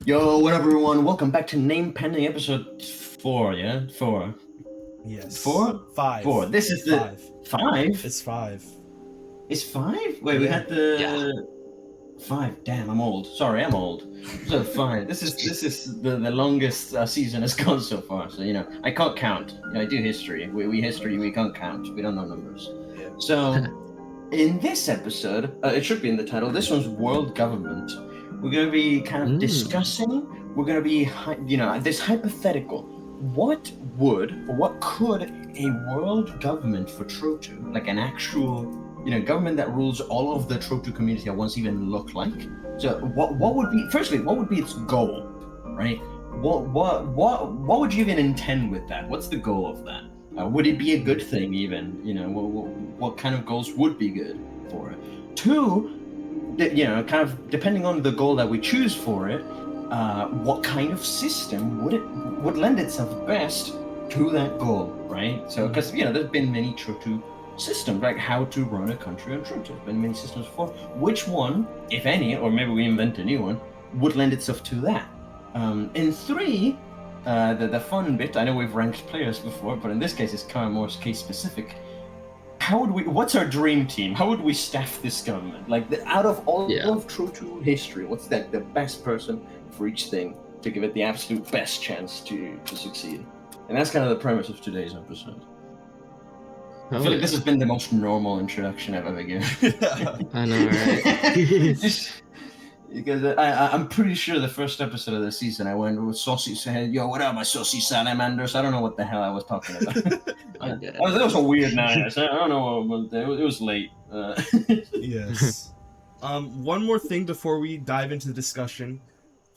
Yo, what up, everyone? Welcome back to NamePending episode 4, yeah? 4. Yes. 4? 5. 4. This is the... 5? It's 5. It's 5? Wait, we Yeah. had the... 5. Damn, I'm old. Sorry, I'm old. So 5. This is the longest season has gone so far. So, I can't count. I do history. We history, we can't count. We don't know numbers. Yeah. So, in this episode, it should be in the title, this one's World Government. We're going to be kind of discussing, we're going to be, this hypothetical. What could a world government for Trotu, like an actual, government that rules all of the Trotu community at once, even look like? So what would be, firstly, what would be its goal, right? What would you even intend with that? What's the goal of that? Would it be a good thing even? What kind of goals would be good for it? 2, kind of depending on the goal that we choose for it, what kind of system would lend itself best to that goal, right? So, because there's been many Trotu systems, like how to run a country on Trotu. There's been many systems before. Which one, if any, or maybe we invent a new one, would lend itself to that? In 3, the fun bit. I know we've ranked players before, but in this case, it's kind of more case specific. What's our dream team? How would we staff this government? Like, out of all of Trotu history, what's the best person for each thing to give it the absolute best chance to succeed? And that's kind of the premise of today's episode. I feel like this has been the most normal introduction I've ever given. I know, right? Because I'm pretty sure the first episode of the season I went with saucy, saying, "Yo, what up, my saucy salamanders?" I don't know what the hell I was talking about. It was a weird night. I don't know what it was late. Yes. One more thing before we dive into the discussion.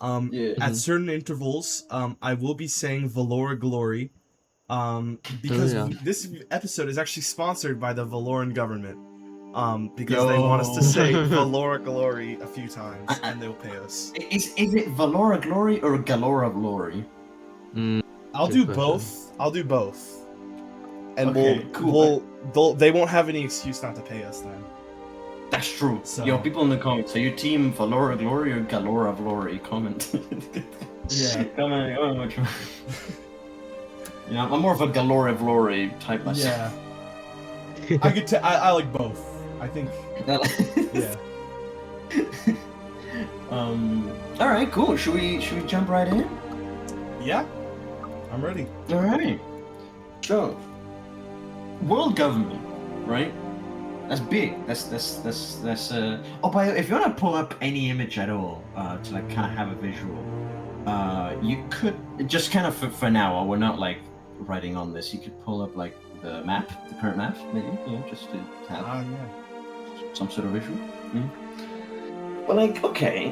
At certain intervals, I will be saying Valora Glory, because this episode is actually sponsored by the Valoran government. Because they want us to say Valora Glory a few times, and they'll pay us. Is it Valora Glory or Galora Glory? I'll do both. And cool. They won't have any excuse not to pay us then. That's true. So, yo, people in the comments, are you team Valora Glory or Galora Glory? Comment. Yeah. Comment which one. I'm more of a Galora Glory type myself. Yeah. I like both. I think. Yeah. All right. Cool. Should we jump right in? Yeah. I'm ready. All right. So, world government, right? That's big. That's. Oh, by the way, if you want to pull up any image at all, to like kind of have a visual, you could just kind of for now, while we're not like writing on this, you could pull up like the current map, maybe, just to have some sort of visual. But like, okay,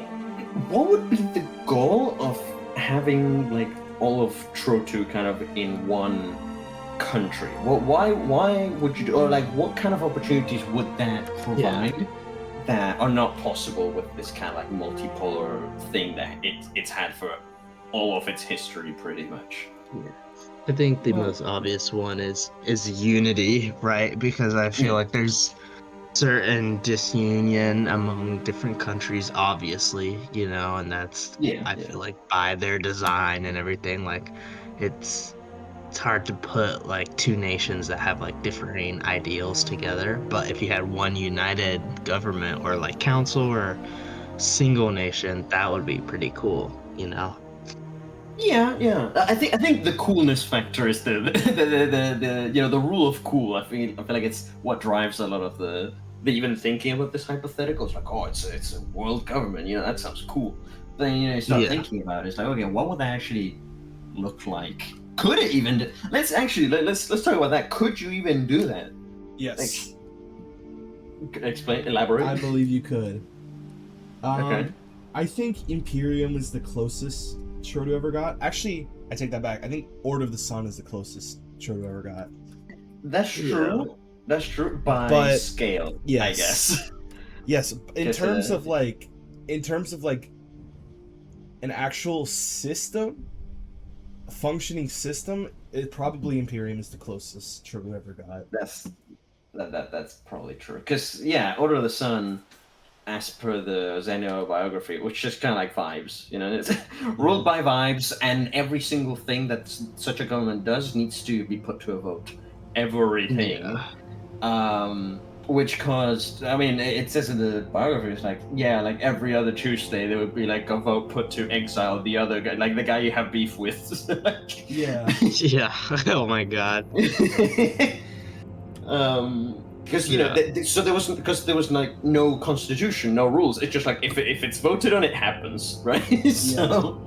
what would be the goal of having like all of Trotu kind of in one country? Why would you do, or like what kind of opportunities would that provide that are not possible with this kind of like multipolar thing that it's had for all of its history, pretty much? Yeah. I think the most obvious one is unity, right? Because I feel like there's certain disunion among different countries, obviously, and that's I feel like by their design and everything, like it's hard to put like two nations that have like differing ideals together. But if you had one united government or like council or single nation, that would be pretty cool, Yeah. I think the coolness factor is the rule of cool. I feel like it's what drives a lot of the even thinking about this hypothetical. It's like, oh, it's a world government. That sounds cool. Then you start thinking about it. It's like, okay, what would that actually look like? Could it even? Let's talk about that. Could you even do that? Yes. Elaborate. I believe you could. Okay. I think Imperium is the closest Trotu ever got. Actually, I take that back. I think Order of the Sun is the closest Trotu ever got. That's true. Yeah. That's true by scale. Yes. I guess. Yes. In terms of like an actual system, a functioning system, it probably Imperium is the closest Trotu ever got. That's probably true. Because Order of the Sun. as per the Zeno biography, which is kind of like vibes, you know, it's ruled by vibes, and every single thing that such a government does needs to be put to a vote. Everything. Yeah. Which caused, I mean, it says in the biography, it's like, yeah, like every other Tuesday there would be like a vote put to exile the other guy, like the guy you have beef with. Yeah. Yeah. Oh my god. Because you know, so there wasn't, because there was like no constitution, no rules. It's just like if it's voted on, it happens, right? So,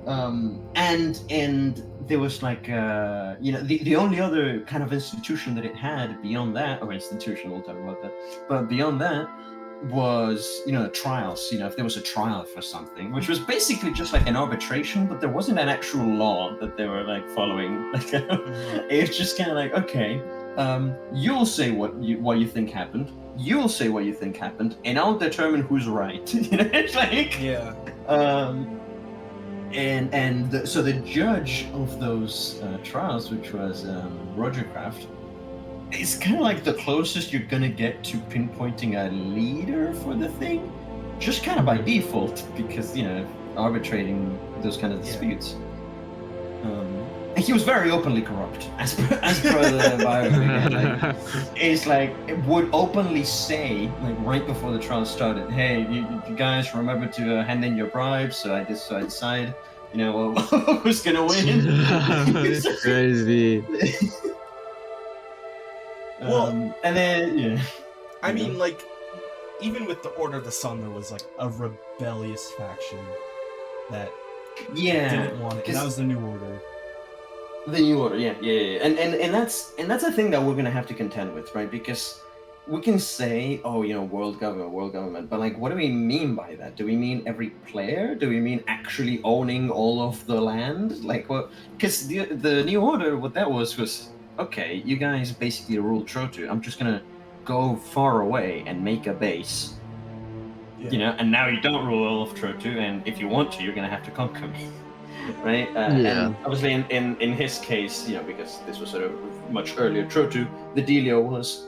and there was like you know, the only other kind of institution that it had beyond that, or institution, we'll talk about that, but beyond that was, you know, trials. You know, if there was a trial for something, which was basically just like an arbitration, but there wasn't an actual law that they were like following. Like it's just kind of like, okay, you'll say what you think happened, you'll say what you think happened, and I'll determine who's right. You know, it's like, yeah. So the judge of those trials, which was Roger Kraft, is kind of like the closest you're gonna get to pinpointing a leader for the thing, just kind of by default, because, you know, arbitrating those kind of disputes. And he was very openly corrupt, as per the biography. Like, it's like, it would openly say, like right before the trial started, hey, you guys remember to hand in your bribes, so I decide, you know, who's gonna win. It's crazy. Well, and then, yeah. I mean, like, even with the Order of the Sun, there was like a rebellious faction that didn't want it, and that was the New Order. The New Order, yeah. And that's a thing that we're gonna have to contend with, right? Because we can say, oh, you know, world government, but like, what do we mean by that? Do we mean every player? Do we mean actually owning all of the land? Like, what? Because the New Order, what that was, okay, you guys basically rule Trotu. I'm just gonna go far away and make a base. Yeah. You know, and now you don't rule all of Trotu, and if you want to, you're gonna have to conquer me. Right? And obviously in his case, you know, because this was sort of much earlier Trotu, the dealio was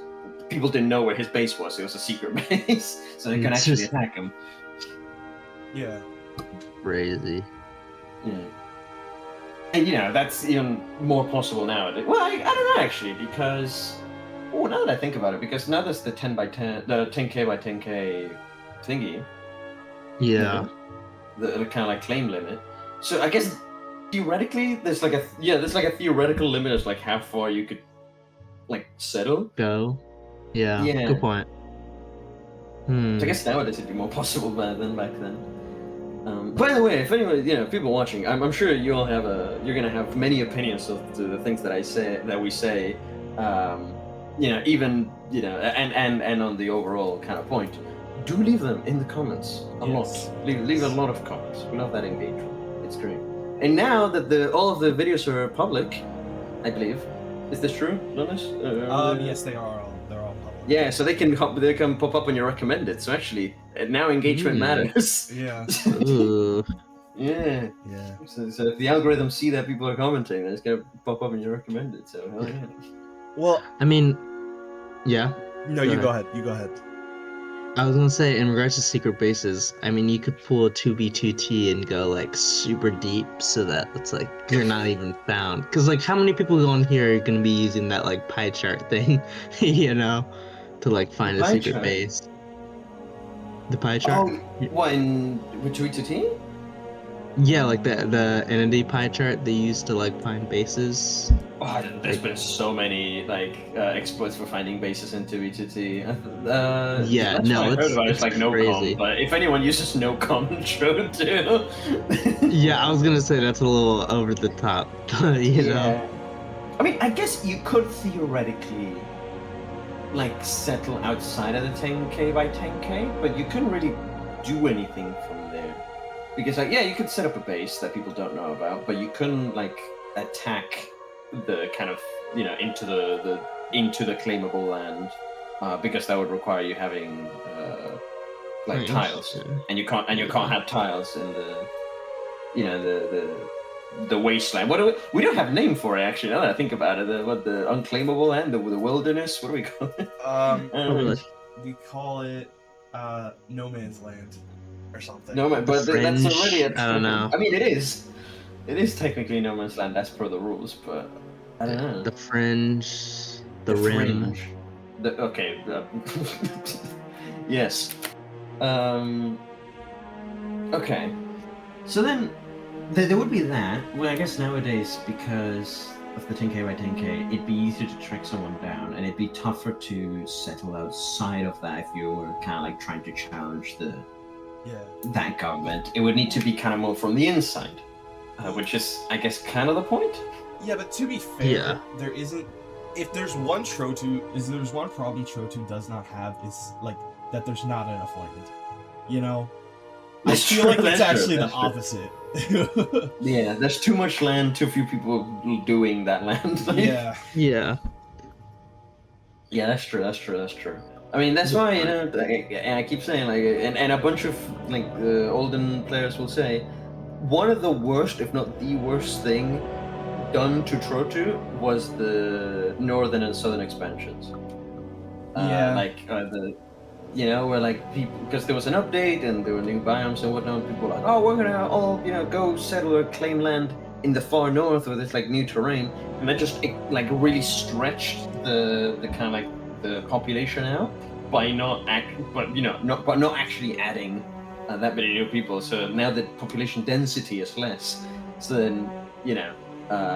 people didn't know where his base was. It was a secret base, so they couldn't actually attack him. Yeah. Crazy. Yeah. And, you know, that's even more possible nowadays. Well, I don't know, actually, because... Oh, now that I think about it, because now there's the 10 by 10... The 10k by 10k thingy. Yeah. The kind of, like, claim limit. So, I guess, theoretically, there's, like, a theoretical limit of, like, how far you could, like, settle. Go. Yeah. Good point. So I guess nowadays it'd be more possible than back then. By the way, if anyone, you know, people watching, I'm sure you all have you're gonna have many opinions of the things that we say, you know, even, you know, and on the overall kind of point. Do leave them in the comments a lot. Leave a lot of comments. We love that engagement. It's great. And now that all of the videos are public, I believe, is this true, Jonas? Yes, they are. They're all public. Yeah, so they can pop up on your recommended. So actually, now engagement matters. Yeah. Yeah. So if the algorithms see that people are commenting, then it's gonna pop up in your recommended. So hell yeah. Well, I mean, yeah. No, you go ahead. You go ahead. I was gonna say, in regards to secret bases, I mean, you could pull a 2B2T and go like super deep, so that it's like you're not even found. Because like, how many people on here are gonna be using that like pie chart thing, you know, to like find a secret base? The pie chart. Oh, what with 2B2T? Yeah, like the entity pie chart they use to like find bases. Oh, there's been so many like exploits for finding bases in 2B2T. Yeah, no, I heard about it's like crazy. NoCom, but if anyone uses NoCom, true too. Yeah, I was gonna say that's a little over the top, you know. I mean, I guess you could theoretically like settle outside of the 10k by 10k, but you couldn't really do anything from there. Because like, yeah, you could set up a base that people don't know about, but you couldn't like attack the kind of, you know, into the claimable land, because that would require you having like tiles, and you can't have tiles in the, you know, the wasteland. We don't have a name for it actually. Now that I think about it, the unclaimable land, the wilderness. What do we call it? We call it no man's land or something. No man, but that's Fringe, already a I don't know. I mean, it is. It is technically no man's land as per the rules, but I don't know. The fringe, the rim. Fringe. Okay. Yes. Okay. So then, there would be that. Well, I guess nowadays, because of the 10K by 10K, it'd be easier to track someone down, and it'd be tougher to settle outside of that if you were kind of like trying to challenge that government. It would need to be kind of more from the inside, which is, I guess, kind of the point. Yeah, but to be fair, there isn't. If there's one problem Trotu does not have is like that. There's not enough land. You know, I feel like it's actually the opposite. Yeah, there's too much land, too few people doing that land. Yeah. Yeah. Yeah, that's true. I mean, that's why, you know, and I keep saying, like, and a bunch of, like, olden players will say, one of the worst, if not the worst thing done to Trotu was the northern and southern expansions. You know, where like people, because there was an update and there were new biomes and whatnot, people were like, oh, we're gonna all, you know, go settle or claim land in the far north where there's like new terrain, and that just like really stretched the kind of like the population out by not actually adding that many new people. So now the population density is less, so then, you know,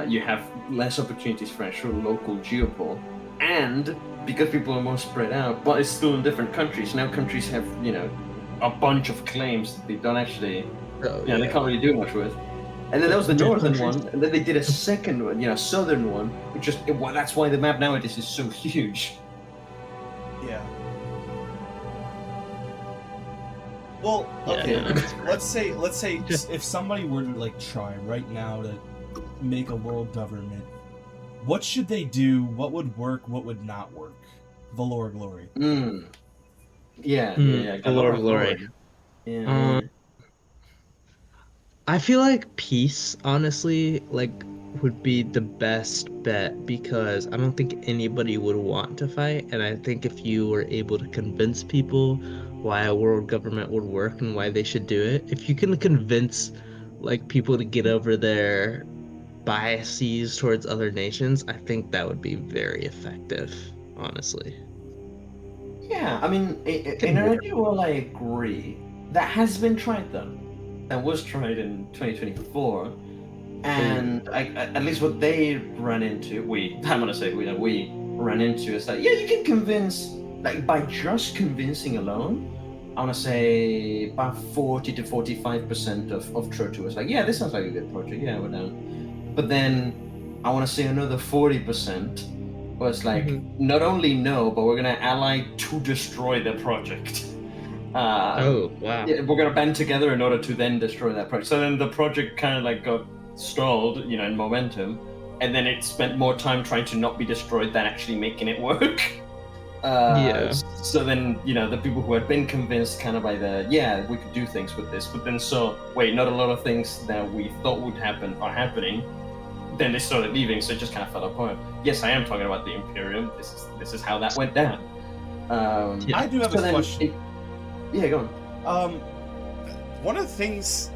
you have less opportunities for actual local geopol, and because people are more spread out, but it's still in different countries. Now countries have, you know, a bunch of claims that they don't actually, they can't really do much with. And then that was the northern one, and then they did a second one, you know, southern one, which just, that's why the map nowadays is so huge. Yeah. Well, okay, let's say if somebody were to like try right now to make a world government, what should they do? What would work? What would not work? Valor Glory. Yeah. Valor Glory. Yeah. I feel like peace, honestly, like, would be the best bet, because I don't think anybody would want to fight, and I think if you were able to convince people why a world government would work and why they should do it, if you can convince like people to get over their biases towards other nations, I think that would be very effective, honestly. Yeah, I mean, in an idea, well, I agree. That has been tried though. That was tried in 2024, and at least what they ran into, we ran into is that, yeah, you can convince, like, by just convincing alone, I want to say about 40 to 45% of Trotu was like, yeah, this sounds like a good project, yeah, we're down. But then I want to say another 40% was like, not only no, but we're going to ally to destroy the project. Oh, wow. Yeah, we're going to band together in order to then destroy that project. So then the project kind of like got stalled, you know, in momentum, and then it spent more time trying to not be destroyed than actually making it work. So then, you know, the people who had been convinced kind of by we could do things with this, but then wait, not a lot of things that we thought would happen are happening. Then they started leaving, so it just kind of fell apart. Yes, I am talking about the Imperium. This is how that went down. I do have a question. Yeah, go on. One of the things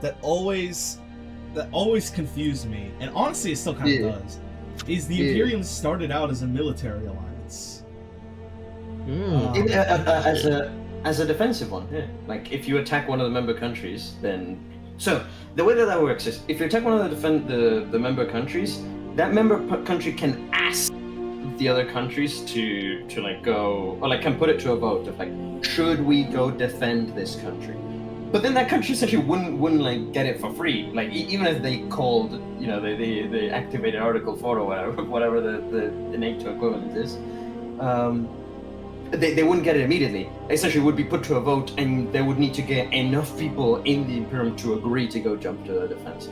that always confused me, and honestly it still kind of does, is the Imperium started out as a military alliance. As a defensive one, yeah. Like, if you attack one of the member countries, then... So, the way that works is, if you attack one of the member countries, that member country can ask the other countries to like go, or like can put it to a vote of like, should we go defend this country? But then that country essentially wouldn't like get it for free. Like, even if they called, you know, they activated Article 4 or whatever the NATO equivalent is, they wouldn't get it immediately. Essentially, it would be put to a vote, and they would need to get enough people in the Imperium to agree to go jump to the defense,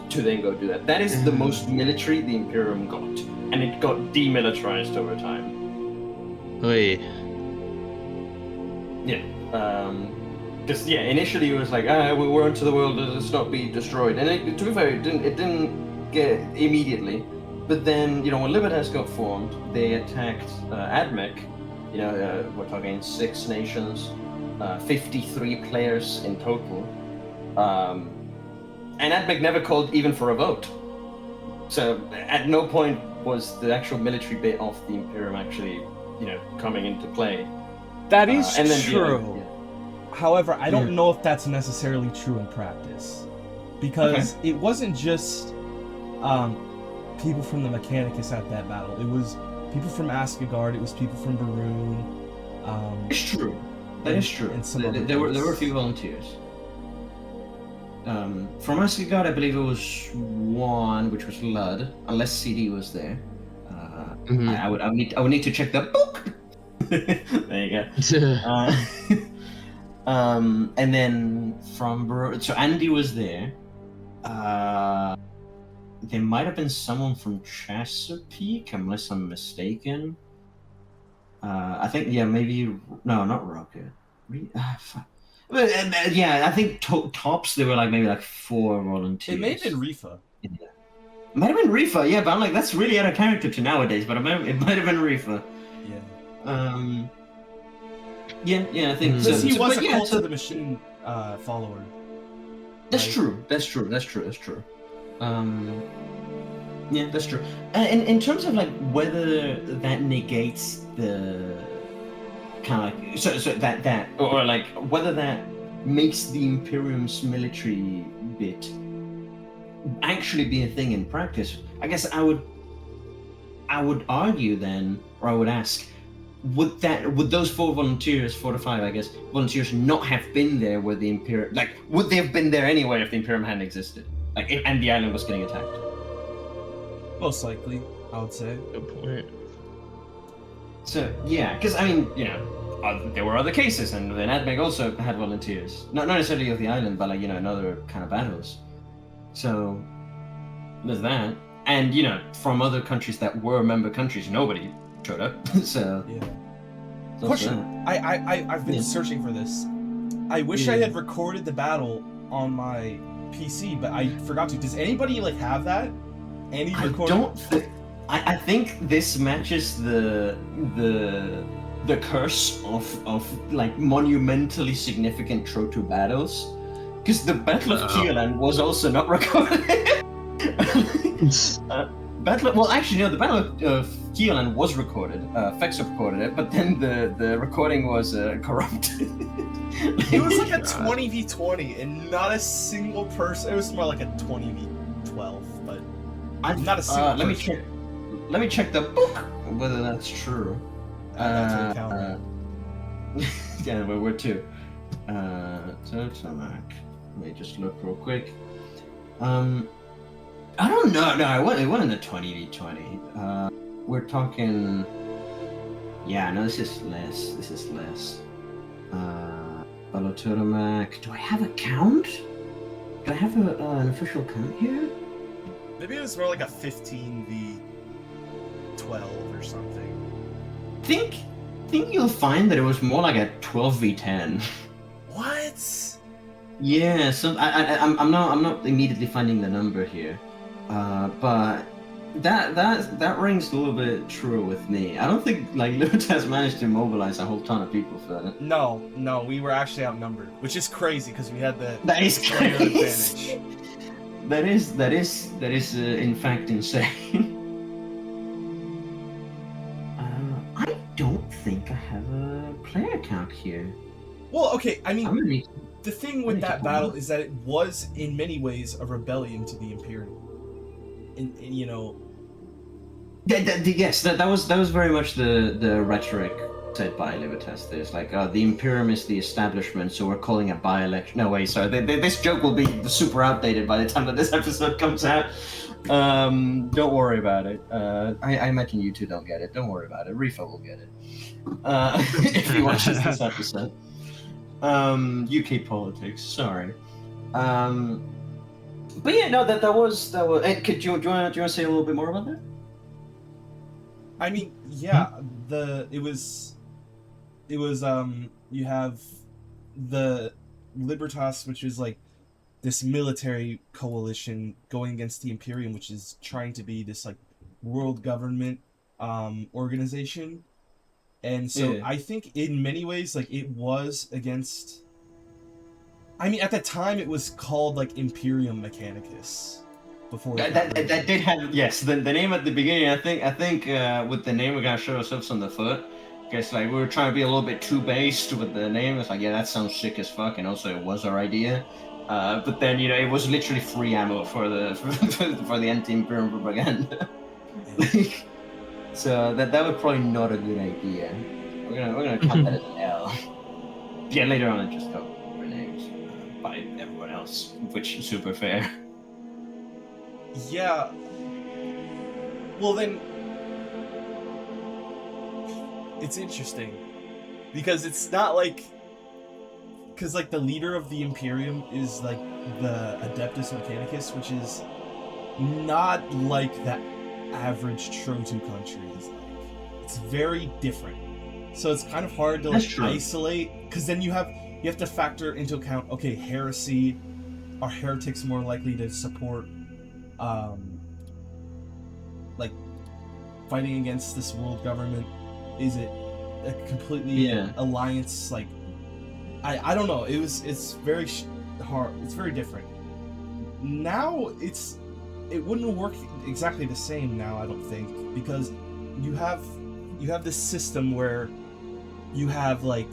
to then go do that. That is the most military the Imperium got, and it got demilitarized over time. Oy. Yeah. Because initially it was like, we're into the world, let's not be destroyed. And to be fair, it didn't get immediately. But then, you know, when Libertas got formed, they attacked Admech. You know, we're talking 6 nations, 53 players in total. And Admec never called even for a vote. So at no point was the actual military bit of the Imperium actually, coming into play. That is and then, true. However, I don't know if that's necessarily true in practice. Because it wasn't just people from the Mechanicus at that battle. It was people from Asgard, it was people from Baroon. It's true. That is true. And some There were a few volunteers. From Asgard, I believe it was one, which was Lud, unless CD was there. I would need to check the book. There you go. And then from Baroon, so Andy was there. There might have been someone from Chesapeake, unless I'm mistaken. I think, maybe... No, not Rocket. Yeah, I think tops, there were maybe 4 volunteers. It may have been Rifa. Yeah. It might have been Rifa, yeah, but I'm like, that's really out of character to nowadays, but it might have been Rifa. Yeah. Yeah, I think so. Because he was a Cult of the Machine follower. That's right? true. That's true. Yeah, that's true. In terms of whether that negates the kind of so that or whether that makes the Imperium's military bit actually be a thing in practice, I guess I would argue then, or I would ask, would those 4 volunteers, 4 to 5, I guess, volunteers not have been there where the Imperium, would they have been there anyway if the Imperium hadn't existed? And the island was getting attacked? Most likely, I would say. Good point. So, yeah, because, I mean, there were other cases, and then Admec also had volunteers. Not necessarily of the island, but, in other kind of battles. So, there's that. And, from other countries that were member countries, nobody showed up. So, yeah. Question. I've been searching for this. I wish I had recorded the battle on my PC, but I forgot to. Does anybody have that? Any recording? I think this matches the curse of monumentally significant Trotu battles, because the Battle of Kielan was also not recorded. The Battle of Kielan was recorded. Fexa recorded it, but then the recording was corrupted. It was a 20v20, and not a single person. It was more like a 20v12, but not a single person. Let me check the book whether that's true. That's what counted. Yeah, we're 2. Totomak. Let me just look real quick. I don't know. No, it wasn't the 20v20. We're talking. Yeah, no, this is less. Totomak. Do I have a count? Do I have an official count here? Maybe it was more like a 15v12 or something. Think you'll find that it was more like a 12v10. What? Yeah, so I'm not immediately finding the number here, but that rings a little bit true with me. I don't think Libertas managed to mobilize a whole ton of people for that. No, we were actually outnumbered, which is crazy because we had that is crazy. Advantage. That is in fact insane. I don't think I have a player count here. Well, okay, I mean, the thing with that battle is that it was, in many ways, a rebellion to the Imperium. And Yes, that was very much the rhetoric said by Libertas. There's the Imperium is the establishment, so we're calling a by-election. No, wait, sorry. This joke will be super outdated by the time that this episode comes out. Don't worry about it. I imagine you two don't get it. Don't worry about it. Rifa will get it. If he watches this episode. UK politics. Sorry. But yeah, no, that was. Do you want to say a little bit more about that? I mean, yeah, it was you have the Libertas, which is this military coalition going against the Imperium, which is trying to be this world government organization, And so I think in many ways, like, it was against... I mean, at the time, it was called, like, Imperium Mechanicus. Before that did have, yes, the name at the beginning. I think with the name we're gonna shoot ourselves on the foot. Because like we were trying to be a little bit too based with the name. It's like, yeah, that sounds sick as fuck, and also it was our idea. But then it was literally free ammo for the for the anti-imperial propaganda. So that was probably not a good idea. We're gonna count that as an L. Yeah, later on it just got renamed by everyone else, which is super fair. Yeah. Well then, it's interesting because it's not like, because like the leader of the Imperium is like the Adeptus Mechanicus, which is not like that average Trotu country is like. It's very different. So it's kind of hard to like isolate, because then you have to factor into account, okay, heresy. Are heretics more likely to support like fighting against this world government? Is it a completely alliance? Like, I don't know. It's very hard. It's very different. Now it wouldn't work exactly the same now, I don't think, because you have this system where you have like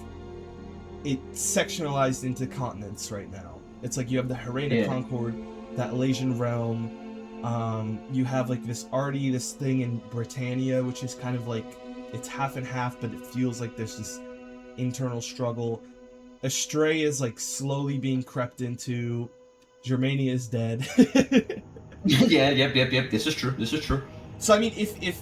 it sectionalized into continents right now. It's like you have the Harena Concord, that Elasian realm. You have like this thing in Britannia, which is kind of like, it's half and half, but it feels like there's this internal struggle. Astray is like slowly being crept into. Germania is dead. Yep. This is true. So I mean, if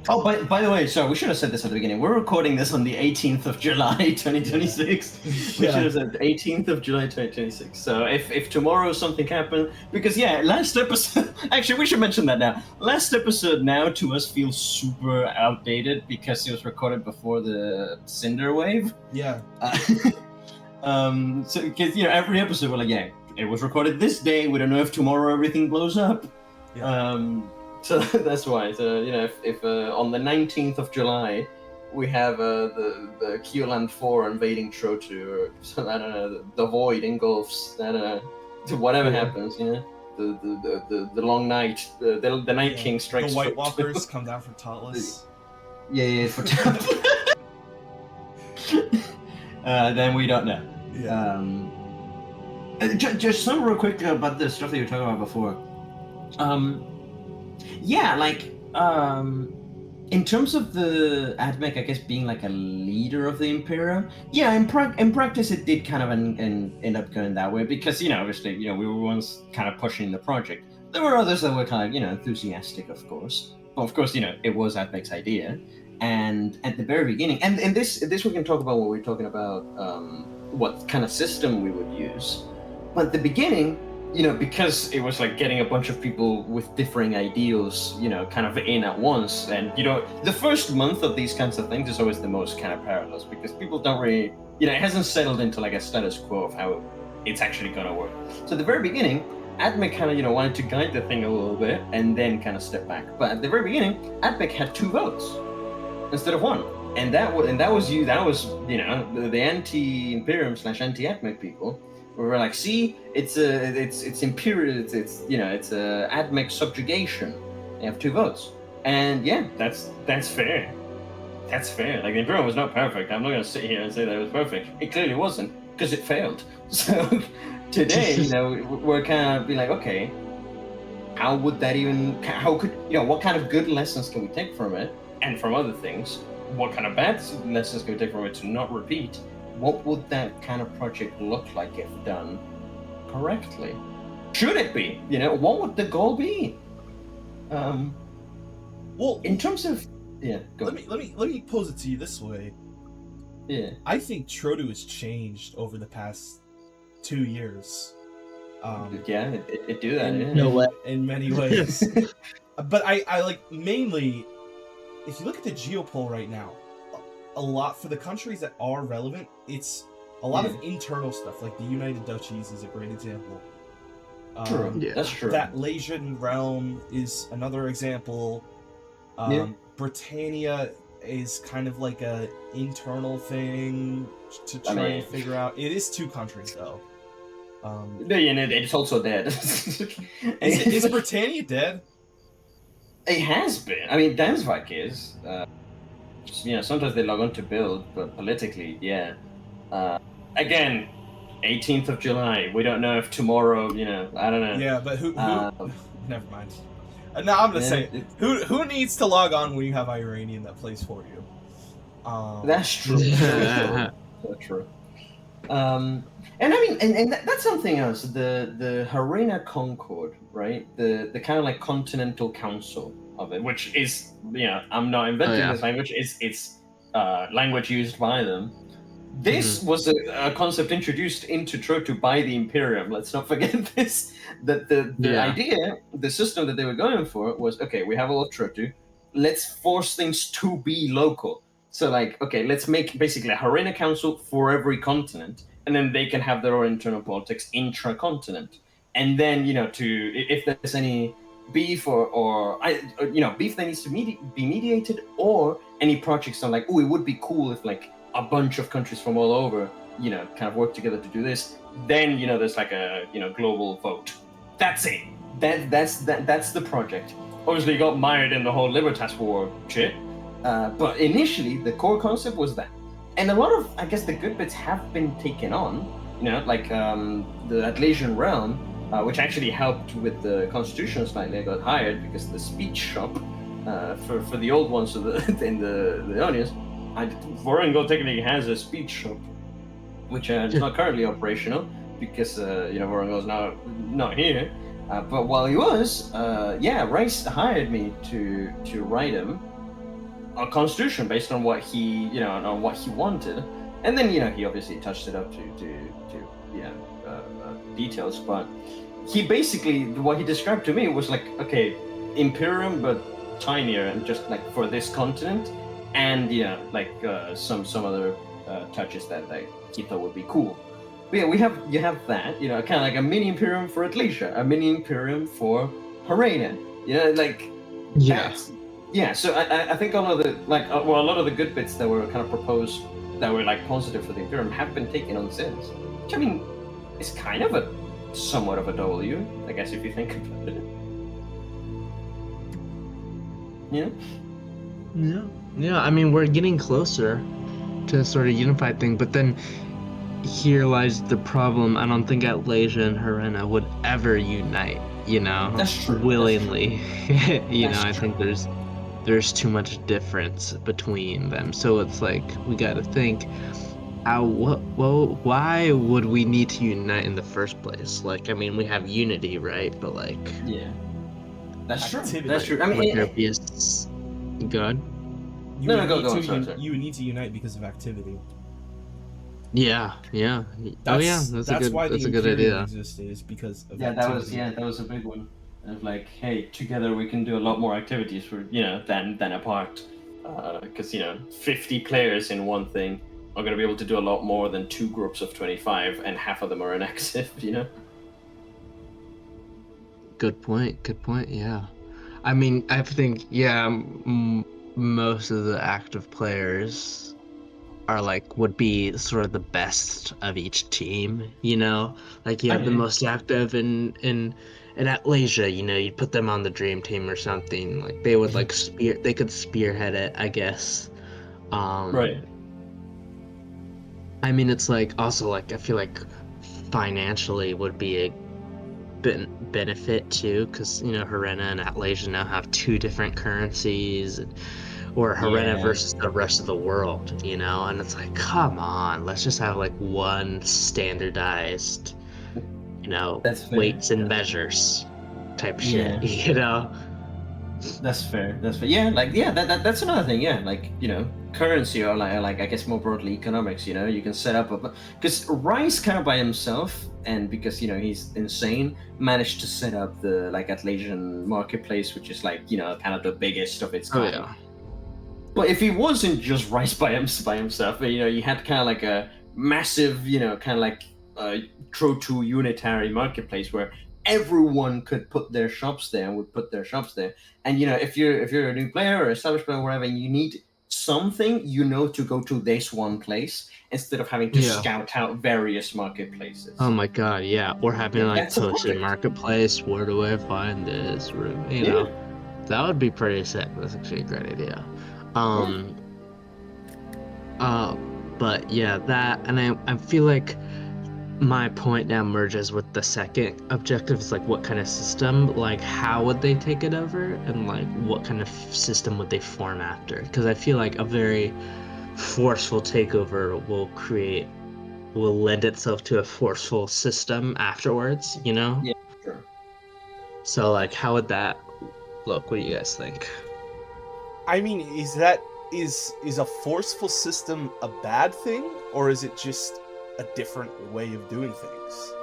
oh, by the way, sorry, we should have said this at the beginning. We're recording this on the 18th of July, 2026. We should have said 18th of July, 2026. So if tomorrow something happened, because last episode, actually we should mention that now. Last episode now to us feels super outdated because it was recorded before the Cinder Wave. Yeah. So because every episode we're like, it was recorded this day. We don't know if tomorrow everything blows up. Yeah. So that's why. So if on the 19th of July we have the Kioland 4 invading Trotu, or so I don't know, the void engulfs, I don't know, whatever happens, the long night, the Night King strikes. The White Walkers come down from Tautless. For then we don't know. Yeah. Just some real quick about the stuff that you were talking about before. In terms of the AdMech, I guess, being like a leader of the Imperium, in practice it did kind of end up going that way because, obviously, we were once kind of pushing the project. There were others that were kind of, enthusiastic, of course. But of course, it was AdMech's idea. And at the very beginning, and this we can talk about when we're talking about what kind of system we would use. But at the beginning, because it was like getting a bunch of people with differing ideals, kind of in at once. And, the first month of these kinds of things is always the most kind of perilous because people don't really, it hasn't settled into like a status quo of how it's actually going to work. So at the very beginning, AdMech kind of, wanted to guide the thing a little bit and then kind of step back. But at the very beginning, AdMech had 2 votes instead of 1. And that was the anti-Imperium / anti-AdMech people. We were like, see, it's imperial, it's a AdMech subjugation. You have 2 votes, and that's fair. That's fair. Like the Imperium was not perfect. I'm not gonna sit here and say that it was perfect. It clearly wasn't because it failed. So today, we're kind of being like, okay, how would that even? How could what kind of good lessons can we take from it, and from other things? What kind of bad lessons can we take from it to not repeat? What would that kind of project look like if done correctly? Should it be? What would the goal be? Well, in terms of let me pose it to you this way. Yeah. I think Trotu has changed over the past 2 years. It do that. In many ways. But I like mainly, if you look at the geopol right now, a lot for the countries that are relevant, it's a lot of internal stuff. Like the United Duchies is a great example. True. That's true. That Lasian realm is another example. Britannia is kind of like a internal thing to try and figure out. It is 2 countries though. It's also dead. Is Britannia dead? It has been. I mean, Dansvik is. Sometimes they log on to build, but politically, yeah. Again, 18th of July. We don't know if tomorrow, I don't know. Yeah, but who never mind. No, I'm gonna say it. Who needs to log on when you have Iranian that plays for you? That's true. That's true. And I mean, and that's something else. The Harena Concord, right? The kind of like Continental Council of it, which is, I'm not inventing this language. It's language used by them. This was a concept introduced into Trotu by the Imperium. Let's not forget this. That the idea, the system that they were going for was, okay, we have all of Trotu. Let's force things to be local. So let's make basically a Harena Council for every continent, and then they can have their own internal politics intra-continent. And then, if there's any beef or beef that needs to be mediated, or any projects on it would be cool if a bunch of countries from all over, kind of work together to do this. Then, there's a global vote. That's it. That's the project. Obviously, you got mired in the whole Libertas War shit. But initially, the core concept was that. And a lot of, I guess, the good bits have been taken on, the Atlasian realm, which actually helped with the constitution slightly. I got hired because the speech shop for the old ones in the audience, Vorengel technically has a speech shop, which is not currently operational because, Vorengel's not here. But while he was, Rice hired me to write him a constitution based on what he wanted, and then he obviously touched it up to details. But he basically, what he described to me was Imperium but tinier, and just for this continent, and some other touches that he thought would be cool. But yeah, you have that, kind of like a mini Imperium for Atlasia, a mini Imperium for Harena, Yeah, so I think a lot of the good bits that were kind of proposed that were positive for the Imperium have been taken on since. Which, I mean, it's kind of somewhat of a W, I guess, if you think about it. Yeah. I mean, we're getting closer to a sort of unified thing, but then here lies the problem. I don't think Atlasia and Harena would ever unite. That's true. Willingly. I think there's too much difference between them, so it's we got to think why would we need to unite in the first place? We have unity, right? But that's true. Activity. That's true. I mean, good. You would need to unite because of activity. Yeah. That's why that's the a good Imperium idea. existed, is because of activity. activity. That was a big one. Of hey, together we can do a lot more activities for than apart, because 50 players in one thing are going to be able to do a lot more than 2 groups of 25, and half of them are inactive. Good point. Yeah, I mean, I think most of the active players are would be sort of the best of each team. You have the most active in Atlasia, you'd put them on the dream team or something. They would they could spearhead it, I guess. Right. I mean, it's also I feel financially would be a benefit too, because Harena and Atlasia now have 2 different currencies, or Harena versus the rest of the world, and it's come on, let's just have one standardized weights and measures type shit. That's fair. Yeah, that's another thing. Yeah, currency, or I guess more broadly economics. You can set up because Rice kind of by himself, and because he's insane, managed to set up the Atlasian marketplace, which is kind of the biggest of its kind. Oh, yeah. But if he wasn't just Rice by himself, you had kind of a massive, kind of Trotu unitary marketplace where everyone could put their shops there and would put their shops there. And if you're a new player or established player or whatever, and you need something, to go to this one place instead of having to scout out various marketplaces. Oh my god, yeah. Or having like that's a push in project. marketplace, where do I find this? You know, that would be pretty sick. That's actually a great idea. But yeah, that, and I feel like my point now merges with the second objective. Is like, what kind of system, like how would they take it over, and like what kind of system would they form after? Because I feel like a very forceful takeover will lend itself to a forceful system afterwards, you know? Yeah, sure. So like, how would that look? What do you guys think? I mean, is a forceful system a bad thing, or is it just a different way of doing things?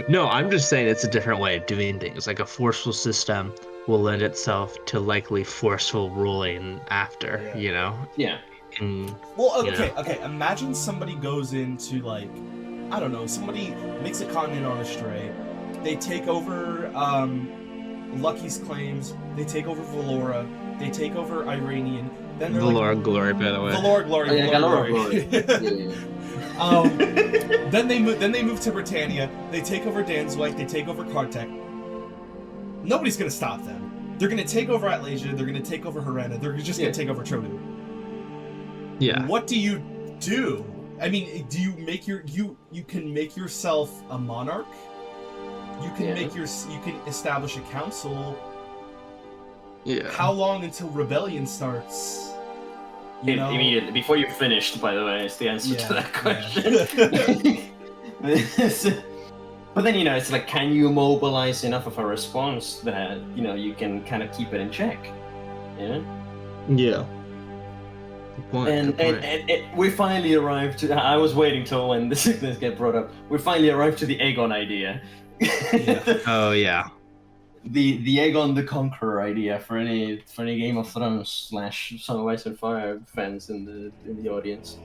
No, I'm just saying it's a different way of doing things. Like a forceful system will lend itself to likely forceful ruling after, you know? Yeah. Well, okay. Imagine somebody goes into, like, I don't know, somebody makes a continent on a stray. They take over Lucky's claims. They take over Valora. They take over Iranian. Then they're Valora Glory, by the way. Valora Glory. Oh, yeah, Valora Glory. Then they move to Britannia. They take over Danzwike. They take over Kartek. Nobody's gonna stop them. They're gonna take over Atlasia. They're gonna take over Harena. They're just gonna take over Trotu. Yeah. What do you do? I mean, do you make you can make yourself a monarch? You can you can establish a council. Yeah. How long until rebellion starts? You know? Immediately before you're finished, by the way, is the answer to that question. But then, it's like, can you mobilize enough of a response that, you can kind of keep it in check? Yeah. Yeah. And we finally arrived to. I was waiting till when the sickness get brought up. We finally arrived to the Aegon idea. Oh yeah. The Aegon the Conqueror idea for any Game of Thrones / Song of Ice and Fire fans in the audience.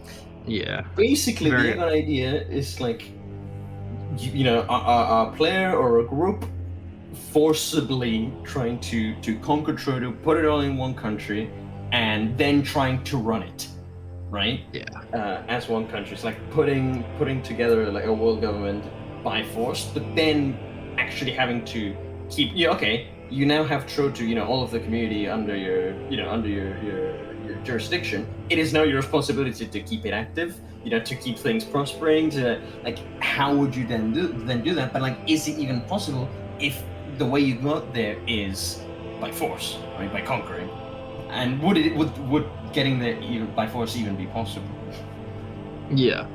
Yeah. Basically, the Aegon idea is like, a player or a group forcibly trying to conquer Trotu, put it all in one country, and then trying to run it, right? Yeah. As one country. It's like putting together like a world government by force, but then actually having to keep. You now have Trotu, all of the community under your jurisdiction. It is now your responsibility to keep it active, to keep things prospering. To like, how would you then do that? But like, is it even possible if the way you got there is by force, right? By conquering? And would getting there even by force even be possible? Yeah.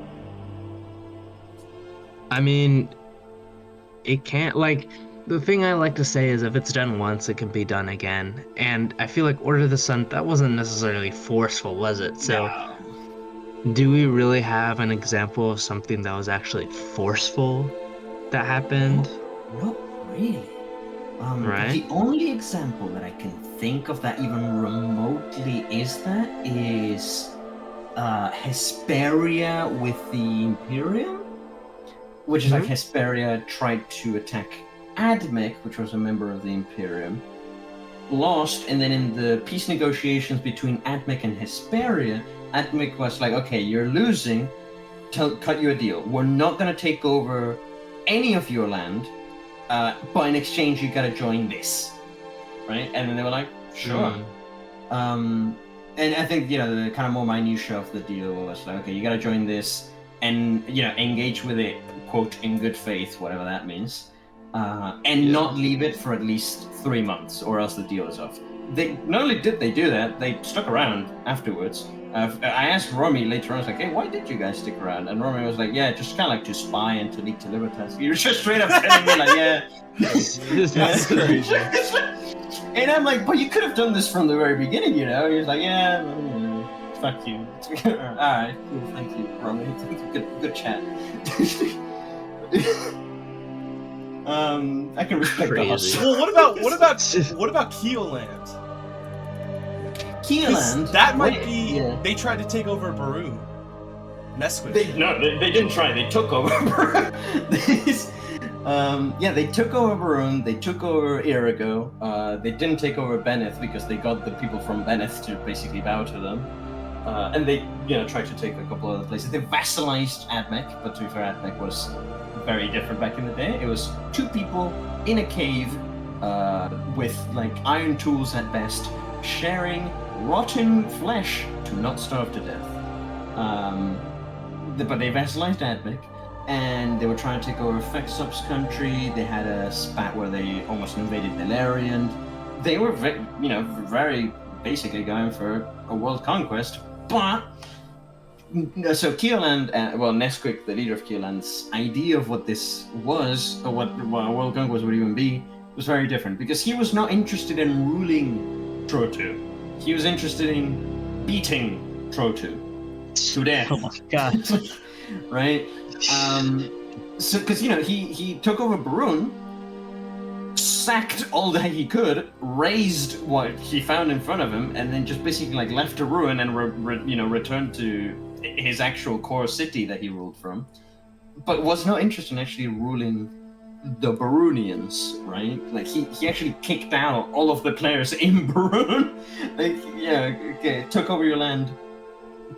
I mean, it can't, like, the thing I like to say is if it's done once, it can be done again. And I feel like Order of the Sun, that wasn't necessarily forceful, was it? So, do we really have an example of something that was actually forceful that happened? Not really. Right? The only example that I can think of that even remotely is Hesperia with the Imperium, which is like Hesperia tried to attack Admec, which was a member of the Imperium, lost, and then in the peace negotiations between Admec and Hesperia, Admec was like, okay, you're losing, cut you a deal. We're not going to take over any of your land, but in exchange, you got to join this, right? And then they were like, sure. And I think, the kind of more minutiae of the deal was like, okay, you got to join this and, engage with it, quote, in good faith, whatever that means. And not leave it for at least 3 months, or else the deal is off. They not only did they do that, they stuck around afterwards. I asked Romy later on, I was like, hey, why did you guys stick around? And Romy was like, yeah, just kind of like to spy and to leak to Libertas. You're just straight up telling me, like, yeah. That's crazy. And I'm like, but you could have done this from the very beginning, He was like, yeah, fuck you. Alright, cool, thank you, Romy. Good chat. I can respect the hustle. Well, what about Keoland? Keoland? That might be. Yeah. They tried to take over Barun. Nesquik. They didn't try. They took over Barun. They took over Barun. They took over Irigo. They didn't take over Beneth because they got the people from Beneth to basically bow to them. and they, tried to take a couple other places. They vassalized Admech, but to be fair, Admech was very different back in the day. It was two people in a cave with like iron tools at best, sharing rotten flesh to not starve to death. But they vassalized Admech, and they were trying to take over Fexop's country. They had a spat where they almost invaded Beleriand. They were very basically going for a world conquest, but so Keoland, Nesquik, the leader of Keoland's idea of what this was, or what a world conquest would even be, was very different, because he was not interested in ruling Trotu. He was interested in beating Trotu to death. Oh my god. Right? So, because, he took over Barun, sacked all that he could, razed what he found in front of him, and then just basically like left a ruin and returned to his actual core city that he ruled from, but was not interested in actually ruling the Barunians, right? Like he actually kicked out all of the players in Barun. Like, okay, took over your land.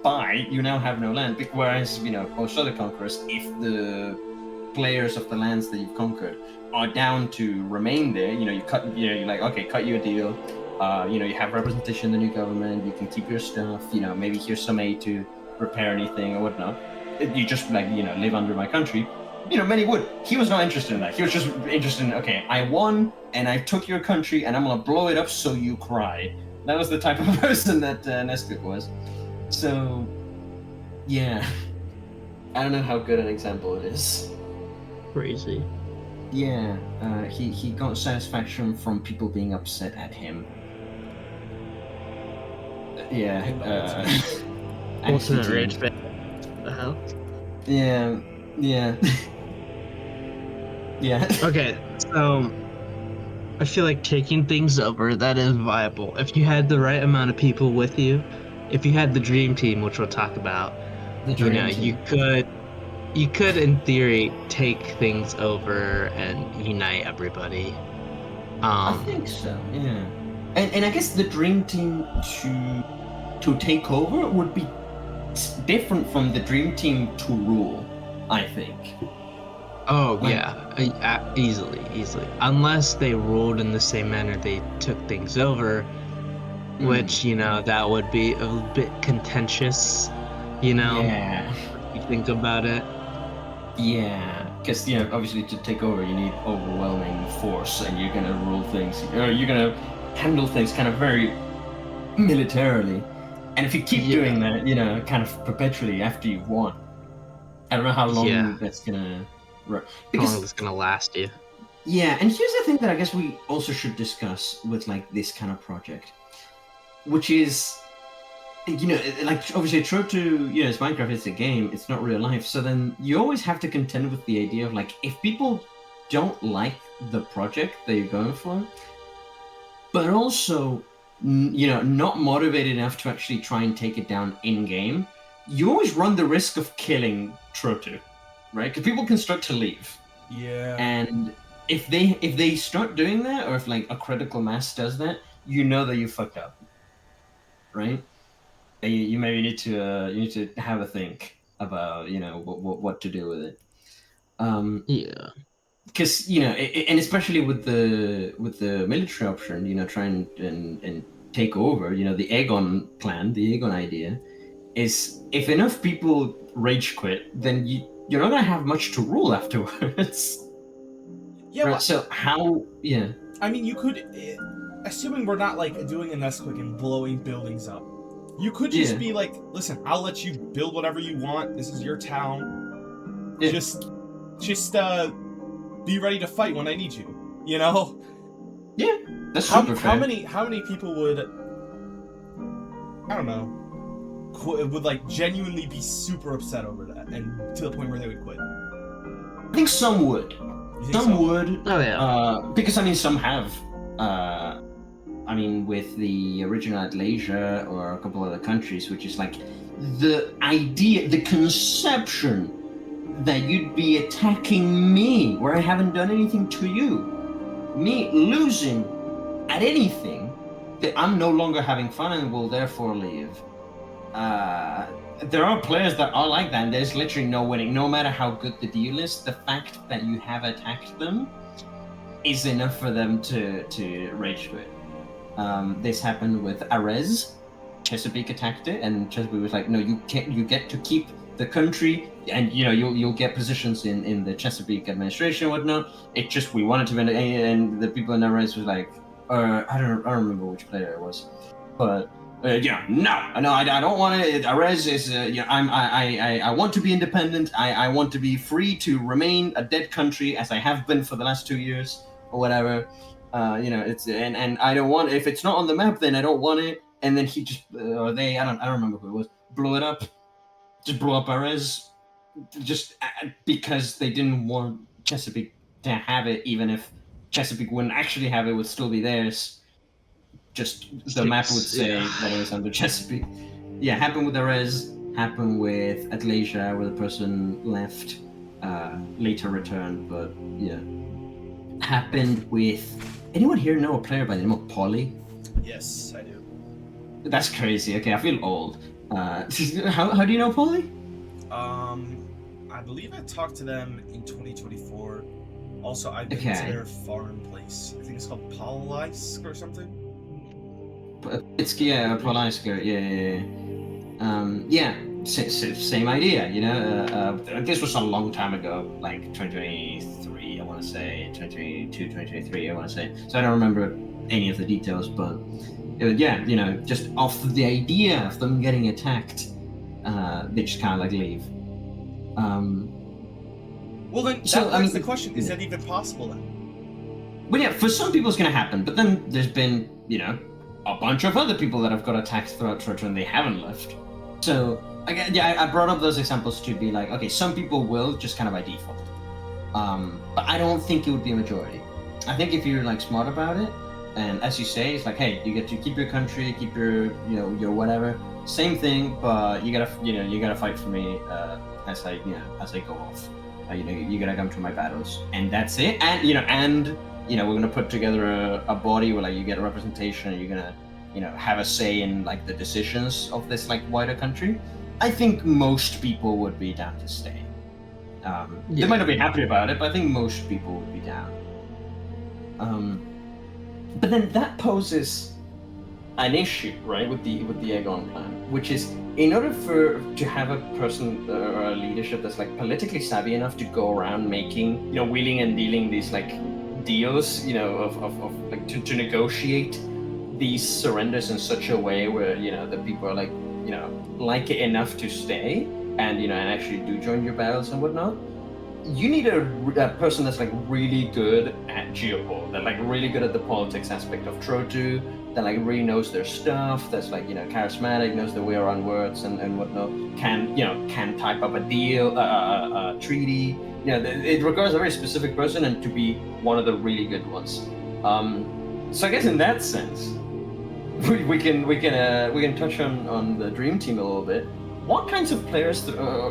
Bye, you now have no land. Whereas, most other conquerors, if the players of the lands that you've conquered are down to remain there, you're like, okay, cut you a deal. You have representation in the new government. You can keep your stuff. Maybe here's some aid to repair anything or whatnot. You just live under my country. Many would. He was not interested in that. He was just interested in, okay, I won and I took your country and I'm gonna blow it up so you cry. That was the type of person that Nesquik was. So, yeah, I don't know how good an example it is. Crazy. Yeah, he got satisfaction from people being upset at him. Yeah. Ultimate rage bait. The hell? Yeah. Yeah. Yeah. Okay, so I feel like taking things over, that is viable. If you had the right amount of people with you, if you had the dream team, which we'll talk about, you could in theory take things over and unite everybody. I think so, yeah. And I guess the dream team to take over would be different from the dream team to rule, I think. Oh, easily. Unless they ruled in the same manner they took things over, which, that would be a bit contentious, Yeah. if you think about it. Yeah, because, obviously to take over you need overwhelming force, and you're going to rule things, or you're going to handle things kind of very militarily. And if you keep doing that, kind of perpetually after you've won, I don't know how long that's gonna work. How long it's gonna last you. Yeah, and here's the thing that I guess we also should discuss with like this kind of project, which is, like obviously Trotu, it's Minecraft, it's a game, it's not real life. So then you always have to contend with the idea of like, if people don't like the project that you're going for, but also not motivated enough to actually try and take it down in game, you always run the risk of killing Trotu, right? Because people can start to leave. Yeah. And if they start doing that, or if like a critical mass does that, that you fucked up, right? You maybe need to have a think about what to do with it. Yeah. Because and especially with the military option, try and take over. The Aegon plan, the Aegon idea, is if enough people rage quit, then you're not gonna have much to rule afterwards. Yeah. Right? Well, so how? Yeah. I mean, you could, assuming we're not like doing a Nesquik and blowing buildings up, you could just be like, listen, I'll let you build whatever you want. This is your town. Yeah. Just be ready to fight when I need you. Yeah, that's how super fair. how many people would, I don't know, would like genuinely be super upset over that, and to the point where they would quit? I think some would. You think Some so? would. Oh yeah. Because some have. With the original Atlasia or a couple other countries, which is like the idea, the conception that you'd be attacking me where I haven't done anything to you, me losing at anything, that I'm no longer having fun and will therefore leave. there are players that are like that, and there's literally no winning. No matter how good the deal is, the fact that you have attacked them is enough for them to rage quit. This happened with Arez. Chesapeake attacked it, and Chesapeake was like, "No, you can't. You get to keep the country, and you'll get positions in the Chesapeake administration and whatnot. It just we wanted to win, and the people in Arez was like, I don't remember which player it was, but." No, I don't want it. Arez is, I want to be independent. I want to be free to remain a dead country as I have been for the last 2 years or whatever. It's and I don't want, if it's not on the map, then I don't want it. And then he just, or they, I don't remember who it was, blew it up, just blew up Arez, just because they didn't want Chesapeake to have it, even if Chesapeake wouldn't actually have it, would still be theirs. Just the map would say that it was under Chesapeake. Yeah, happened with Arez, happened with Atlasia, where the person left, later returned, but yeah. Happened with, anyone here know a player by the name of Polly? Yes, I do. That's crazy. Okay, I feel old. How do you know Polly? I believe I talked to them in 2024. Also, I've been to their farm place. I think it's called Polaisk or something. It's Polaisk. Yeah. Same idea. This was a long time ago, like 2023. I want to say 2022, 2023. I want to say. So I don't remember any of the details, but just off the idea of them getting attacked, they just kind of like leave. Well, then that's the question: is that even possible then? Well, yeah, for some people it's going to happen, but then there's been a bunch of other people that have got attacked throughout Trotu and they haven't left. So I brought up those examples to be like, okay, some people will just kind of by default, but I don't think it would be a majority. I think if you're like smart about it, and as you say, it's like, hey, you get to keep your country, keep your your whatever, same thing, but you gotta fight for me as I go off. You gotta come to my battles, and that's it. And we're gonna put together a body where like you get a representation, and you're gonna have a say in like the decisions of this like wider country. I think most people would be down to stay. They might not be happy about it, but I think most people would be down. But then that poses an issue, right, with the Aegon plan, which is in order to have a person or a leadership that's like politically savvy enough to go around making wheeling and dealing these like deals, of like to negotiate these surrenders in such a way where the people are like it enough to stay and and actually do join your battles and whatnot. You need a person that's like really good at geopol, that like really good at the politics aspect of Trotu, that like really knows their stuff, that's like charismatic, knows the way around words and whatnot, can type up a deal, a treaty. It requires a very specific person and to be one of the really good ones. So I guess in that sense, we can touch on the dream team a little bit. What kinds of players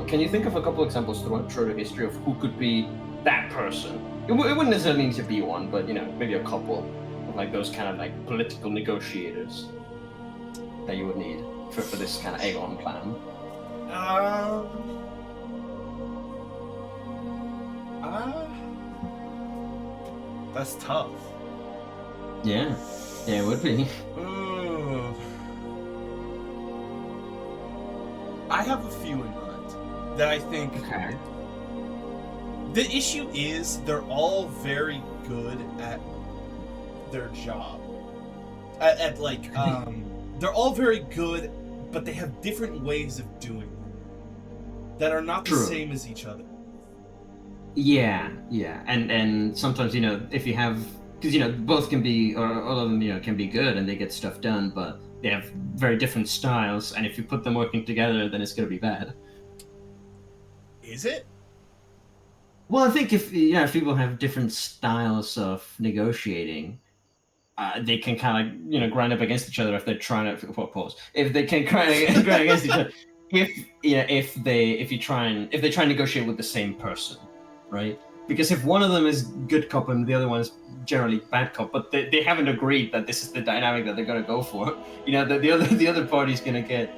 can you think of a couple examples throughout Trotu history of who could be that person? It wouldn't necessarily need to be one, but maybe a couple of like those kind of like political negotiators that you would need for this kind of Aegon plan. That's tough. Yeah, it would be. I have a few in mind that I think. Okay. The issue is they're all very good at their job. They're all very good, but they have different ways of doing it that are not the same as each other. Yeah, and sometimes if you have, because both can be, or all of them can be good and they get stuff done, but they have very different styles, and if you put them working together, then it's gonna be bad. Is it? Well, I think if people have different styles of negotiating, they can kind of grind up against each other if they're trying to pause. If they can grind against each other, if they try and negotiate with the same person, right? Because if one of them is good cop and the other one is generally bad cop, but they haven't agreed that this is the dynamic that they're going to go for, the other party's going to get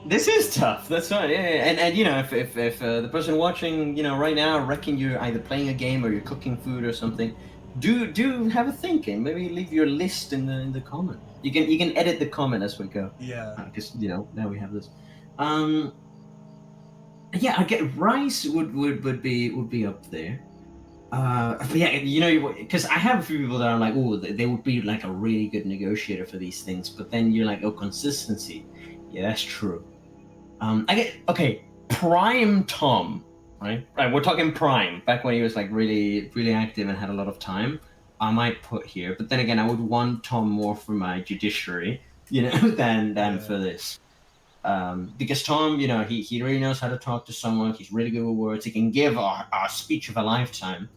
This is tough. That's right. Yeah, yeah. And you know, if the person watching, you know, right now, reckon you're either playing a game or you're cooking food or something, do have a thinking. Maybe leave your list in the comment. You can edit the comment as we go. Yeah. Because you know now we have this. Yeah, I get rice would be up there. But yeah, you know, because I have a few people that are like, oh, they would be like a really good negotiator for these things. But then you're like, oh, consistency. Yeah, that's true. I get okay. Prime Tom, right? Right, we're talking Prime. Back when he was like really, really active and had a lot of time. I might put here, but then again, I would want Tom more for my judiciary, you know, than for this. Because Tom, you know, he really knows how to talk to someone. He's really good with words. He can give a speech of a lifetime.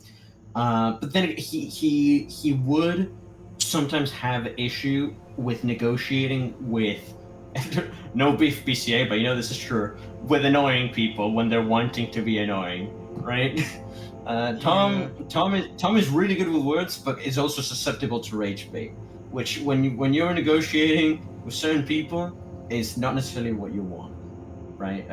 But then he would sometimes have issue with negotiating with no beef BCA, but you know this is true, with annoying people when they're wanting to be annoying, right? Tom is really good with words, but is also susceptible to rage bait, which when you're negotiating with certain people is not necessarily what you want, right?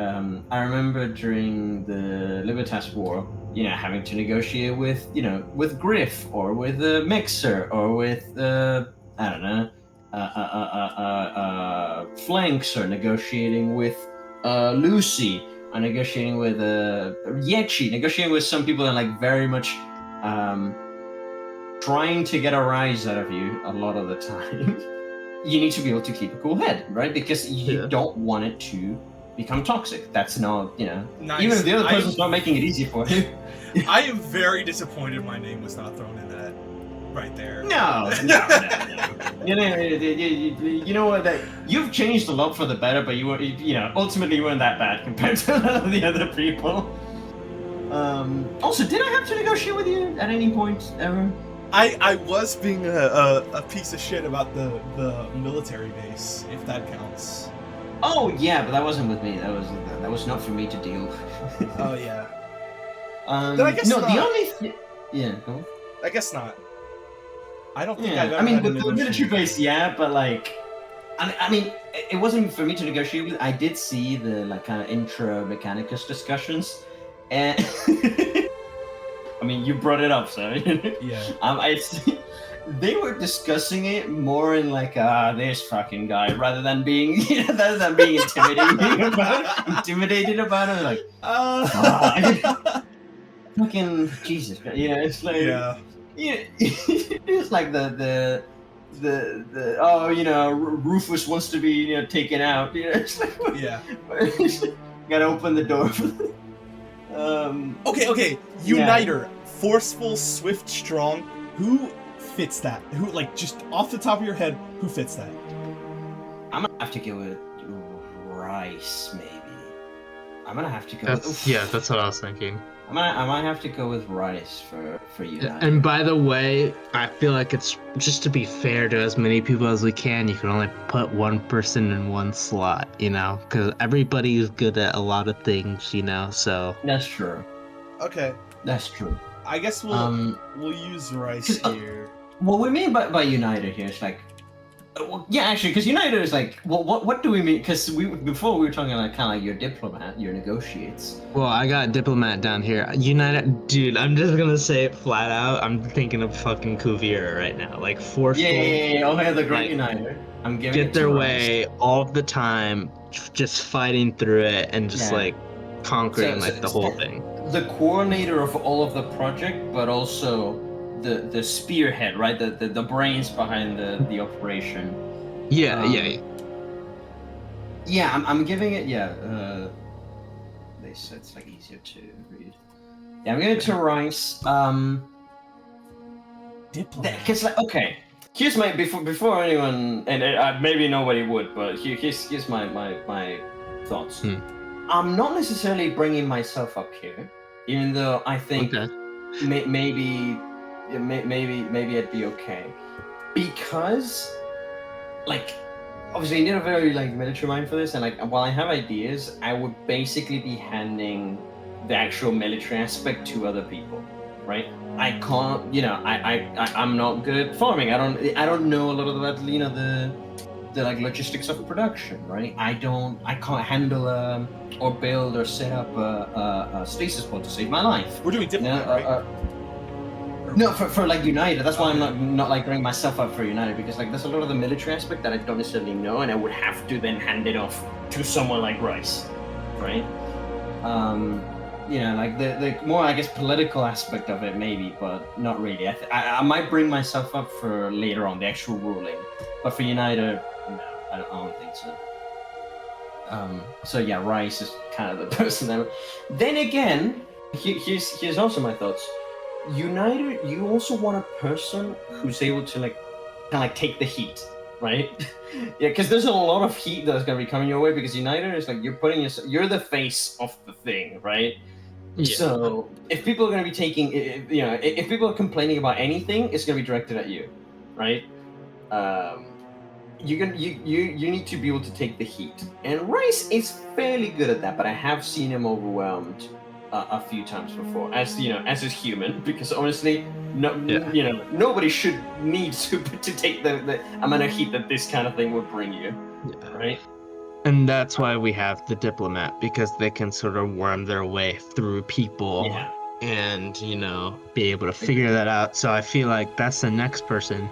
I remember during the Libertas War, you know, having to negotiate with, you know, with Griff or with a Mixer or with I don't know, Flanks, or negotiating with Lucy, or negotiating with Yechi, negotiating with some people that like very much trying to get a rise out of you a lot of the time. You need to be able to keep a cool head, right? Because you don't want it to become toxic. That's not, you know, Nice. even if the other person's not making it easy for you. I am very disappointed my name was not thrown in that right there. No. You know what? That you've changed a lot for the better, but you know, ultimately you weren't that bad compared to a lot of the other people. Also, did I have to negotiate with you at any point ever? I was being a piece of shit about the military base, if that counts. Oh yeah, but that wasn't with me. That was not for me to deal with. Oh yeah. Then I guess no, not. the only yeah, go on. I guess not. I don't think Yeah, I've ever I mean, had to with the military negotiate. base, yeah, but like, I mean, it wasn't for me to negotiate with. I did see the like kind of intra mechanicus discussions, and I mean, you brought it up, so Yeah. I see, they were discussing it more in like this fucking guy rather than being intimidated about it, like fucking Jesus, you know, it's like Yeah. it's like the oh, you know, Rufus wants to be, you know, taken out, you know, it's like Yeah. gotta open the door. Okay. Uniter, forceful, swift, strong. Who fits that? Who, like, just off the top of your head, who fits that? I'm gonna have to go with Rice, maybe. I'm gonna have to go. That's what I was thinking. I might have to go with Rice for you. And by the way, I feel like it's just to be fair to as many people as we can. You can only put one person in one slot, you know, because everybody is good at a lot of things, you know. So that's true. Okay. That's true. I guess we'll use Rice here. What we mean by United here is like, well, yeah, actually, because United is like, well, what do we mean? Because before we were talking like kind of like your diplomat, your negotiates. Well, I got diplomat down here. United, dude. I'm just gonna say it flat out. I'm thinking of fucking Cuvier right now, like forceful. Yeah. Oh, yeah, the great like, United. I'm giving get it to their Rice. way all the time, just fighting through it and just like conquering the whole thing. The coordinator of all of the project, but also the spearhead, right? The brains behind the operation. Yeah. Yeah, I'm giving it. Yeah, they said it's like easier to read. Yeah, I'm giving it to Rice. Diplomat. Because like, okay, here's my before anyone, and maybe nobody would, but here's my thoughts. I'm not necessarily bringing myself up here, even though I think maybe it'd be okay, because like obviously I need a very like military mind for this, and like while I have ideas, I would basically be handing the actual military aspect to other people, right? I can't, you know, I'm not good at farming. I don't know a lot about, you know, the like logistics of production, right? I can't handle or build or set up a stasis pod to save my life. We're doing diplomat, right? No, for like United. That's why I'm not like bringing myself up for United, because like there's a lot of the military aspect that I don't necessarily know, and I would have to then hand it off to someone like Rice, right? Like the more, I guess, political aspect of it maybe, but not really. I might bring myself up for later on the actual ruling, but for United, no, I don't think so. So yeah, Rice is kind of the person that. Then again, here's also my thoughts. United, you also want a person who's able to like kind of like take the heat, right? Yeah, because there's a lot of heat that's gonna be coming your way, because United is like you're the face of the thing, right? Yeah. So if people are gonna be taking, if people are complaining about anything, it's gonna be directed at you, right? You need to be able to take the heat, and Rice is fairly good at that, but I have seen him overwhelmed a few times before, as is human, because honestly, nobody should need to take the amount of heat that this kind of thing would bring you, right? And that's why we have the diplomat, because they can sort of worm their way through people and be able to figure that out. So I feel like that's the next person,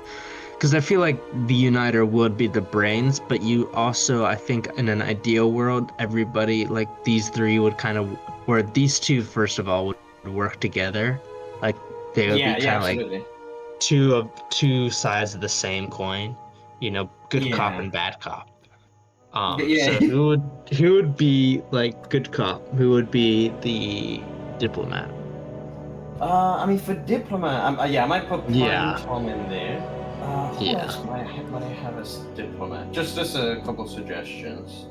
because I feel like the uniter would be the brains, but you also, I think, in an ideal world, everybody, like these three would kind of, or these two first of all would work together, like they would be kind of like two sides of the same coin, good cop and bad cop. So who would be like good cop? Who would be the diplomat? I mean, for diplomat, I might put Tom in there. Who else might I have as diplomat? Just a couple of suggestions.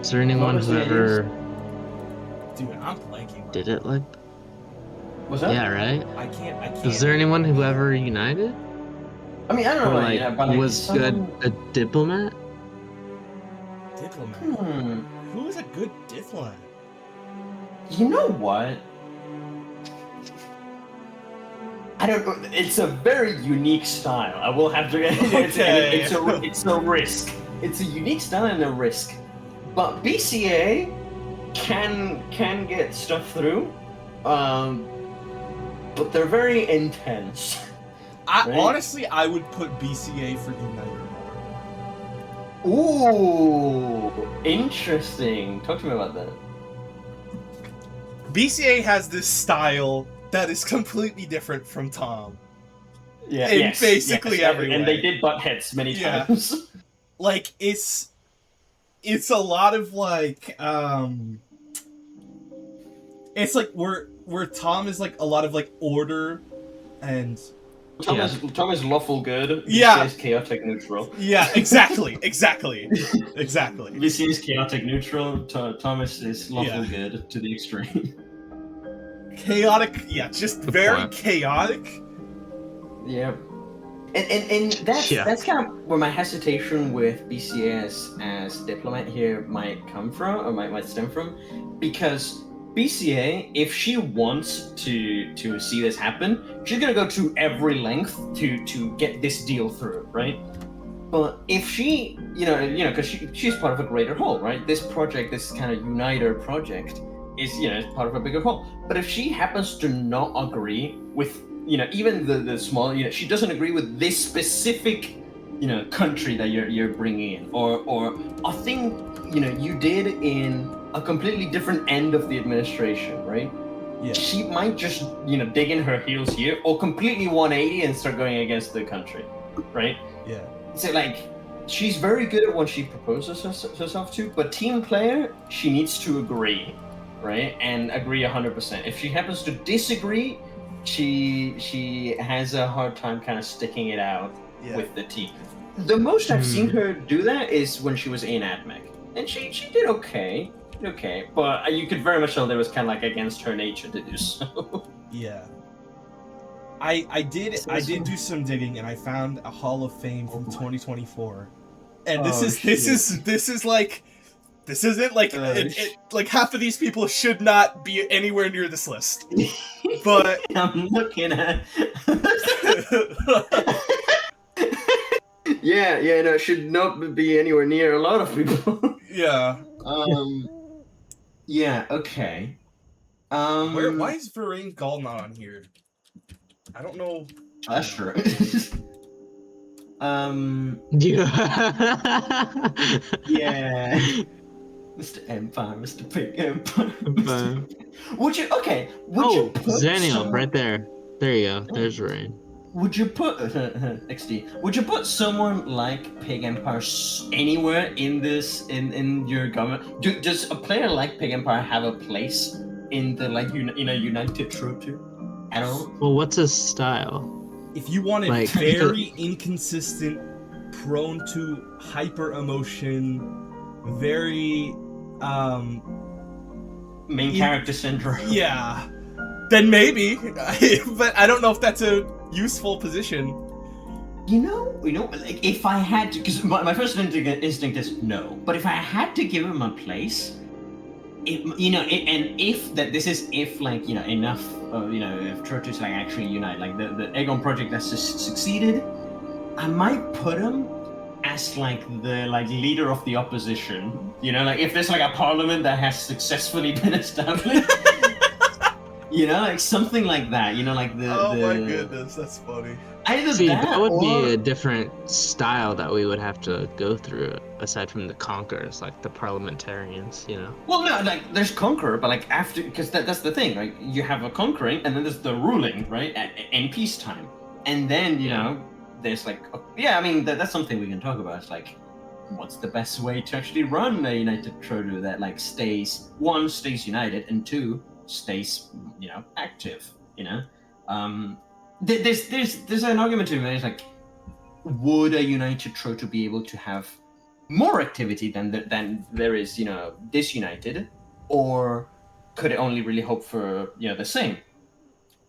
Is there anyone who ever? Dude, I'm blanking. Did it like? Was that? Yeah, right. I can't. Is there anyone who ever united? I mean, I don't know. But was good a diplomat? Diplomat. Who is a good diplomat? You know what? I don't know. It's a very unique style. I will have to. It's a risk. It's a unique style and a risk. But BCA can get stuff through, but they're very intense. Honestly, I would put BCA for United. Ooh, interesting. Talk to me about that. BCA has this style that is completely different from Tom. Yeah, in basically every way. And they did butt heads many times. Like, it's a lot of like it's like where Tom is like a lot of like order, and Tom is lawful good. Yeah. BCA is chaotic neutral. Yeah, exactly. Exactly. BCA is chaotic neutral. Thomas is lawful good to the extreme. Chaotic, just very chaotic. Yeah. And that's kind of where my hesitation with BCA as diplomat here might come from, or might stem from, because BCA, if she wants to see this happen, she's gonna go to every length to get this deal through, right? But if she, because she's part of a greater whole, right? This project, this kind of uniter project, is part of a bigger whole. But if she happens to not agree with, even the small, she doesn't agree with this specific, country that you're bringing in, or a thing, you did in a completely different end of the administration, right? Yeah. She might just, dig in her heels here, or completely 180 and start going against the country, right? Yeah. So like, she's very good at what she proposes herself to, but team player, she needs to agree, right? And agree 100%. If she happens to disagree, she has a hard time kind of sticking it out with the team. The most I've seen her do that is when she was in AdMech, and she did okay, but you could very much tell that it was kind of like against her nature to do so. Yeah. I did do some digging, and I found a Hall of Fame from 2024, and this isn't like like half of these people should not be anywhere near this list. But I'm looking at. Yeah, no, it should not be anywhere near a lot of people. Yeah. Yeah, okay. Why is Varane Gall not on here? I don't know. That's true. Yeah. Mr. Empire, Mr. Pig Empire. Would you put Zaniel, some... right there. There you go. There's Rain. Would you put XD? Would you put someone like Pig Empire anywhere in this in your government? Does a player like Pig Empire have a place in the in a united Trotu at all? Well, what's his style? If you wanted very inconsistent, prone to hyper emotion, very main character syndrome. Yeah, then maybe, but I don't know if that's a useful position. You know, like if I had to, because my first instinct is no, but if I had to give him a place, if Trotu's like actually unite, like the Aegon project that's just succeeded, I might put him as like the leader of the opposition. Like if there's like a parliament that has successfully been established. Like something like that. Like the. Oh my goodness, that's funny. Either that would be a different style that we would have to go through, aside from the conquerors, like the parliamentarians. Well, no, like there's conqueror, but like after, because that's the thing. Like you have a conquering, and then there's the ruling, right? In peacetime, and then there's like, I mean that's something we can talk about. It's like, what's the best way to actually run a united Trotu that like stays united, and two stays active. There's an argument to be made. It's like, would a united Trotu be able to have more activity than there is disunited, or could it only really hope for the same,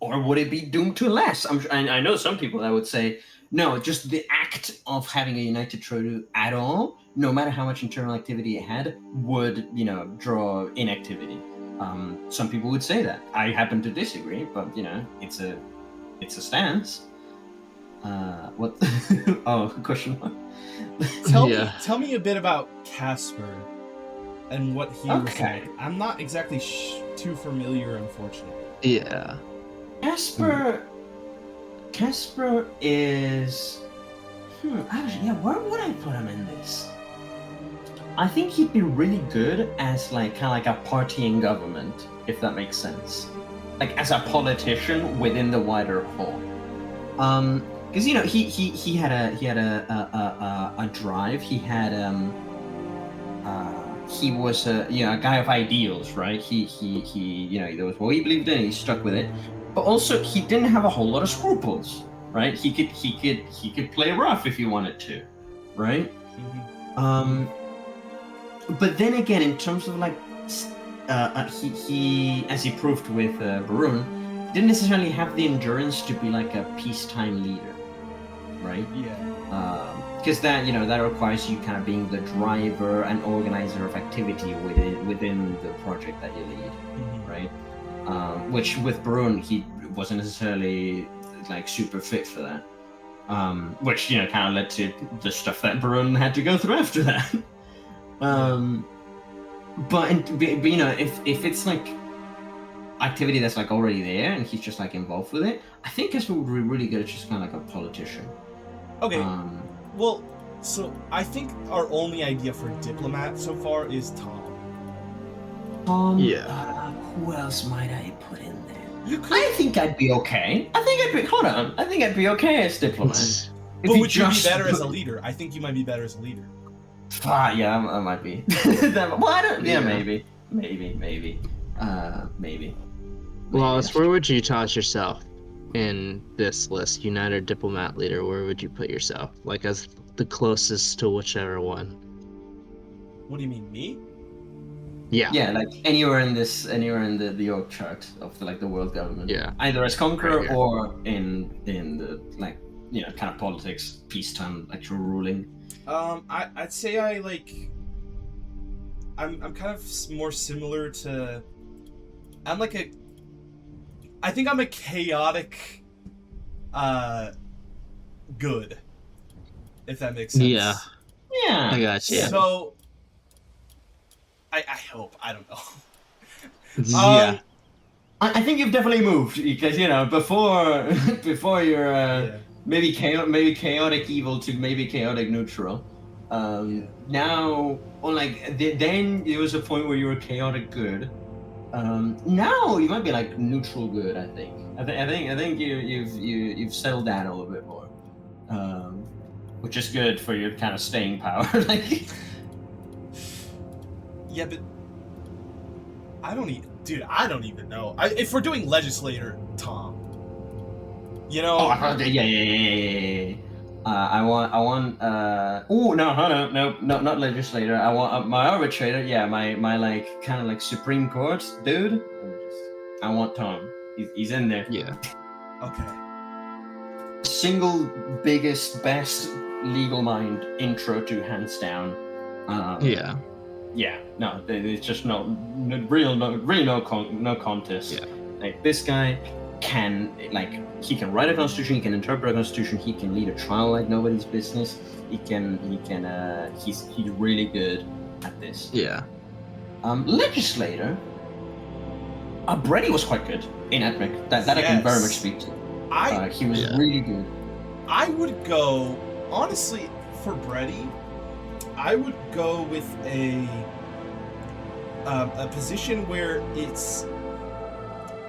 or would it be doomed to less? I know some people that would say no, just the act of having a united Trotu at all, no matter how much internal activity it had, would draw inactivity. Some people would say that. I happen to disagree, but it's a stance. What? Oh, question mark. Tell me a bit about Casper and what he was like. I'm not exactly too familiar, unfortunately. Yeah. Casper is. Actually, where would I put him in this? I think he'd be really good as like kind of like a party in government, if that makes sense. Like as a politician within the wider whole. Because he had a drive. He had he was a guy of ideals, right? He there was what he believed in. He stuck with it, but also he didn't have a whole lot of scruples, right? He could play rough if he wanted to, right? Mm-hmm. But then again, in terms of like, he as he proved with Barun, didn't necessarily have the endurance to be like a peacetime leader, right? Yeah. Because that requires you kind of being the driver and organizer of activity within the project that you lead, mm-hmm. right? Which with Barun, he wasn't necessarily like super fit for that. Which kind of led to the stuff that Barun had to go through after that. But if it's like activity that's like already there and he's just like involved with it, I think Casper would be really good at just kind of like a politician. Okay. Well, so I think our only idea for diplomat so far is Tom. Yeah. Who else might I put in there? I think I'd be okay. I think I'd be okay as diplomat. But would you be better as a leader? I think you might be better as a leader. Yeah, I might be. Well, I don't. Yeah, maybe. Wallace, where would you toss yourself in this list? United Diplomat Leader. Where would you put yourself? Like as the closest to whichever one. What do you mean, me? Yeah. Yeah, like anywhere in the org chart of the world government. Yeah. Either as conqueror or in the kind of politics, peacetime, actual ruling. I'd say I'm kind of more similar to. I think I'm a chaotic good, if that makes sense. Yeah. Yeah. I got you. So, I hope. I don't know. Yeah. I think you've definitely moved because before you're maybe chaotic evil to maybe chaotic neutral. Now, or like then there was a point where you were chaotic good. Now you might be like neutral good. I think you've settled down a little bit more, which is good for your kind of staying power. Like, yeah, but I don't even know. If we're doing legislator, Tom, you know. oh, yeah. I want. Oh no, not legislator. I want my arbitrator. Yeah, my like kind of like Supreme Court dude. I want Tom. He's in there. Yeah. Okay. Single biggest best legal mind intro to hands down. Yeah. Yeah. No, it's just no contest. Yeah. Like this guy can he can write a constitution, he can interpret a constitution, he can lead a trial like nobody's business. He's really good at this. Yeah. Legislator. Brady was quite good in AdMech. That I can very much speak to. He was really good. I would go, honestly, for Brady, I would go with a position where it's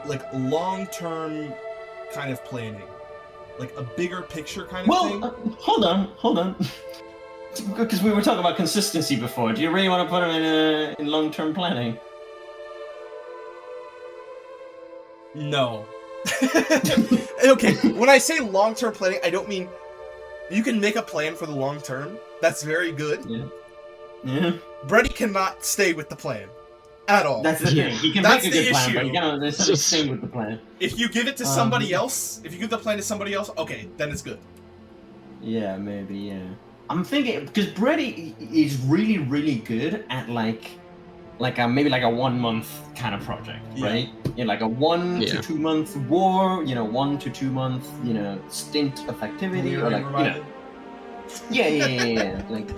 like long-term kind of planning, like a bigger picture kind of thing. Hold on. Because we were talking about consistency before. Do you really want to put him in long-term planning? No. Okay, when I say long-term planning, I don't mean you can make a plan for the long term. That's very good. Yeah. Brady cannot stay with the plan at all. That's the thing. He can That's make a good plan, issue. but he cannot stay with the plan. If you give it to somebody else, if you give the plan to somebody else, okay, then it's good. Yeah, maybe, yeah. I'm thinking, because Brady is really, really good at maybe like a 1 month kind of project, right? Yeah, like a 1 to 2 month war, 1 to 2 month, stint of activity, or like, Yeah. Like,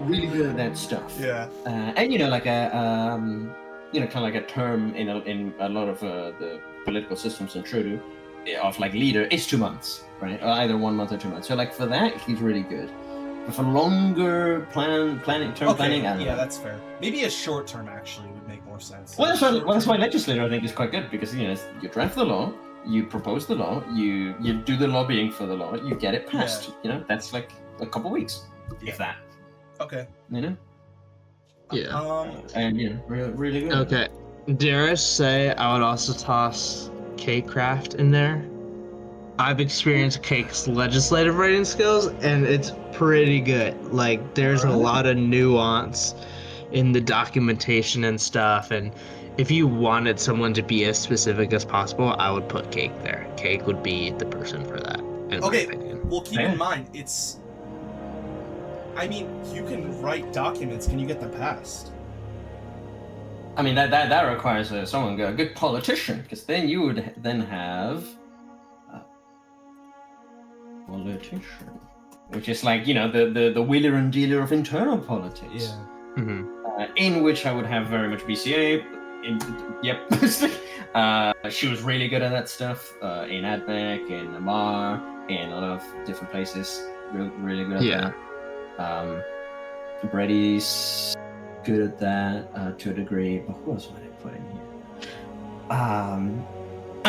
really good at that stuff. Yeah. And like a kind of like a term in a lot of the political systems in Trotu of like leader is 2 months, right? Or either 1 month or 2 months. So like for that, he's really good. But for longer planning, I don't know. That's fair. Maybe a short term actually would make more sense. Well, that's why legislator I think is quite good, because you draft the law, you propose the law, you do the lobbying for the law, you get it passed. That's like a couple weeks, if that. Okay. Yeah. And really good. Okay. Dare I say I would also toss K-Craft in there? I've experienced Cake's legislative writing skills, and it's pretty good. Like, there's a lot of nuance in the documentation and stuff, and if you wanted someone to be as specific as possible, I would put Cake there. Cake would be the person for that, in my opinion. Well, keep in mind, you can write documents. Can you get them passed? I mean, that requires a good politician, because then you would then have politician, which is like the wheeler and dealer of internal politics. Yeah. In which I would have very much BCA. She was really good at that stuff in AdMech, in Amar, in a lot of different places. Really good at that. Brady's good at that to a degree, but who else would I put in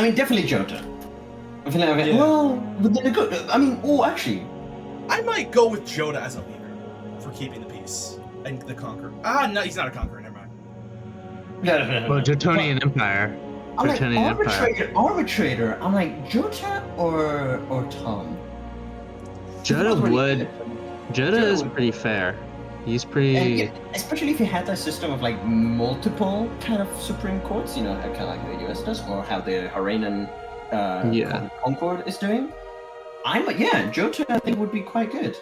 here? Definitely Jota. I feel like, well, but then actually, I might go with Jota as a leader for keeping the peace and the conqueror. No, he's not a conqueror. Never mind. No. Well, Jotonian Empire. I'm like arbitrator. I'm like Jota or Tom. Jota is pretty fair. He's pretty. Especially if you had that system of like multiple kind of Supreme Courts, kind of like the US does, or how the Haranan Concord is doing. Jota I think would be quite good.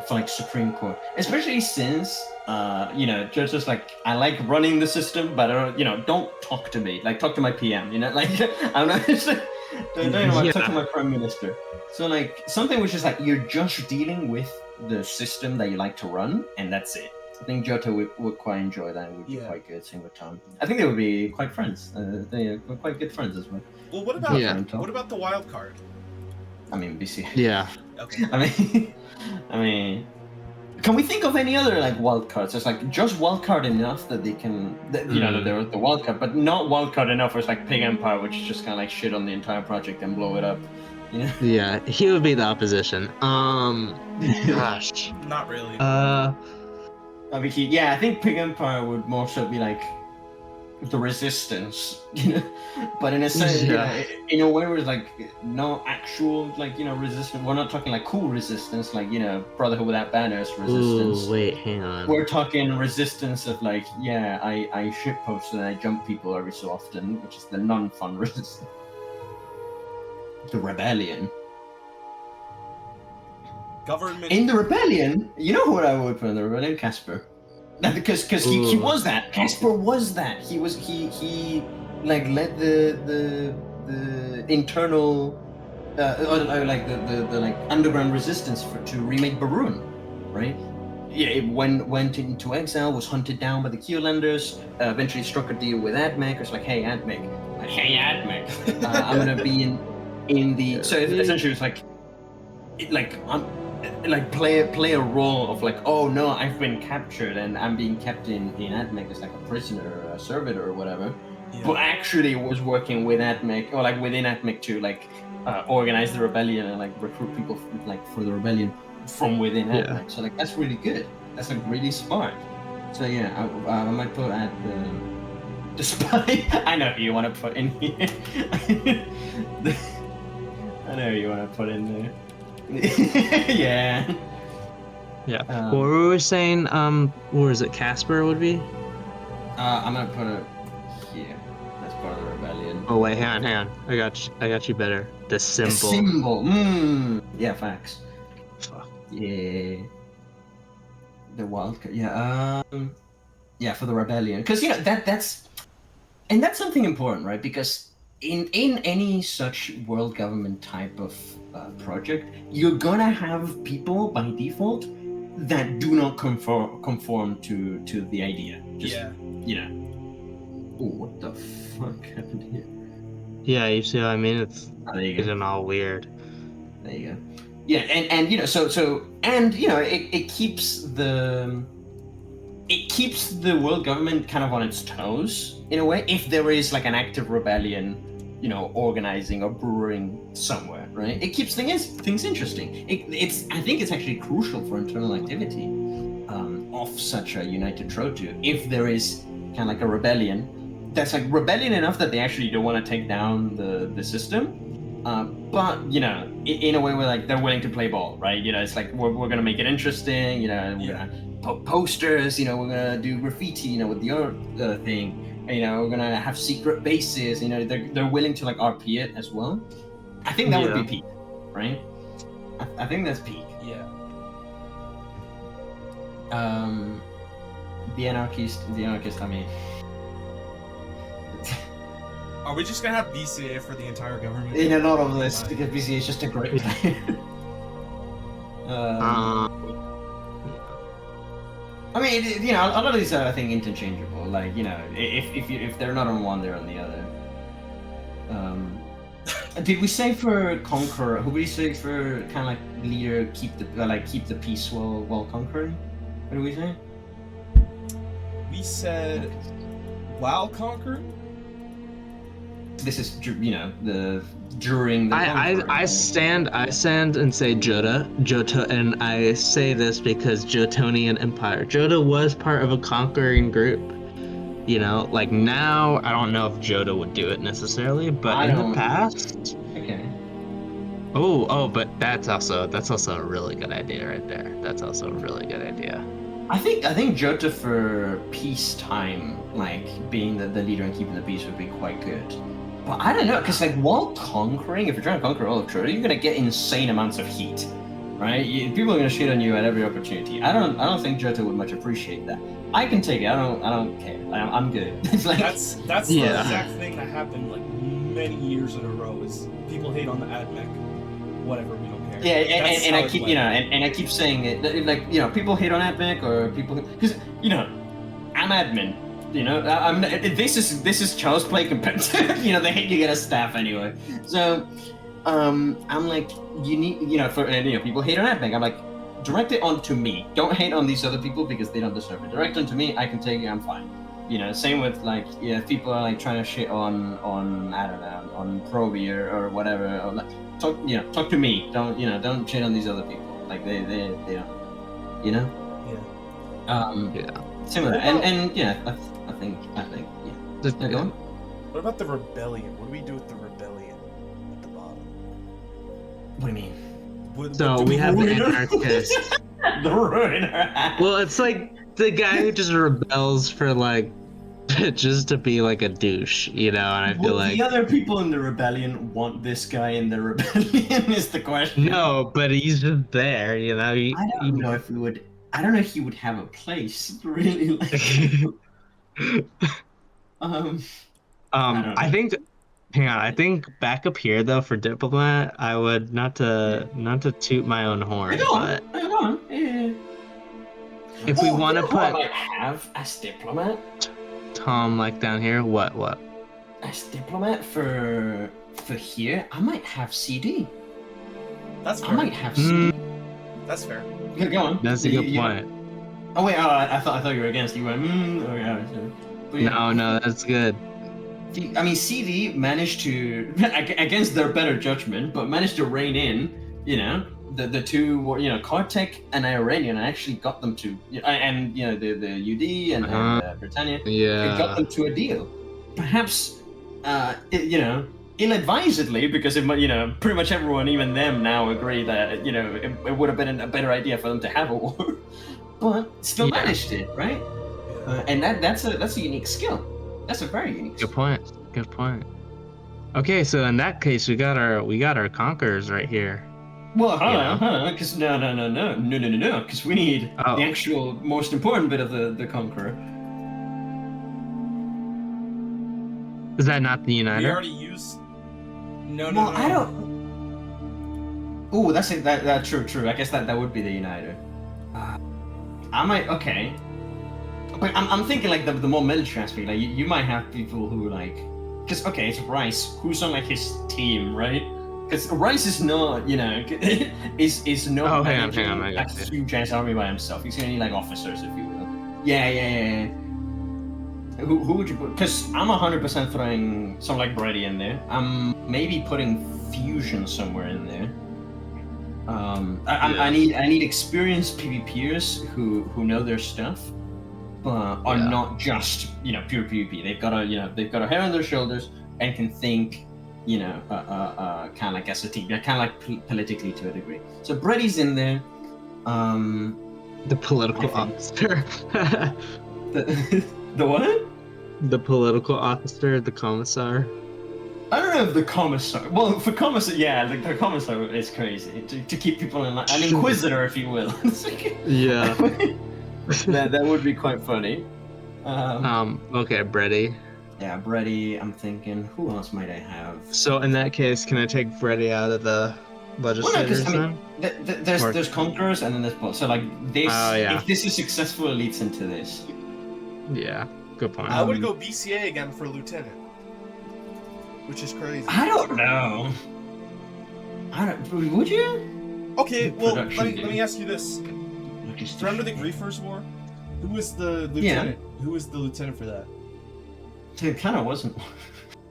for like Supreme Court, especially since just like I like running the system, but I don't don't talk to me, like talk to my PM, like I'm not don't want to talk to my Prime Minister. So like something which is like you're just dealing with the system that you like to run, and that's it. I think Jota would quite enjoy that and would be quite good same with Tom. I think they would be quite friends. They were quite good friends as well. Well, what about the wild card? I mean, BC. Yeah. Okay. I mean, can we think of any other like wild cards? It's like just wild card enough that they can, that they're the wild card, but not wild card enough where it's like Pig Empire, which is just kind of like shit on the entire project and blow it up. Yeah, he would be the opposition. Gosh. Not really. I mean, I think Pig Empire would more so be like the resistance, but in a sense, in a way where it's like no actual like resistance. We're not talking like cool resistance, like Brotherhood Without Banners resistance. Ooh, wait, hang on. We're talking resistance of like I shitpost and I jump people every so often, which is the non-fun resistance. The rebellion. Government. In the rebellion, you know what I would put in the rebellion? Casper. Because he was that. Casper was that. He like led the internal like the like underground resistance to remake Barun, right? Yeah, it went into exile, was hunted down by the Kiolanders, eventually struck a deal with Admech. It's like, hey Admech, I'm gonna be in the. So essentially, it's like play a role of like, oh no, I've been captured and I'm being kept in Admech as like a prisoner or a servitor or whatever. Yeah. But actually was working with Admech or like within Admech to like organize the rebellion and like recruit people for the rebellion from within Admech. So like that's really good. That's like really smart. So yeah, I might put at the spy. I know who you want to put in here. I know who you want to put in there. Yeah. What were we saying? Where is it? Casper would be? I'm gonna put it here. That's part of the rebellion. Oh wait, hang on. I got you better. The symbol. The symbol. Yeah, facts. Fuck. Yeah. The wildcard. Yeah, for the rebellion, because that's something important, right? Because in any such world government type of project, you're gonna have people by default that do not conform to the idea. Oh, what the fuck happened here? Yeah, you see what I mean? It's getting all weird. There you go. Yeah, and it keeps the world government kind of on its toes in a way if there is like an active rebellion organizing or brewing somewhere, right? It keeps things interesting. I think it's actually crucial for internal activity of such a united Trotu if there is kind of like a rebellion that's like rebellion enough that they actually don't want to take down the system, but in a way where like they're willing to play ball, right? It's like we're gonna make it interesting, we're gonna put posters, we're gonna do graffiti, with the art thing. We're gonna have secret bases. They're willing to like RP it as well. I think that would be peak, right? I think that's peak. Yeah. The anarchist. I mean, are we just gonna have BCA for the entire government? In a lot of this, because BCA is just a great player. I mean, a lot of these are, I think, interchangeable. Like, if they're not on one, they're on the other. Did we say for Conqueror? Who did we say for kind of like leader? Keep the peace while conquering. What did we say? We said while conquering. This is the during the. I stand and say Jota, and I say this because Jotonian Empire. Jota was part of a conquering group. Like now, I don't know if Jota would do it necessarily, but in the past. Okay. Oh, but that's also a really good idea right there. That's also a really good idea. I think Jota for peacetime, like being the leader and keeping the peace, would be quite good. But I don't know, because like while conquering, if you're trying to conquer all of Trotu, you're gonna get insane amounts of heat. right? People are gonna shit on you at every opportunity. I don't think Jota would much appreciate that. I can take it. I don't care. I'm good. It's like That's the exact thing that happened like many years in a row. Is people hate on the admech, whatever, we don't care. yeah, and I keep and I keep saying it like people hate on admech or people because I'm admin. I'm this is child's play compared to they hate you get a staff anyway. So I'm like you need for people hate on admech. I'm like direct it onto me. Don't hate on these other people because they don't deserve it. Direct it to me. I can take it. I'm fine. Same with like if people are like trying to shit on I don't know on Proby or whatever. Or like talk to me. Don't shit on these other people. Like they don't. Yeah. Similar. And I think yeah. Go on. What about the rebellion? What do we do with the rebellion at the bottom? What do you mean? So we have the anarchist. The ruiner. Well, it's like the guy who just rebels for like just to be like a douche, and I feel like the other people in the rebellion want this guy in the rebellion is the question. No, but he's just there, I don't know if he would. I don't know if he would have a place really. Like, I think. Hang on, I think back up here though for diplomat, I would not to toot my own horn, but yeah. if we want to put I might have as diplomat. Tom like down here, what? As diplomat for here, I might have CD. That's fair. I might have CD. That's fair. Yeah, go on. That's a good point. Oh wait, I thought you were against. You went. Oh yeah. But yeah. No, that's good. I mean, CD managed to, against their better judgment, but managed to rein in, the two, Kartek and Iranian. I actually got them to, and the UD and Britannia. Yeah. It got them to a deal. Perhaps, ill-advisedly, because pretty much everyone, even them, now agree that it would have been a better idea for them to have a war, but still managed it, right? And that's a unique skill. That's a very unique. Good point. Okay, so in that case, we got our conquerors right here. Well, hold on, because no, because we need the actual most important bit of the conqueror. Is that not the uniter? We already used. No. I don't. Oh, that's it. That true. I guess that would be the uniter. I might. Okay. But I'm thinking like the more military aspect, like you might have people who like, because it's Rice who's on like his team, right? Because Rice is not, is not. Oh, hang on, I got a huge ass army by himself. He's gonna need like officers, if you will. Yeah. Who would you put? Because I'm 100% throwing someone like Brady in there. I'm maybe putting Fusion somewhere in there. I need experienced PvPers who know their stuff. Are not just pure PvP. They've got a hair on their shoulders and can think kind of like as a team. They're kind of like politically to a degree. So Brady's in there. The political officer. the what? The political officer, the commissar. I don't know if the commissar. Well, for commissar, the commissar is crazy to keep people in line. An inquisitor, if you will. Yeah. that would be quite funny. Okay, Brady. Yeah, Brady. I'm thinking, who else might I have? So in that case, can I take Brady out of the legislators then? There's conquerors and then there's both. So like this, if this is successful, it leads into this. Yeah, good point. I would go BCA again for lieutenant, which is crazy. I don't know. Would you? Okay, well let me ask you this. Remember the Griefers War? Who was the lieutenant? Yeah. Who was the lieutenant for that? It kind of wasn't.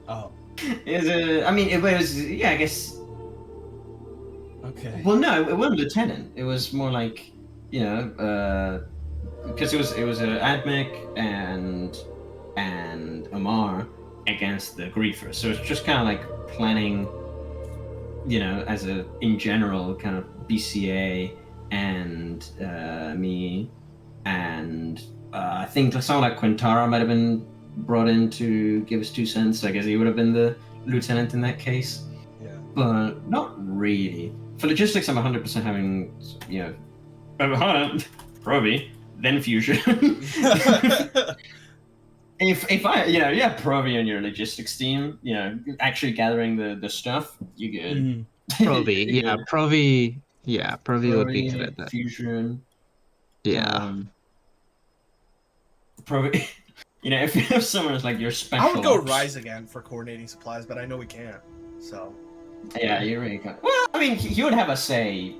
Oh. It was. Yeah, I guess. Okay. Well, no, it wasn't lieutenant. It was more like, because it was Admech and Amar against the Griefers. So it's just kind of like planning, as in general kind of BCA. And me, and I think someone like Quintara might have been brought in to give us 2 cents. So I guess he would have been the lieutenant in that case. Yeah. But not really. For logistics, I'm 100% having, Provi, then fusion. If I, Provi on your logistics team, actually gathering the stuff, you good. Mm-hmm. Provi, yeah, good. Provi would be good at that. Fusion. Yeah. Provi, if you have someone who's like your special I would go ops, Rise again for coordinating supplies, but I know we can't. So. Yeah, you really can't. Well, I mean, he would have a say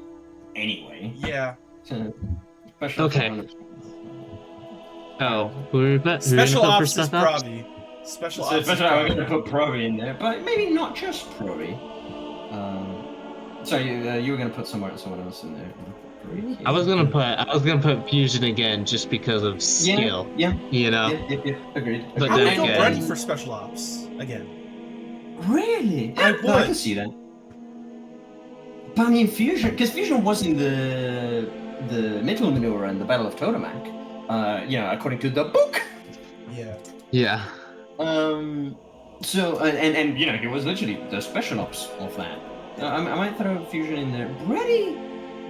anyway. Yeah. Special Okay. Oh, who are Special gonna put ops for is special ops? Provi. Special So ops is I'm Provi. going to put Provi in there, but maybe not just Provi. Sorry, you were going to put someone else in there. I was gonna put fusion again just because of skill. Yeah. You know. Yeah. Agreed. But I would then go again, Brady for special ops again. Really? I No, I would. can see that. But I mean, fusion, because fusion was in the middle maneuver and the Battle of Totomac. According to the book. Yeah. Yeah. So and he was literally the special ops of that. I might throw fusion in there. Brady.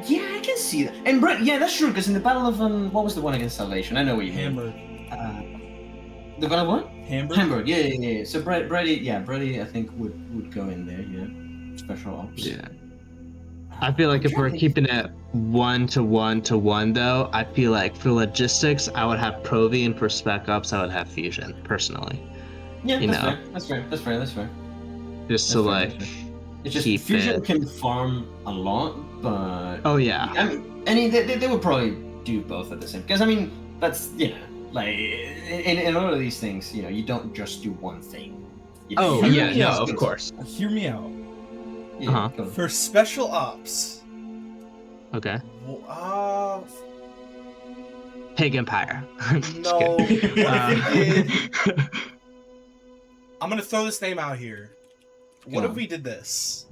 Yeah, I can see that. And yeah, that's true. Because in the Battle of what was the one against Salvation? I know what you mean. Hamburg. The Battle of what? Hamburg. Yeah. So Brady, I think would go in there. Yeah, special ops. Yeah. I feel like if we're keeping it 1-to-1-to-1 though, I feel like for logistics, I would have Provi, and for spec ops, I would have fusion personally. Yeah, that's fair. That's fair. Just to it's just keep fusion it. can farm a lot, but Oh yeah. I mean, they would probably do both at the same. Because I mean, that's like in all of these things, you don't just do one thing. Oh yeah, no, of course. Hear me out. Yeah, For special ops. Okay. Uh, Pig Empire. No. What if we did? I'm gonna throw this name out here. What if we did this?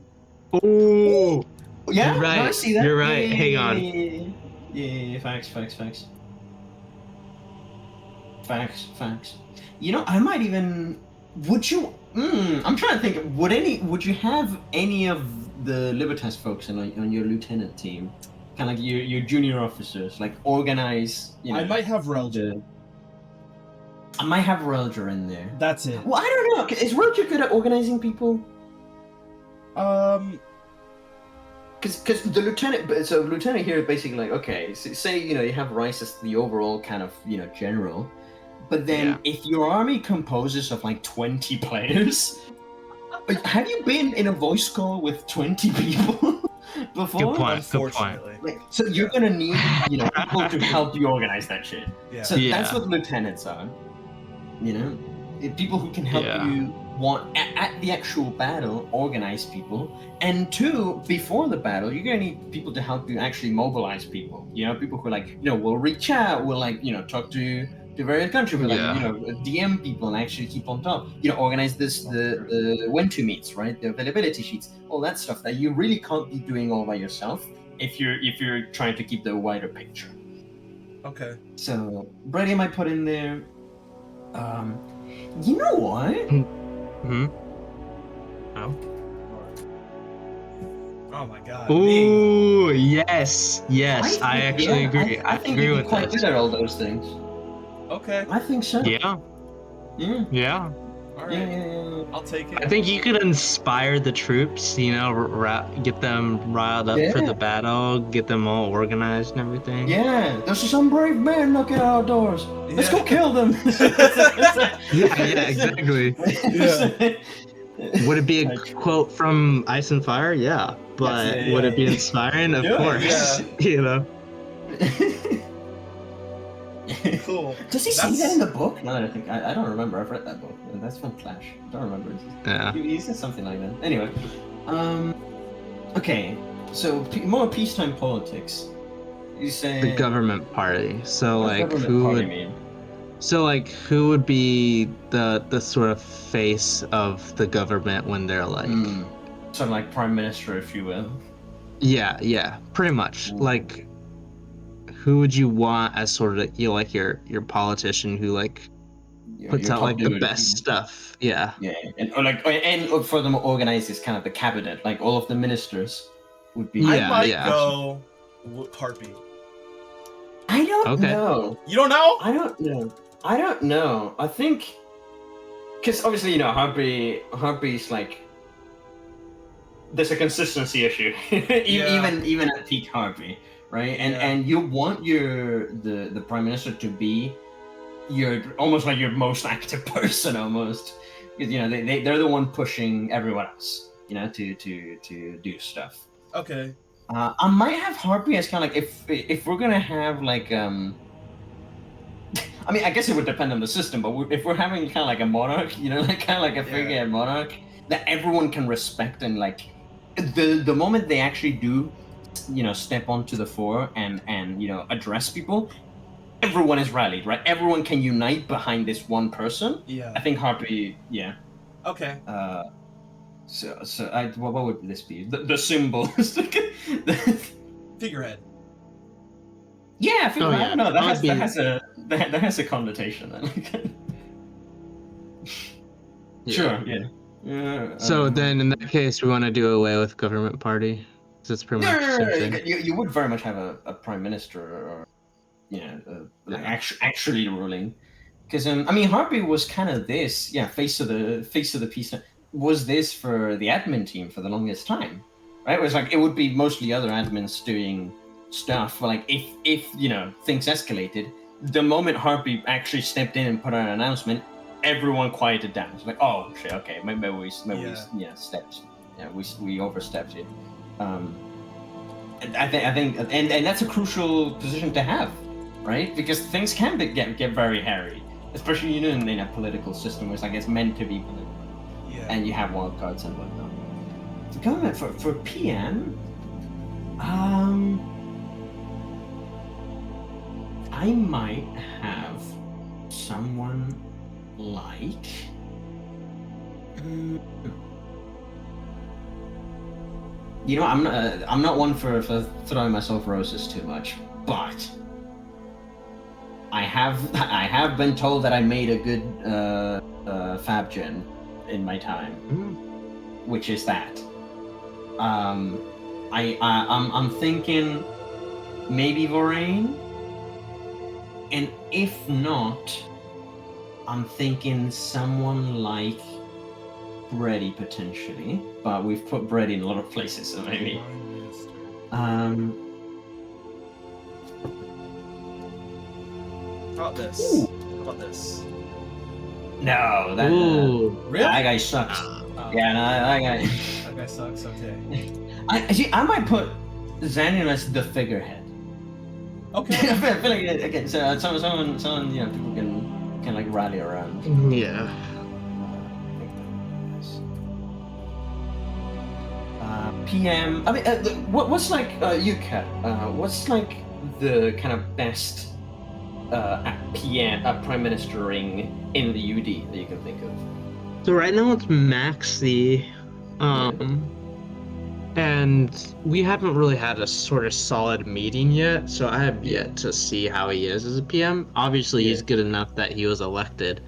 Ooh. Yeah, You're right. No, I see that. You're right. Hang on. Yeah, facts. I might even. Would you? I'm trying to think. Would you have any of the Libertas folks on your lieutenant team, kind of like your junior officers, like organize? I might have Relger. I might have Relger in there. That's it. Well, I don't know. Is Relger good at organizing people? Because the lieutenant, so lieutenant here is basically like, okay, so say you have Rice as the overall kind of general, but then if your army composes of like 20 players, have you been in a voice call with 20 people before? Good point. Unfortunately. Like, so you're gonna need people to help you organize that shit. Yeah. So that's what lieutenants are. People who can help you at the actual battle organize people, and two, before the battle you're gonna need people to help you actually mobilize people. People who will reach out, will talk to various countries, will DM people and actually keep on top. Organize the when to meets, right? The availability sheets, all that stuff that you really can't be doing all by yourself if you're trying to keep the wider picture. Okay. So Brady might put in there. You know what? Oh. Oh my god. Ooh, yes. I actually agree. I think agree you're with quite this. good at all those things. Okay. I think so. Yeah. All right. Yeah. I'll take it. I think you could inspire the troops, get them riled up for the battle, get them all organized and everything. Yeah, there's some brave men knocking at our doors. Let's go kill them. Yeah, exactly. Yeah. Would it be a quote from Ice and Fire? Yeah. But would it be inspiring? Of course. Yeah. Cool. Does he say that in the book? No, I don't remember. I've read that book. That's from Clash. I don't remember. Yeah. He said something like that. Anyway, okay. So more peacetime politics. You say the government party. So like who would be the sort of face of the government when they're like sort of like prime minister, if you will. Yeah, pretty much. Like, who would you want as sort of your politician who puts out like the best stuff? Yeah. Yeah, and for them organized is kind of the cabinet, like all of the ministers. would be. I might go Harpy. I don't know. You don't know? I don't know. I think because obviously Harpy's like there's a consistency issue even at peak Harpy, right? And you want the prime minister to be almost like your most active person almost, because they're the one pushing everyone else to do stuff. Okay. I might have Harpy as kind of like if we're gonna have like I mean, I guess it would depend on the system, but if we're having kind of like a monarch, like kind of like a figurehead monarch that everyone can respect, and like the moment they actually do, step onto the fore and address people, everyone is rallied, right? Everyone can unite behind this one person. Yeah. I think Harpy, Okay. So what would this be? The symbol. Figurehead. Yeah, I don't know. That has a connotation. Sure. Yeah. So then, in that case, we want to do away with government party. That's pretty much the same thing. You would very much have a prime minister, or actually ruling, because I mean, Harpy was kind of this, face of the peace. Was this for the admin team for the longest time, right? It was like it would be mostly other admins doing stuff. But like if things escalated, the moment Harpy actually stepped in and put out an announcement, everyone quieted down. It's like, oh shit, okay, maybe we stepped, we overstepped it. I think, and that's a crucial position to have, right? Because things can get very hairy, especially in a political system where it's like it's meant to be political. And you have wild cards and whatnot. The government for PM, I might have someone like. I'm not one for throwing myself roses too much, but I have been told that I made a good fab gen in my time, which is that. I'm thinking maybe Vorane, and if not, I'm thinking someone like Brady potentially, but we've put Brady in a lot of places, so maybe. How about this? Ooh. How about this? No, that guy sucks. Yeah, no, that guy. That guy sucks. Okay. I might put Xanian as the figurehead. Okay. I feel like again, so someone people can like rally around. Yeah. PM. I mean, what's like UCAT? What's like the kind of best PM prime ministering in the UD that you can think of? So right now it's Maxi, and we haven't really had a sort of solid meeting yet, so I have yet to see how he is as a PM. Obviously, he's good enough that he was elected.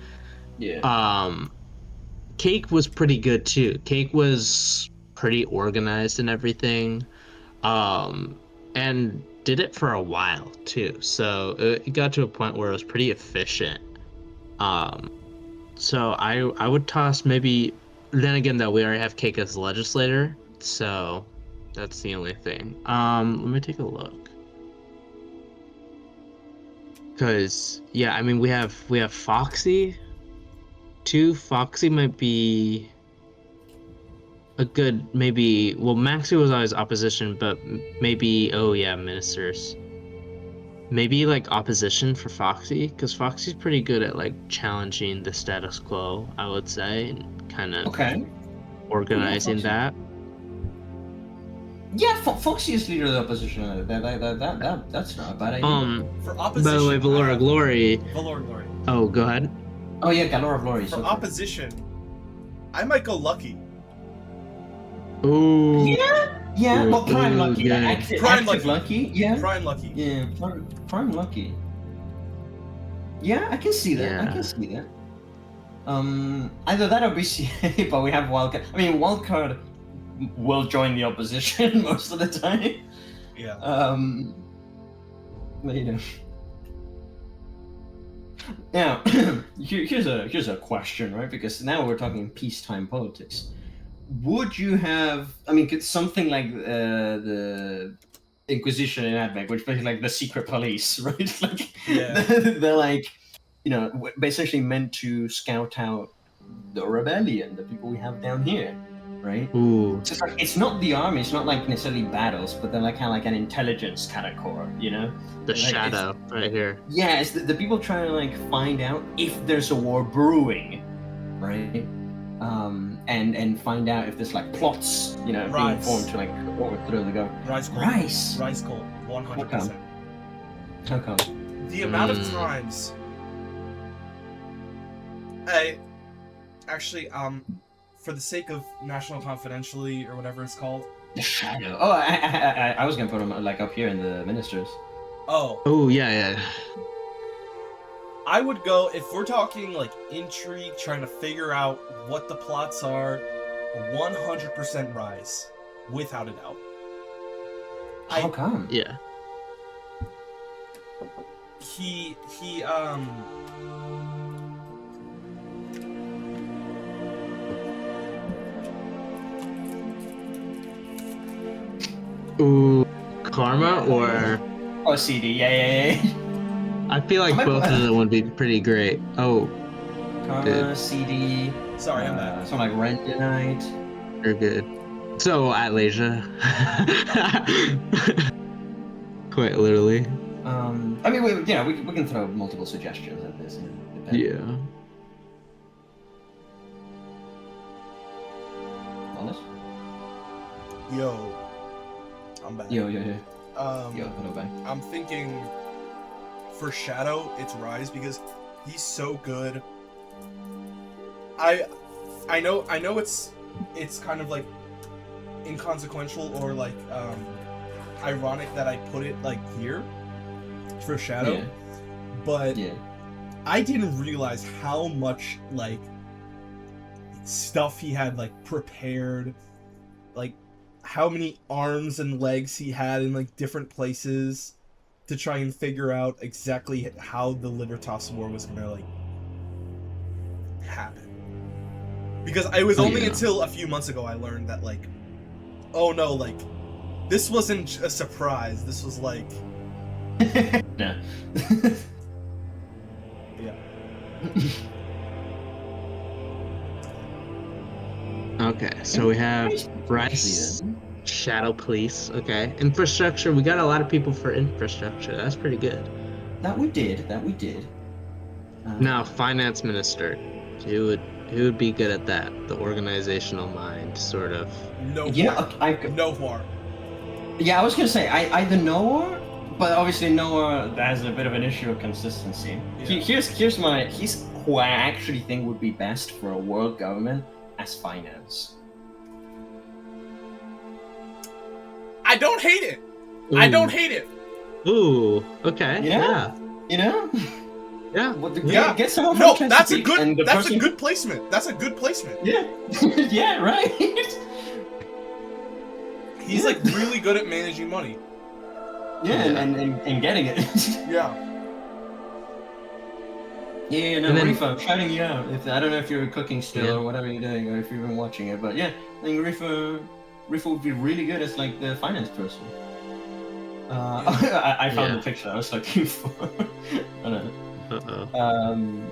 Yeah. Cake was pretty good too. Cake was pretty organized and everything, and did it for a while too. So it got to a point where it was pretty efficient. So I would toss maybe. Then again, though, we already have Cake as legislator, so that's the only thing. Let me take a look. Cause I mean we have Foxy. Too. Foxy might be a good maybe. Well, Maxi was always opposition, but maybe ministers. Maybe like opposition for Foxy, because Foxy's pretty good at like challenging the status quo, I would say, and kind of organizing that. Yeah, Foxy is leader of the opposition. That's not a bad idea. For opposition. By the way, Valora Glory. Valora Glory. Oh, go ahead. Oh yeah, Galore Glory. For opposition, I might go Lucky. Ooh. Yeah, well, Prime Lucky. Yeah. Active Lucky. Yeah. Prime Lucky. Yeah, Prime Lucky. Yeah, I can see that. Yeah. I can see that. Either that or BCA, but we have Wildcard. I mean, Wildcard will join the opposition most of the time. Yeah. But, you know. Now, here's a question, right? Because now we're talking peacetime politics. Would you have? I mean, could something like the Inquisition in Advent, which basically like the secret police, right? Like, Yeah. they're like, you know, essentially meant to scout out the rebellion, the people we have down here, right? Ooh. So it's like, it's not the army, it's not like necessarily battles, but they're like kind of like an intelligence kind of corps, you know? The Like, shadow right here. Yeah, it's the people trying to like find out if there's a war brewing, right? And find out if there's like plots, you know, being formed to like overthrow the government. Rice coal, 100%. How come? The amount of times for the sake of national confidentiality or whatever it's called. The shadow. Oh, I was gonna put them like up here in the ministers. Oh yeah. I would go, if we're talking like intrigue, trying to figure out what the plots are, 100% Rise, without a doubt. How come? Yeah. Ooh, Karma or... Oh, CD, yeah. I feel like both of them would be pretty great. Oh. Karma, good. CD. Sorry, I'm back. Something like Rentonite. You're good. So, Atlasia. Quite literally. I mean, we can throw multiple suggestions at this. Yeah. Honest? Yo. I'm back. Yo, hello, back. I'm thinking for Shadow, it's Rise because he's so good. I know it's kind of like inconsequential or like ironic that I put it like here for Shadow, but I didn't realize how much like stuff he had like prepared, like how many arms and legs he had in like different places to try and figure out exactly how the Libertas War was gonna like happen. Because it was only until a few months ago I learned that like, oh no, like this wasn't a surprise. This was like, yeah. Okay, so we have Rice, Shadow Police. Okay, infrastructure. We got a lot of people for infrastructure. That's pretty good. That we did. Now, finance minister. Who would be good at that? The organizational mind, sort of. No harm. Yeah, I was gonna say either Noah, but obviously Noah has a bit of an issue of consistency. Yeah. Here's who I actually think would be best for a world government as finance. I don't hate it. Ooh. I don't hate it. Ooh. Okay. Yeah. You know. Yeah. Get someone. No, that's a good. That's a good placement. That's a good placement. Yeah. Yeah. Right. He's like really good at managing money. Yeah, and getting it. Yeah. Yeah, no, Rifa, I'm shouting you out. I don't know if you're cooking still or whatever you're doing, or if you've been watching it, but yeah, I think Rifa would be really good as like the finance person. I found the picture I was looking for. I don't know.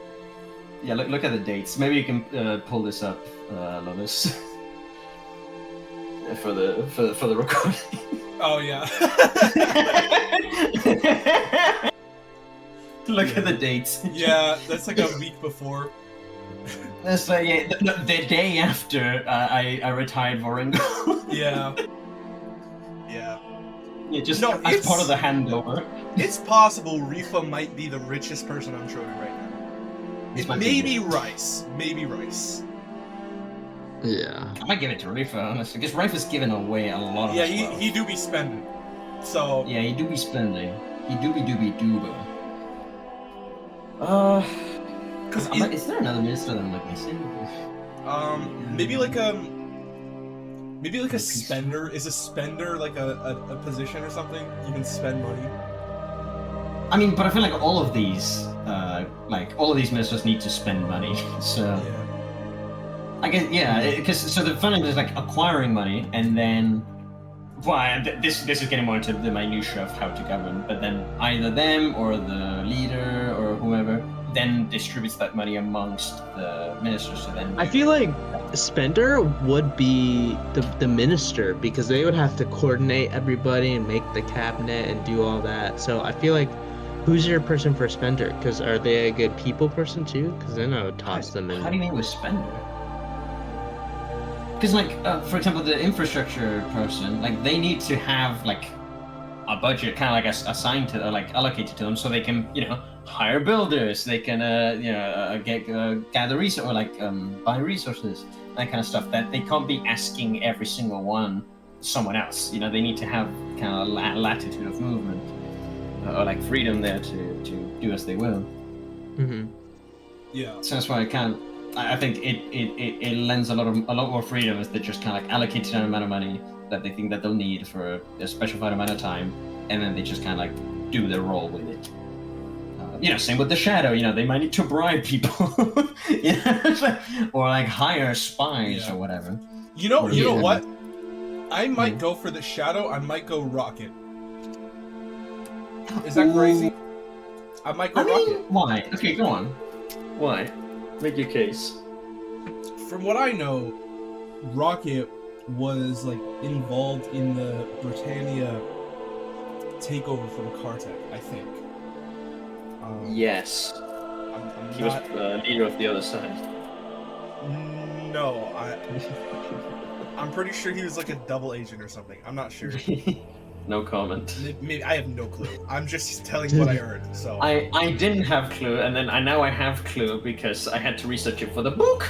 Yeah, look at the dates. Maybe you can pull this up, Lotus, for the recording. Oh yeah. Look at the dates. Yeah, that's like a week before. That's like the day after I retired Voringo. Yeah. Yeah, just as part of the handover. It's possible Rifa might be the richest person on Trotu right now. Maybe Rice. Yeah. I might give it to Rifa, honestly, because Rifa's given away a lot of his wealth. He do be spending. So yeah, he do be spending. He doobie dooba. Is there another minister that I'm like missing? Maybe Maybe like a spender. Is a spender like a position or something? You can spend money. I mean, but I feel like all of these ministers need to spend money. So Yeah. I guess because the fun is like acquiring money and then. Well, this is getting more into the minutiae of how to govern, but then either them or the leader or whoever then distributes that money amongst the ministers. So then I feel like spender would be the minister, because they would have to coordinate everybody and make the cabinet and do all that. So I feel like, who's your person for spender? Because are they a good people person too? Because then I would toss them in. How do you mean with spender? Because for example, the infrastructure person, like they need to have like a budget kind of like assigned to like allocated to them, so they can hire builders, they can gather resources or like buy resources, that kind of stuff. That they can't be asking every single one someone else. They need to have kind of latitude of movement or like freedom there to do as they will. Mm-hmm. Yeah. So that's why I think it lends a lot more freedom if they just kind of like allocate an amount of money that they think that they'll need for a specified amount of time, and then they just kind of like do their role with it. Same with the shadow. They might need to bribe people, or like hire spies or whatever. You know what? I might go for the shadow. I might go rocket. Is that crazy? I might go rocket. Why? Okay, go on. Why? Make your case. From what I know, Rocket was like involved in the Britannia takeover from Kartek, I think. Yes. He was leader of the other side. No, I'm pretty sure he was like a double agent or something. I'm not sure. No comment. Maybe I have no clue. I'm just telling what I heard. So I didn't have clue, and then now I have clue because I had to research it for the book.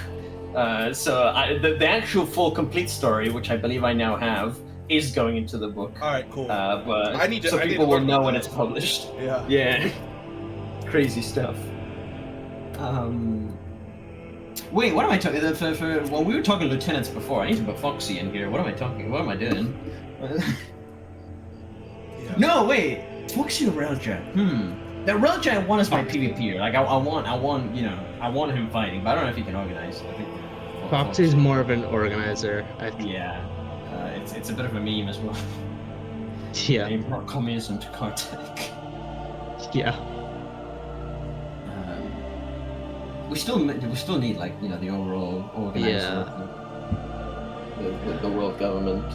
So the actual full complete story, which I believe I now have, is going into the book. All right, cool. But I need to, so I people need to will know when it's published. Yeah. Yeah. Crazy stuff. Wait, what am I talking? Well, we were talking lieutenants before. I need to put Foxy in here. What am I talking? What am I doing? No, wait. Foxy or Relja? The Relja I want is my PvPer. Like I want him fighting, but I don't know if he can organize. I think Foxy's more of an organizer. Yeah, it's a bit of a meme as well. Yeah. He brought communism to Kartek. Yeah. We still need like the overall organizer of the world government.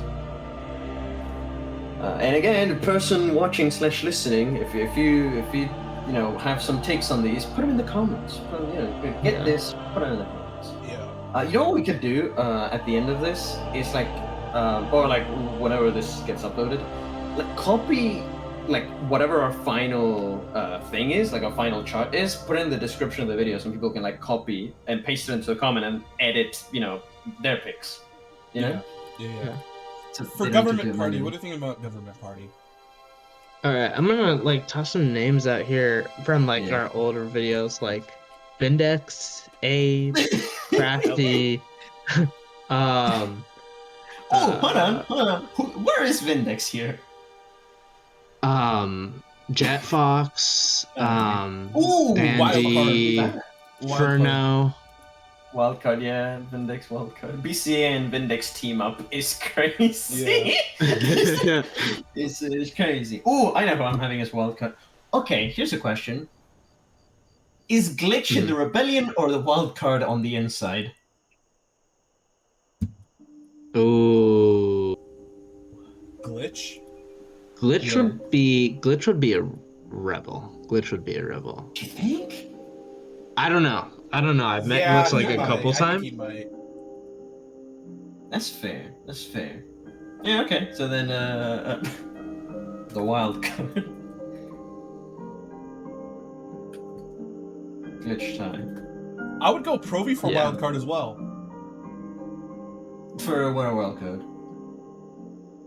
And again, the person watching / listening, if you have some takes on these, put them in the comments. Get this, put them in the comments. Yeah. You know what we could do at the end of this is like, or like whenever this gets uploaded, like copy like whatever our final thing is, like our final chart is, put it in the description of the video so people can like copy and paste it into the comment and edit, their picks. Yeah. So for government party, what do you think about government party? All right, I'm gonna like toss some names out here from like our older videos, like Vindex, Abe, Crafty. Hold on. Where is Vindex here? Jet Fox, Bandy, Furno. Wildcard, yeah, Vindex wildcard. BCA and Vindex team up is crazy. Yeah. It's crazy. Oh, I know who I'm having as wildcard. Okay, here's a question. Is Glitch in the Rebellion or the wildcard on the inside? Ooh. Glitch? Glitch would be a rebel. Glitch would be a rebel. Do you think? I don't know. I've met Glitch like a couple times. That's fair. Yeah, okay. So then the wild card. Glitch time. I would go Provi for wild card as well. For what a wild card?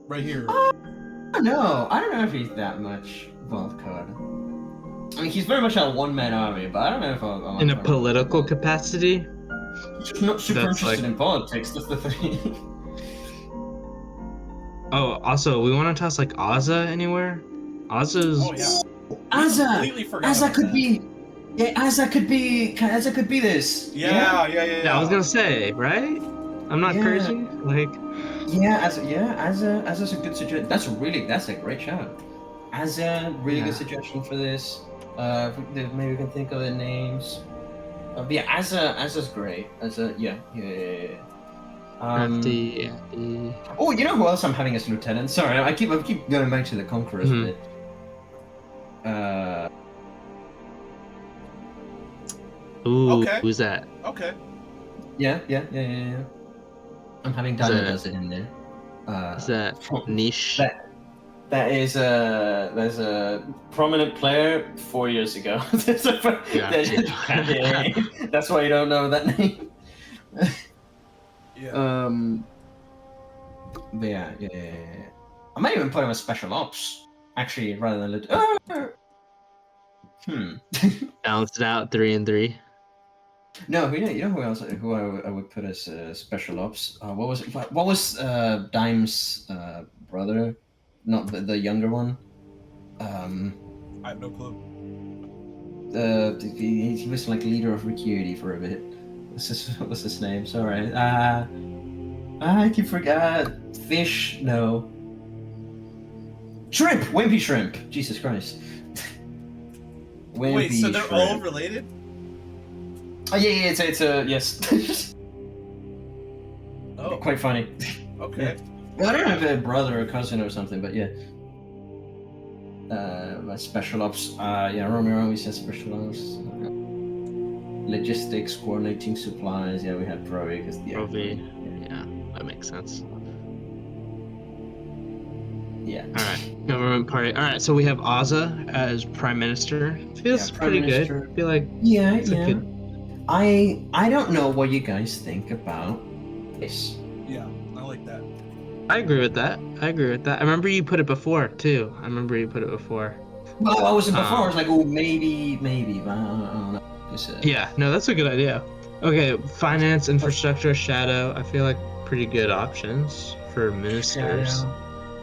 Right here. No, I don't know if he's that much wild card. I mean, he's very much a one-man army, but I don't know if I'll in a political capacity. He's just not super interested in politics. That's the thing. Oh, also, we want to toss like Ozza anywhere. Ozza's. Oh yeah. Azza! Completely forgot Azza about could that. be. Yeah, Azza could be this. Yeah. Yeah, I was gonna say, right? I'm not Yeah. crazy. Like, Azza's a good suggestion. That's a great shout. Azza, really Yeah. good suggestion for this. Maybe we can think of the names. But yeah, Azza's great. Yeah. Crafty. Oh, you know who else I'm having as lieutenant? Sorry, I keep going back to the Conquerors bit. Ooh, Okay. who's that? Okay. Yeah. I'm having Dana does it in there. Is that niche? There's a prominent player 4 years ago. That's why you don't know that name. Yeah. But yeah. I might even put him as special ops, actually, rather than Balanced it out 3 and 3. No, you know who else? Who I would put as special ops? What was it? What was Dime's brother? Not the younger one. I have no clue. He was like leader of Ricciardi for a bit. What's his name? Sorry. I keep forgetting. Fish? No. Shrimp. Wimpy shrimp. Jesus Christ. Wait, so they're all related? Oh yeah, it's a yes. Oh, Quite funny. okay. Well, I don't know if they're a brother or cousin or something, but yeah. My special ops. Yeah, Romeo always has special ops. Logistics, coordinating supplies. Yeah, we had Provi because Yeah, that makes sense. Yeah. All right, government party. All right, so we have Ozza as prime minister. Feels pretty good. I feel like good. I don't know what you guys think about this. Yeah, I like that. I agree with that. I remember you put it before too. Well, I wasn't before. I was like, oh, maybe, but I don't know. Yeah, no, that's a good idea. Okay, finance, infrastructure, shadow. I feel like pretty good options for ministers.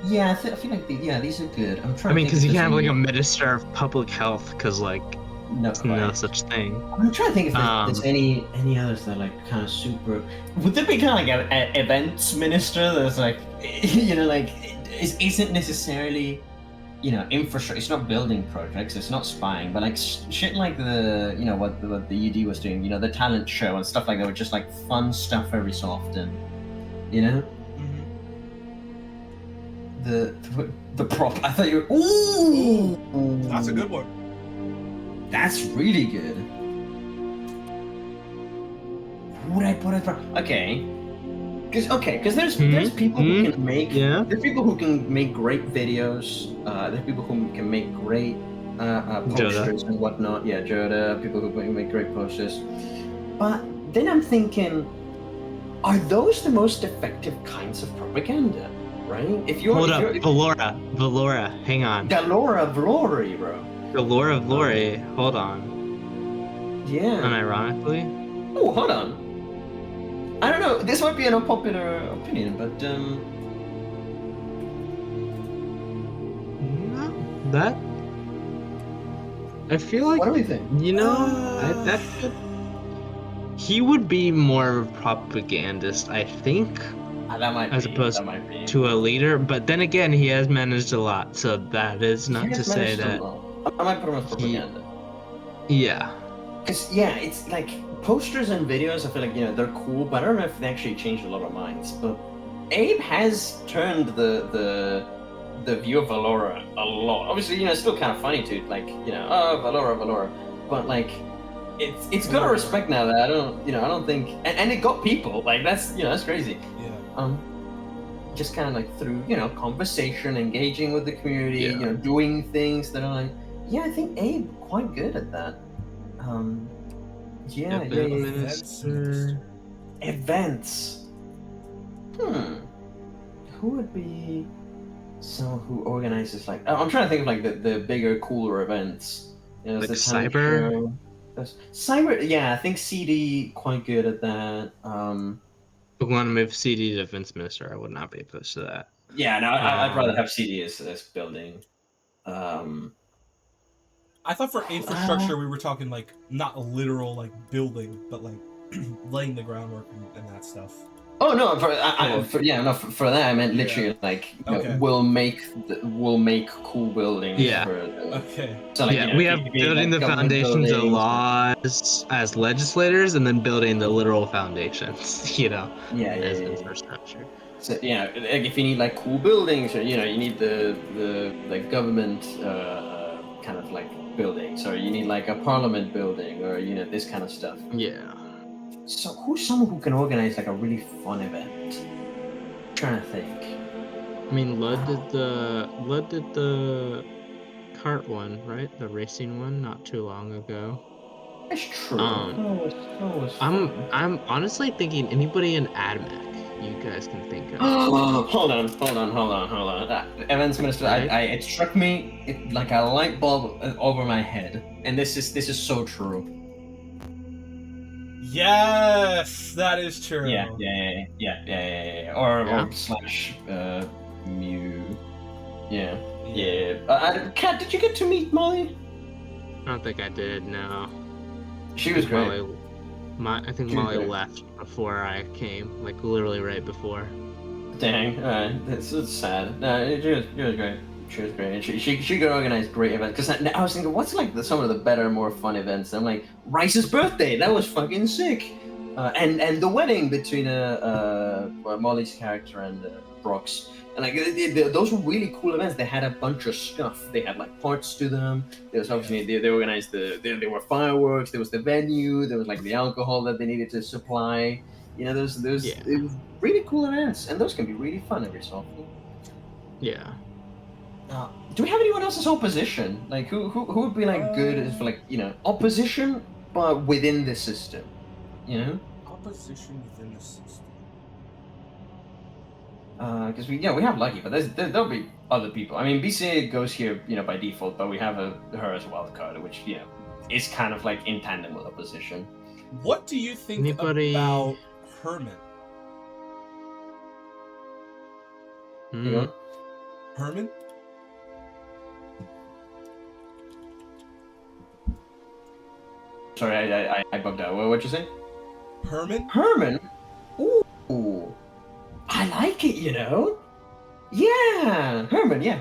Yeah, I feel like these are good. I'm trying. I mean, because you can can have like a minister of public health, because like no such thing. I'm trying to think if there's any others that are like kind of super. Would there be kind of like an events minister that's like, like isn't necessarily, infrastructure. It's not building projects. It's not spying, but like shit like the what the UD was doing. The talent show and stuff like that. Were just like fun stuff every so often. The prop. I thought you were. Ooh! That's a good one. That's really good. Who would I put it from? Okay. Because there's people who can make there's people who can make great videos. There's people who can make great posters and whatnot. Yeah, Joda. People who can make great posters. But then I'm thinking, are those the most effective kinds of propaganda? Right? If you're Valora, hang on. Galora Vlori, bro. Galora Vlori, hold on. Yeah. Unironically. Oh, hold on. I don't know. This might be an unpopular opinion, but that. I feel like. What do we think? That could. He would be more of a propagandist, I think. As opposed to a leader, but then again, he has managed a lot, so that is not to say that. I might put him as propaganda. Yeah. Because it's like posters and videos. I feel like they're cool, but I don't know if they actually changed a lot of minds. But Abe has turned the view of Valora a lot. Obviously, it's still kind of funny to Valora, but like. It's got a respect now that I don't think, and it got people like that's crazy. Yeah. Just kind of like through conversation, engaging with the community, doing things that are like, I think Abe quite good at that. Events. Who would be someone who organizes like? I'm trying to think of like the bigger, cooler events. Like the cyber. Cyber, I think CD quite good at that. If we want to move CD to defense minister, I would not be opposed to that. Yeah, no, I'd rather have CD as building. I thought for infrastructure we were talking like not a literal like building, but like laying the groundwork and that stuff. Oh no, for that I meant literally like we'll make cool buildings. Yeah. Okay. So like, we have building the foundations of laws as legislators, and then building the literal foundations. As infrastructure. So like if you need like cool buildings, or you need the like government kind of like buildings, or you need like a parliament building, or this kind of stuff. Yeah. So who's someone who can organize like a really fun event? I'm trying to think. I mean, Lud did the kart one, right? The racing one, not too long ago. That's true. That was fun. I'm honestly thinking anybody in AdMac you guys can think of. Hold on. Events minister, it struck me like a light bulb over my head, and this is so true. Yes, that is true. Yeah. Or slash Mew. Yeah. Kat, did you get to meet Molly? I don't think I did. No. She was great. I think Molly left before I came, like literally right before. Dang. It's sad. No, she was great. She was great. And she could organize great events. Because I was thinking, what's like some of the better, more fun events? I'm like, Rice's birthday. That was fucking sick. And the wedding between Molly's character and Brock's. And like those were really cool events. They had a bunch of stuff. They had like parts to them. There was obviously they organized there were fireworks. There was the venue. There was like the alcohol that they needed to supply. Those really cool events, and those can be really fun every so often. Yeah. Do we have anyone else's opposition? Like who would be like good for like opposition, but within the system? Opposition within the system. Because we have Lucky, but there'll be other people. I mean, BCA goes here by default, but we have her as a wild card, which is kind of like in tandem with opposition. What do you think about Herman? Herman? Sorry, I bugged out. What'd you say? Herman? Ooh. I like it, Yeah, Herman. Yeah.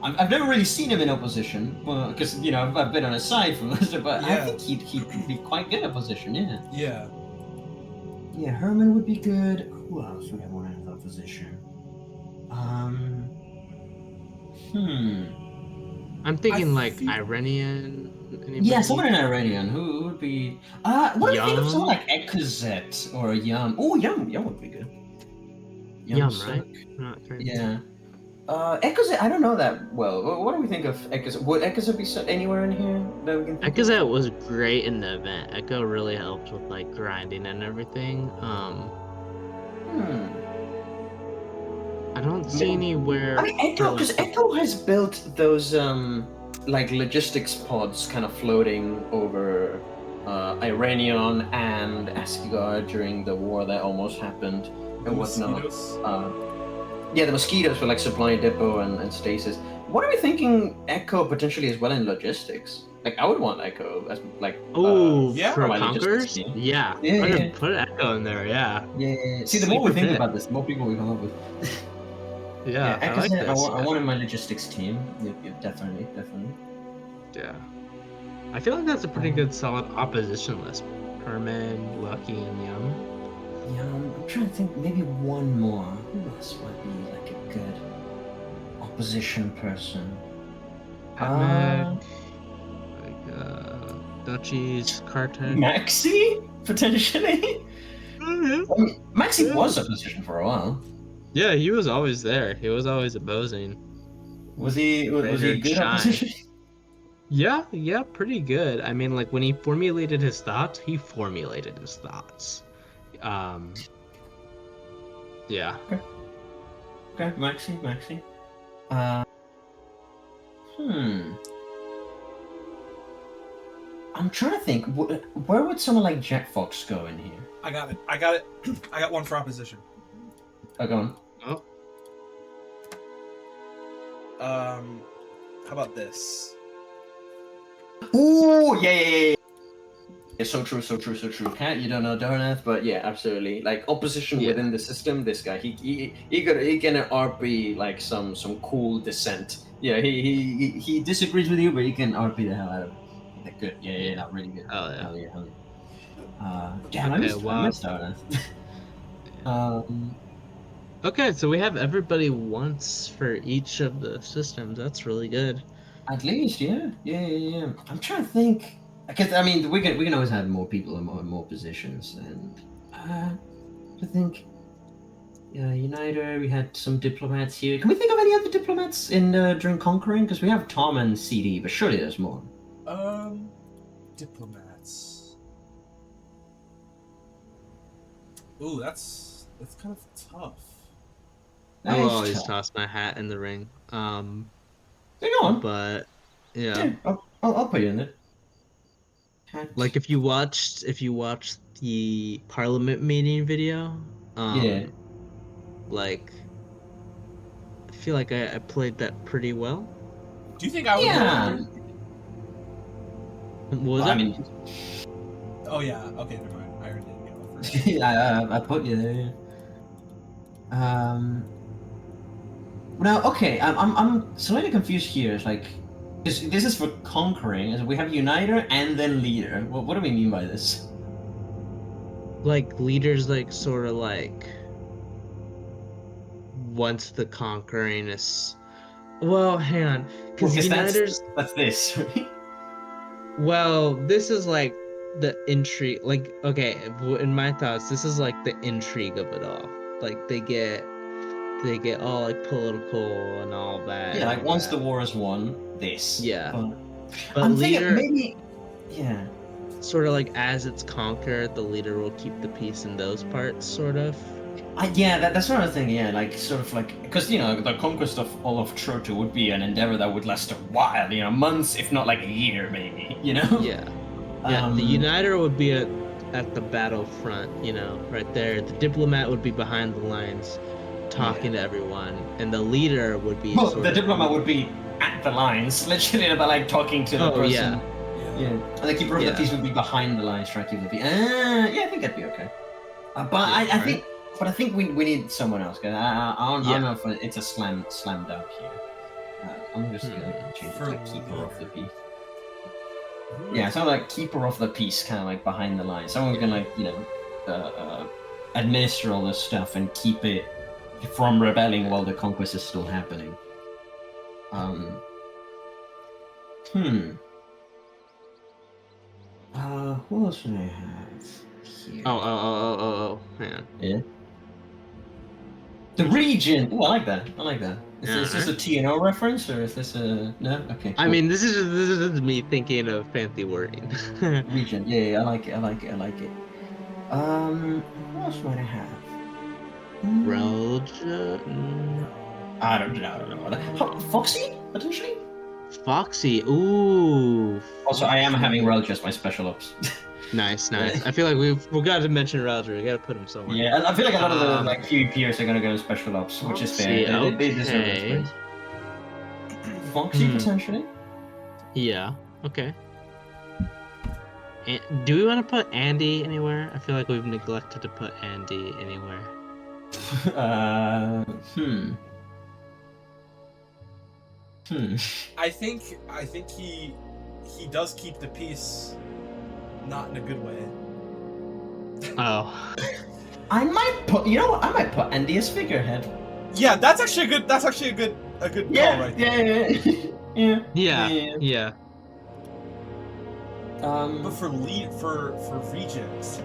I've never really seen him in opposition, because I've been on his side for most of it, but I think he'd be quite good in opposition. Yeah. Yeah, Herman would be good. Who else would I want in opposition? I'm thinking like Iranian. Anybody? Yeah, someone in Iranian. Who would be? What do you think of someone like Ekazet or Yum? Oh, Yum would be good. Yum, right? Yeah. Ekazet, I don't know that well. What do we think of Ekazet? Would Ekazet be anywhere in here that we can? Ekazet was great in the event. Echo really helped with like grinding and everything. I don't see anywhere. I mean, Echo has built those like logistics pods kind of floating over Iranian and Asgard during the war that almost happened and whatnot. The mosquitoes for like supply depot and stasis. What are we thinking Echo potentially as well in logistics? Like I would want Echo as like for Conquerors? Yeah. Put Echo in there, yeah. See, the more we think about this, the more people we come up with. Yeah, I like this. I wanted my logistics team. Yep, definitely. Yeah. I feel like that's a pretty good solid opposition list. Herman, Lucky, and Yum. I'm trying to think maybe one more. Who else might be like a good opposition person? Like Dutchies, Carter. Maxi? Potentially? Maxi was opposition for a while. Yeah, he was always there. He was always opposing. Was he good opposition? Yeah, pretty good. I mean, like when he formulated his thoughts, Yeah. Okay, Maxi. I'm trying to think. Where would someone like Jet Fox go in here? I got it. I got one for opposition. Oh, go on. Oh. How about this? Ooh, yeah. It's so true. Cat, you don't know Darnath, but yeah, absolutely. Like opposition within the system. This guy, he can RP like some cool dissent. Yeah, he disagrees with you, but he can RP the hell out of it. Like, good. Yeah, not really good. Oh yeah. Hell yeah. Damn, I missed Darnath. Okay, so we have everybody once for each of the systems. That's really good. At least, yeah. I'm trying to think, because I mean, we can always have more people in more positions, and I think, Uniter. We had some diplomats here. Can we think of any other diplomats in during conquering? Because we have Tom and CD, but surely there's more. Diplomats. Ooh, that's kind of tough. I will always toss my hat in the ring. Go on. But yeah, I'll put you in it. Like if you watched the Parliament meeting video, like I feel like I played that pretty well. Do you think I would? Yeah. What was that? I mean, oh yeah. Okay, never mind. I already didn't go first. I put you there. Now, okay, I'm slightly confused here. It's like, this is for conquering. We have Uniter and then Leader. What do we mean by this? Like leaders, like sort of like once the conquering is. Well, hang on, because Uniters. That's this. Well, this is like the intrigue. Like, okay, in my thoughts, this is like the intrigue of it all. Like they get all like political and all that. Yeah, like once the war is won, this. Yeah. But I'm Leader, thinking maybe, yeah. Sort of like as it's conquered, the leader will keep the peace in those parts, sort of. That's what I was thinking. Yeah, like sort of like, because the conquest of all of Trotu would be an endeavor that would last a while. Months, if not like a year, maybe. Yeah. Yeah. The Uniter would be at the battlefront. Right there. The diplomat would be behind the lines, talking to everyone, and the leader would be. Well, the diplomat would be at the lines, literally, about like talking to the person. Yeah. And the keeper of the peace would be behind the lines, trying to keep the peace. Yeah, I think that'd be okay. I think we need someone else. Cause I don't know if it's a slam dunk here. I'm just gonna change it to like keeper of the peace. Yeah, sound like keeper of the peace, kind of like behind the lines. Someone's gonna administer all this stuff and keep it from rebelling while the conquest is still happening. What else should I have here? Oh, man. Yeah. The region! Oh, I like that. Is this a TNO reference, or is this a... No? Okay, cool. I mean, this is me thinking of fancy wording. Region, yeah, I like it. What else might I have? Relja? I don't know. Foxy, potentially? Foxy, ooh. Also, I am having Relja as my special ops. Nice. I feel like we've got to mention Relja. We got to put him somewhere. Yeah, I feel like a lot of the PvPers are gonna go to special ops, which is fair. They deserve that space. Foxy, potentially? Yeah, okay. Do we want to put Andy anywhere? I feel like we've neglected to put Andy anywhere. I think he does keep the peace, not in a good way. Oh. I might put Andy as figurehead. Yeah, that's actually a good call right there. Yeah. But for regions,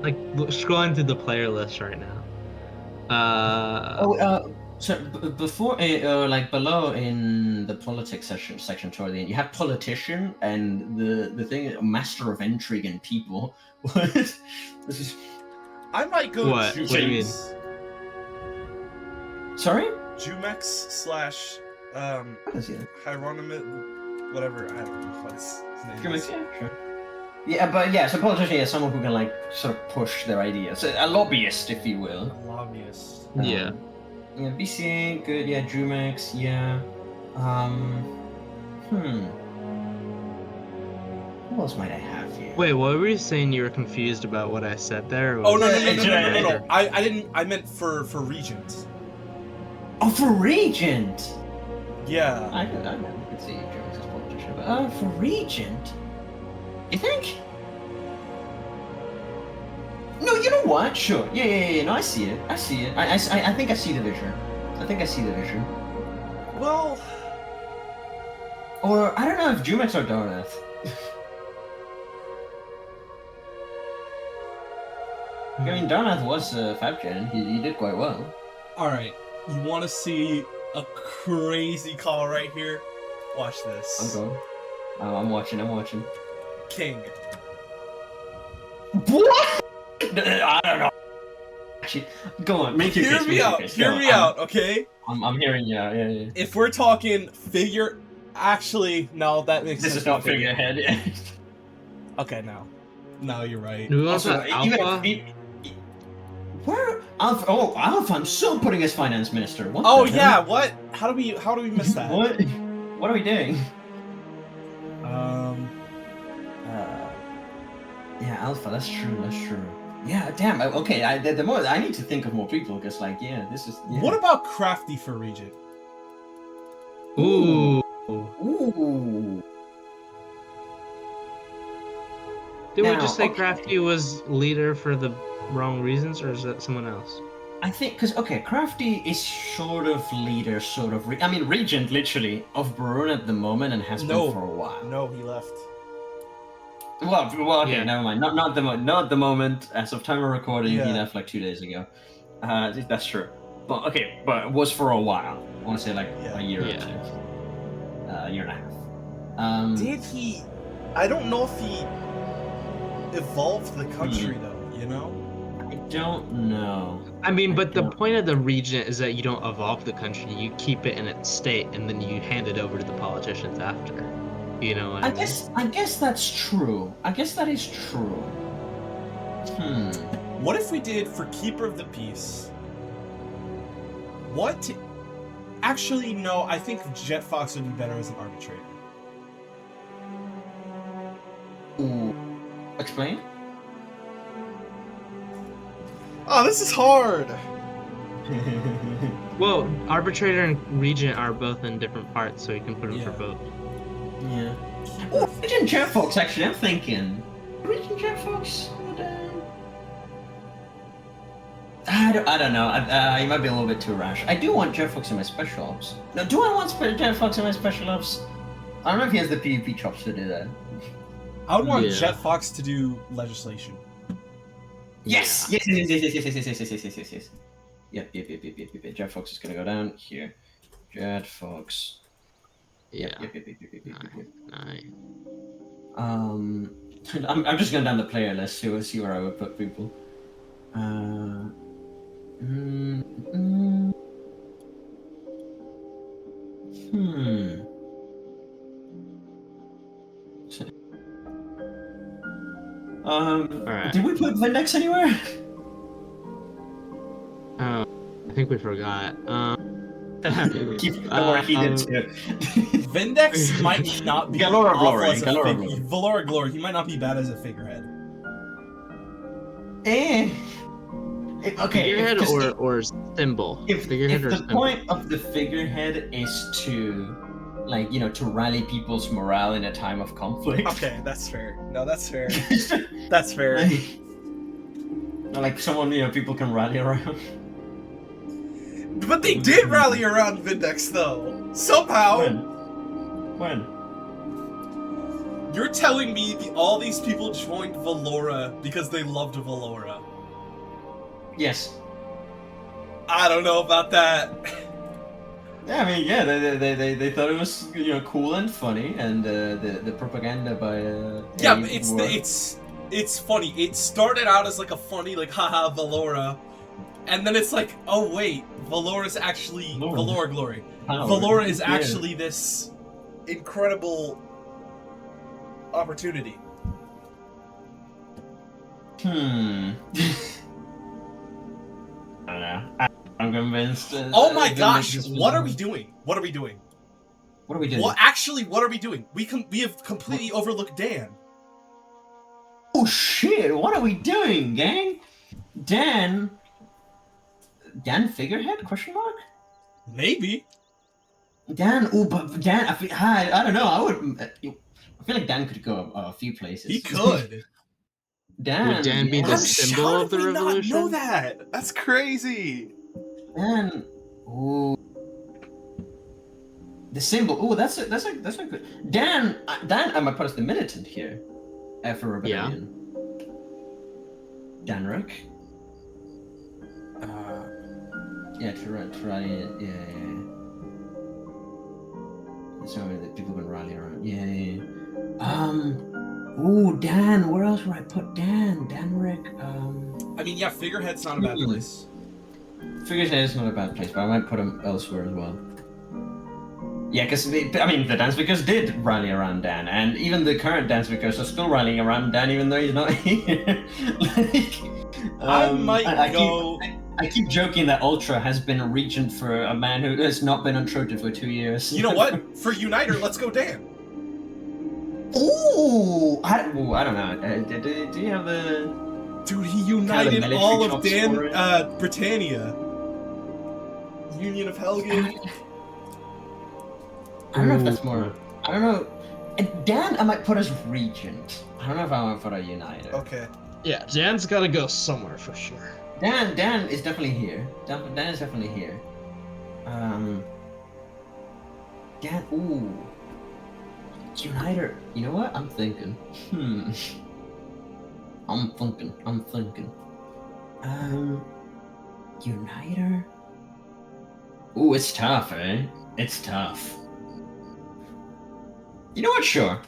like scrolling through the player list right now. So before, like below in the politics section toward the end, you have politician and the thing, master of intrigue and people. What? This is. I might go. What do you mean? Sorry? Jumex slash Hieronymus, whatever. I don't know what his name is. Yeah, sure. Yeah, but yeah, so politician is someone who can like sort of push their ideas. A lobbyist, if you will. A lobbyist. Yeah. Yeah, BCA, good. Yeah, Drumex, yeah. Who else might I have here? Wait, what were you saying? You were confused about what I said there? Oh no. I didn't. I meant for regent. Oh, for regent. Yeah. I could see Drumex as politician, but for regent. You think? No, you know what? Sure. Yeah. No, I see it. I think I see the vision. Well. Or I don't know if Jumex or Darnath. I mean, Darnath was 5-gen. He did quite well. All right. You want to see a crazy call right here? Watch this. I'm going. I'm watching. King. What? I don't know. Actually, go on. Make your case. Hear me out, okay? I'm hearing you. Yeah. If we're talking figure, actually, no, that makes sense. This is not figurehead. Okay, no, you're right. We also Also, have Alpha. Where Alpha? Oh, Alpha! I'm still putting as finance minister. What Oh the yeah, hell? what? How do we miss that? What are we doing? Yeah, Alpha. That's true. Yeah, damn. Okay, the more I need to think of more people because, like, yeah, this is. Yeah. What about Crafty for Regent? Ooh. Did we just say Crafty was leader for the wrong reasons, or is that someone else? I think because Crafty is sort of leader, I mean, regent literally of Barun at the moment and has been for a while. No, he left. Well, okay, Yeah. never mind. Not the moment. As of time of recording, he left like 2 days ago. That's true. But okay, but it was for a while. I want to say like a year or two, a year and a half. Did he? I don't know if he evolved the country though. You know. I don't know. I mean, but the point of the regent is that you don't evolve the country; you keep it in its state, and then you hand it over to the politicians after. You know what I mean? I guess that's true. I guess that is true. What if we did for Keeper of the Peace? What? Actually, no. I think Jet Fox would be better as an arbitrator. Ooh. Explain? Oh, this is hard. Well, arbitrator and regent are both in different parts, so you can put them for both. Yeah. Oh, Regent Jet Fox, actually, I'm thinking. Regent Jet Fox would, I don't know. He might be a little bit too rash. I do want Jet Fox in my special ops. No, do I want Jet Fox in my special ops? I don't know if he has the PvP chops to do that. I would want Jet Fox to do legislation. Yes! Yes. Yep. Jet Fox is gonna go down here. Jet Fox. Yeah. Yep. Nice. I'm just going down the player list to see where I would put people. Alright. Did we put Vindex anywhere? I think we forgot. Keep more heated too. Vindex might not be Galora Glory. Valora Glory. He might not be bad as a figurehead. Okay. Figurehead or symbol. If the point of the figurehead is to, like, you know, to rally people's morale in a time of conflict. Okay, that's fair. No, that's fair. That's fair. Like someone, you know, people can rally around. But they did rally around Vindex, though. Somehow. When? You're telling me all these people joined Valora because they loved Valora? Yes. I don't know about that. Yeah, I mean, yeah, they thought it was, you know, cool and funny, and the propaganda by yeah, but it's funny. It started out as like a funny, like, haha, Valora, And then it's like, oh wait, Valor is actually Valor Glory. Power. Valor is actually this incredible opportunity. I don't know. I'm convinced. Oh my gosh! What are we doing? What are we doing? What are we doing? Well, actually, what are we doing? We have completely overlooked Dan. Oh shit! What are we doing, gang? Dan figurehead? Question mark? Maybe. Dan. Oh, but Dan. I don't know. I feel like Dan could go a few places. He could. Dan. Would Dan be the symbol of the revolution? Not know that. That's crazy. Dan. Ooh. The symbol. Oh, that's a good. Dan. I might put as the militant here. For rebellion. Yeah. Danrik. Yeah, try. Yeah. So that people can rally around. Yeah. Ooh, Dan. Where else would I put Dan? Danrik. I mean, yeah, figurehead's not a bad place. Figurehead is not a bad place, but I might put him elsewhere as well. Yeah, because the dance speakers did rally around Dan, and even the current dance speakers are still rallying around Dan, even though he's not here. I keep joking that Ultra has been a regent for a man who has not been on Trotu for 2 years. You know what? For Uniter, let's go Dan. Ooh, I don't know. Do you have the? Dude, he united all of Britannia. Union of Helgen. I don't know if that's more. I don't know. Dan, I might put as regent. I don't know if I want to put a uniter. Okay. Yeah, Dan's got to go somewhere for sure. Dan is definitely here. Dan is definitely here. Dan. Ooh. Uniter. You know what? I'm thinking. I'm thinking. Uniter. Ooh, it's tough, eh? It's tough. You know what? Sure.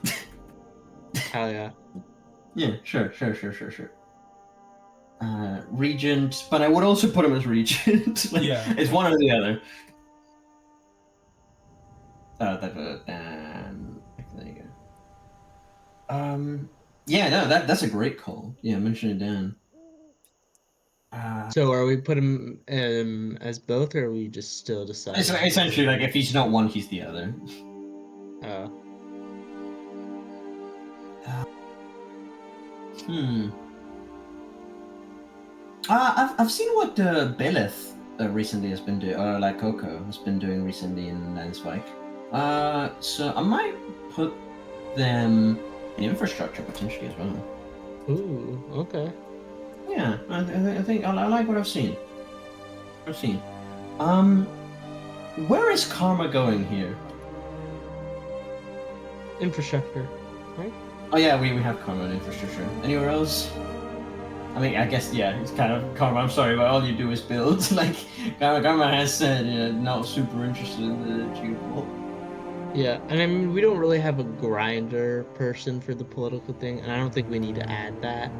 Hell yeah. Yeah, sure. Regent, but I would also put him as regent. Yeah. It's one or the other. There you go. Yeah, no, that's a great call. Yeah, mention it, Dan. So are we putting him as both, or are we just still deciding? Essentially, like, if he's not one, he's the other. Oh. I've seen what Belith recently has been doing, or like Coco has been doing recently in Landsvike. So I might put them in infrastructure potentially as well. Ooh, okay. Yeah, I think I like what I've seen. Where is Karma going here? Infrastructure, right? Oh yeah, we have Karma in infrastructure. Anywhere else? I mean, I guess, yeah, it's kind of Karma. I'm sorry, but all you do is build. Like, Karma has said, not super interested in the geopolitical. Yeah, and I mean, we don't really have a grinder person for the political thing, and I don't think we need to add that.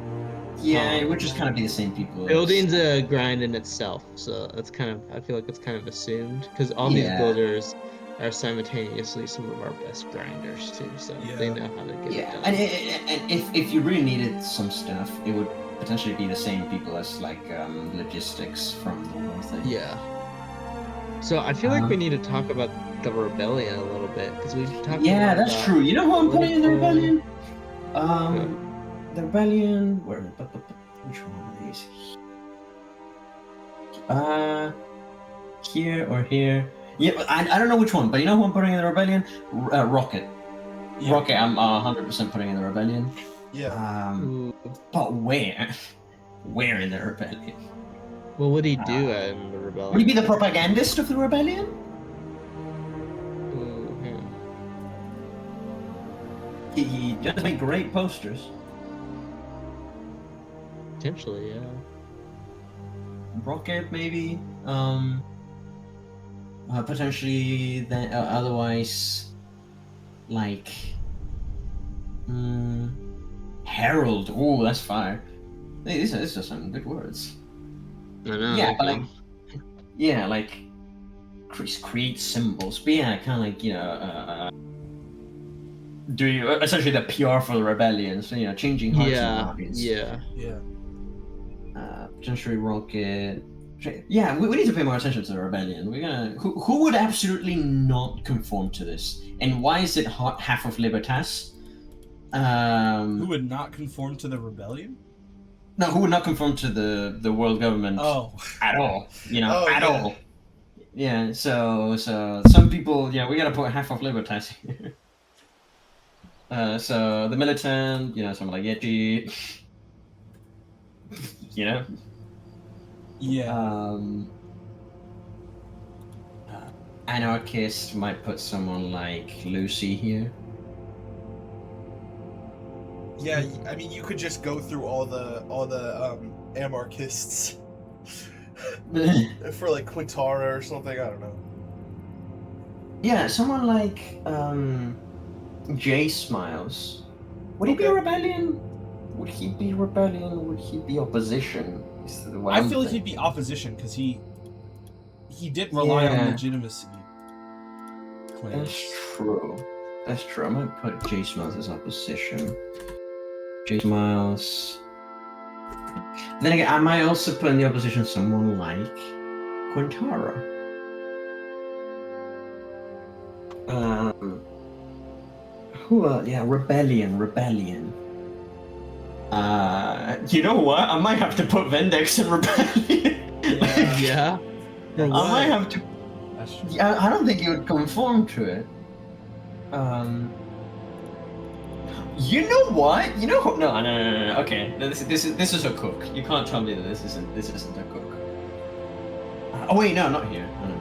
Yeah, it would just kind of be the same people. Building's a grind in itself, so that's kind of, I feel like it's kind of assumed, because all these builders are simultaneously some of our best grinders too, so they know how to get it done. And if you really needed some stuff, it would potentially be the same people as like logistics from the whole thing. Yeah. So I feel like we need to talk about the rebellion a little bit, because we've talked. Yeah, that's true. You know who I'm putting in the rebellion? The rebellion. Where? Which one of these? Here or here? Yeah, I don't know which one, but you know who I'm putting in the rebellion? Rocket. Yeah. Rocket, I'm 100% putting in the rebellion. Yeah. But where? Where in the rebellion? What would he do in the rebellion? Would he be the propagandist of the rebellion? He does make great posters. Potentially, yeah. Rocket, maybe. Potentially. Then otherwise, like, Herald. Oh, that's fire. Hey, these are some good words. I know. Yeah, but like create symbols. But yeah, kind of like do essentially the PR for the rebellion. So changing hearts and minds. Yeah. Potentially rocket. Yeah, we need to pay more attention to the rebellion. We're gonna who would absolutely not conform to this, and why is it half of Libertas? Who would not conform to the rebellion? No, who would not conform to the world government at all? At all. Yeah, so some people, we gotta put half of Libertas here. So the militant, someone like Yeti, Yeah. Anarchist might put someone like Lucy here. Yeah, I mean, you could just go through all the anarchists for like Quintara or something. I don't know. Yeah, someone like J Smiles. Would he be a rebellion? Would he be rebellion? Would he be opposition? I feel like he'd be opposition because he did rely on legitimacy claims. That's true. I might put J Smiles as opposition. J Smiles. Then again, I might also put in the opposition someone like Quintara. Who else? Yeah, Rebellion. You know what? I might have to put Vendex in Rebellion. Yeah. I might have to. Yeah, I don't think he would conform to it. You know what? No. Okay, this is a cook. You can't tell me that this isn't a cook. Oh wait, no, not here. No.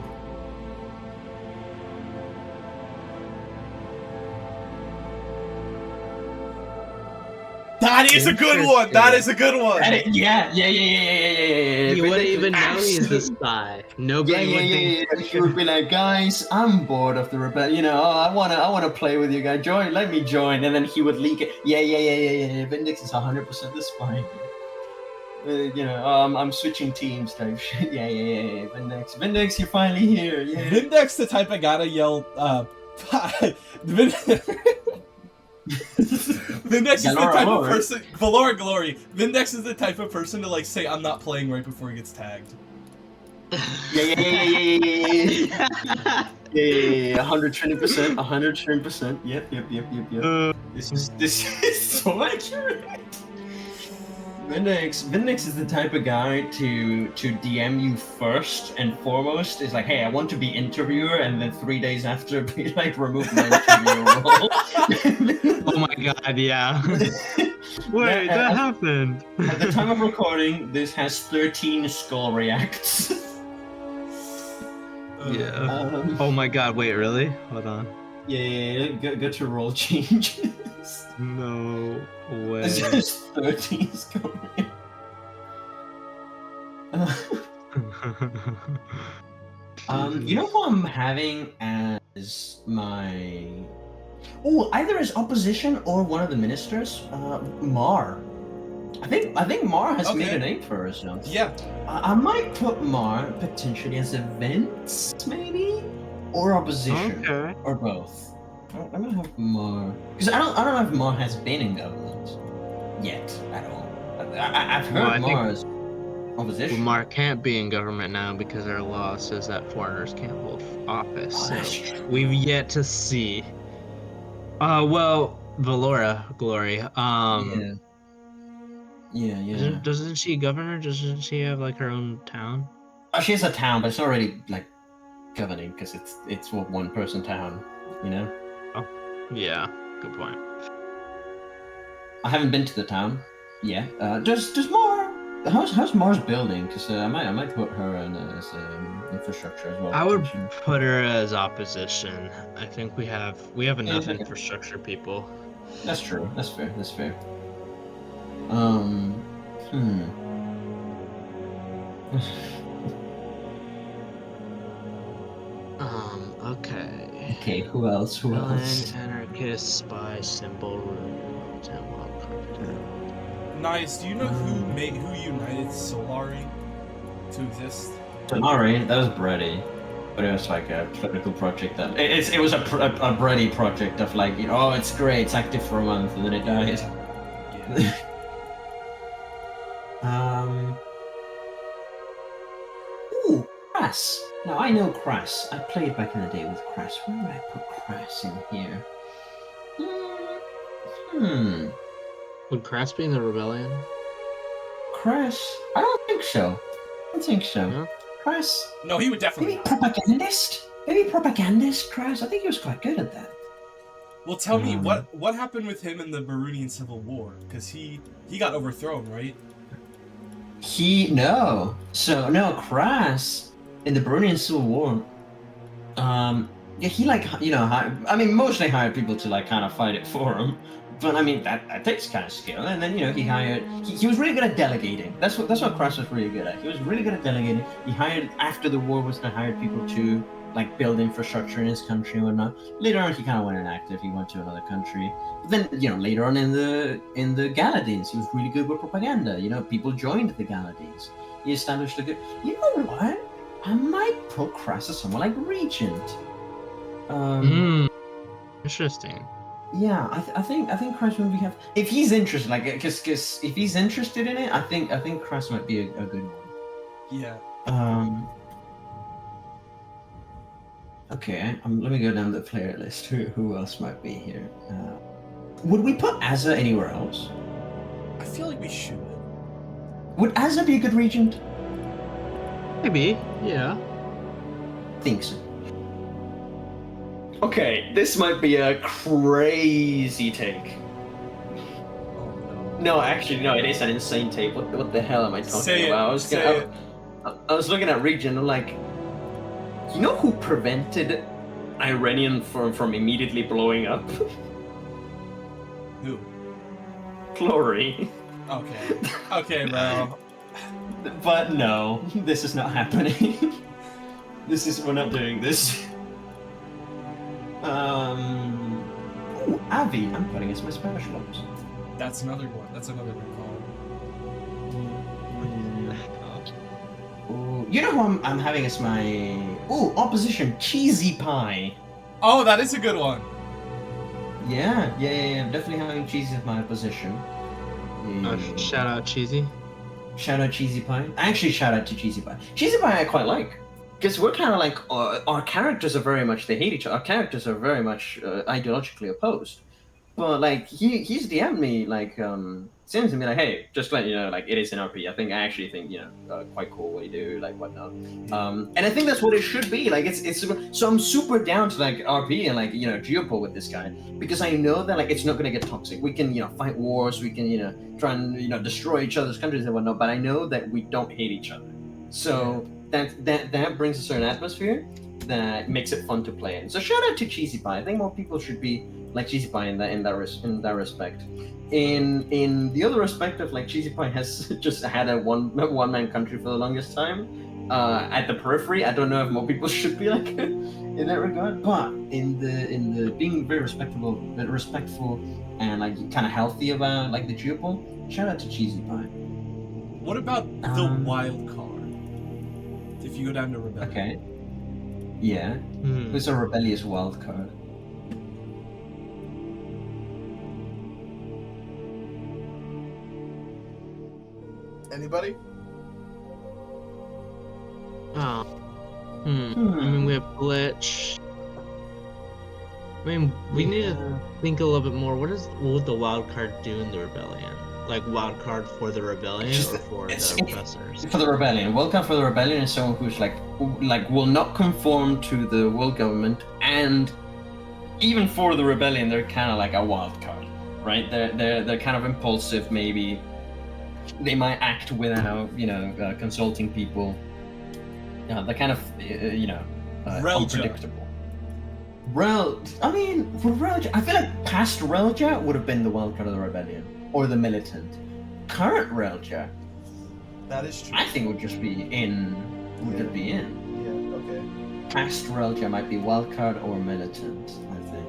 That is a good one. That is a good one. Yeah. You wouldn't even know he's the spy. Nobody would think. He would be like, guys, I'm bored of the rebellion. I wanna play with you guys. Let me join. And then he would leak it. Yeah. Vindex is 100% the spy. I'm switching teams type shit. Yeah. Vindex, you're finally here. Yeah. Vindex, the type of guy to yell, Vindex is the type of person. Valora Glory. Vindex is the type of person to say I'm not playing right before he gets tagged. Yeah. 120%. 120%. Yep. This is so accurate. Vindex is the type of guy to DM you first and foremost. Is like, hey, I want to be interviewer, and then 3 days after be like, remove my interviewer role. Oh my god, yeah. Wait, that happened. At the time of recording, this has 13 skull reacts. Yeah. Oh my god, wait, really? Hold on. Yeah. Go to role changes. No way. It's just 13 skull reacts. You know who I'm having as my... Oh, either as opposition or one of the ministers? Mar. I think Mar has made a name for herself. Yeah. I might put Mar potentially as events, maybe? Or opposition. Okay. Or both. I'm gonna have Mar. Because I don't know if Mar has been in government yet at all. I've heard Mar as opposition. Well, Mar can't be in government now because our law says that foreigners can't hold office. Oh, that's true. We've yet to see. Well, Valora Glory. Yeah. Doesn't she governor? Doesn't she have her own town? Oh, she has a town, but it's not really governing because it's a one-person town, Oh, yeah. Good point. I haven't been to the town yet. Does Mar? How's Mar's building? Because I might put her in as infrastructure as well. I would put her as opposition. I think we have enough infrastructure people. That's true. That's fair. Okay. Okay, who else? Anarchist, spy, symbol, room, Nice. Do you know who united Solari to exist. Sorry, that was Brady. But it was like a political project that it was a Brady project of like, you know, oh, it's great, it's active for a month and then it dies. Yeah. Ooh, Crass. Now I know Crass. I played back in the day with Crass. Where would I put Crass in here? Would Crass be in the rebellion? Crass? I don't think so. No? Crass? No, he would definitely. Maybe propagandist? Crass? I think he was quite good at that. Well, tell me what happened with him in the Burundian Civil War? Because he got overthrown, right? Crass in the Burundian Civil War. Yeah, he mostly hired people to like kind of fight it for him. But I mean that takes kind of skill. And then he was really good at delegating. That's what Crass was really good at. He was really good at delegating. He hired after the war was hired people to like build infrastructure in his country and whatnot. Later on, he kind of went inactive. He went to another country. But then later on in the Galadins, he was really good with propaganda. People joined the Galadins. He established a good. You know what? I might put Crass as someone like Regent. Interesting. Yeah, I think Crass would be if he's interested, like, because if he's interested in it, I think Crass might be a good one. Yeah. Okay, let me go down the player list. Who else might be here? Would we put Azza anywhere else? I feel like we should. Would Azza be a good regent? Maybe, yeah. Think so. Okay, this might be a crazy take. Oh, no, actually, no, it is an insane take. What the hell am I talking about? I was looking at Regent, I'm like, you know who prevented Iranian from immediately blowing up? Who? Glory. Okay, bro. But no, this is not happening. We're not doing this. Ooh, Avi, I'm putting as my special ops. That's another one. That's another good call. Ooh, you know who I'm having as my opposition, Cheesy Pie. Oh, that is a good one. Yeah. I'm definitely having Cheesy as my opposition. Shout out Cheesy. Shout out Cheesy Pie. Actually, shout out to Cheesy Pie. Cheesy Pie I quite like. Because we're kind of like, our characters are very much, they hate each other. Our characters are very much ideologically opposed. But, like, he's DM'd me, like, seems to me like, hey, just let you know, like, it is an RP. I actually think, quite cool what you do, like, whatnot. And I think that's what it should be. Like, it's so I'm super down to, like, RP and, like, Geopol with this guy. Because I know that, like, it's not going to get toxic. We can, fight wars. We can, try and, destroy each other's countries and whatnot. But I know that we don't hate each other. So that brings a certain atmosphere that makes it fun to play in. So shout out to Cheesy Pie. I think more people should be like Cheesy Pie in that respect. In the other respect of like Cheesy Pie has just had a one man country for the longest time. At the periphery, I don't know if more people should be like in that regard. But in the being very respectful and like kind of healthy about like the Geopol, shout out to Cheesy Pie. What about the wild card? If you go down to Rebellion. Okay. Yeah. Who's a rebellious wild card? Anybody? Oh. I mean, we have Glitch. I mean, we need to think a little bit more. What would the wild card do in the rebellion? Like wild card for the rebellion or for the oppressors? For the rebellion. Wild card for the rebellion is someone who's like will not conform to the world government, and even for the rebellion, they're kind of like a wild card, right? They're kind of impulsive. Maybe they might act without consulting people. They're kind of unpredictable. I feel like past Relja would have been the wild card of the rebellion. Or the militant. Current Relja, that is true. I think would just be in. Just be in. Yeah. Okay. Past Relja might be wildcard or militant. I think.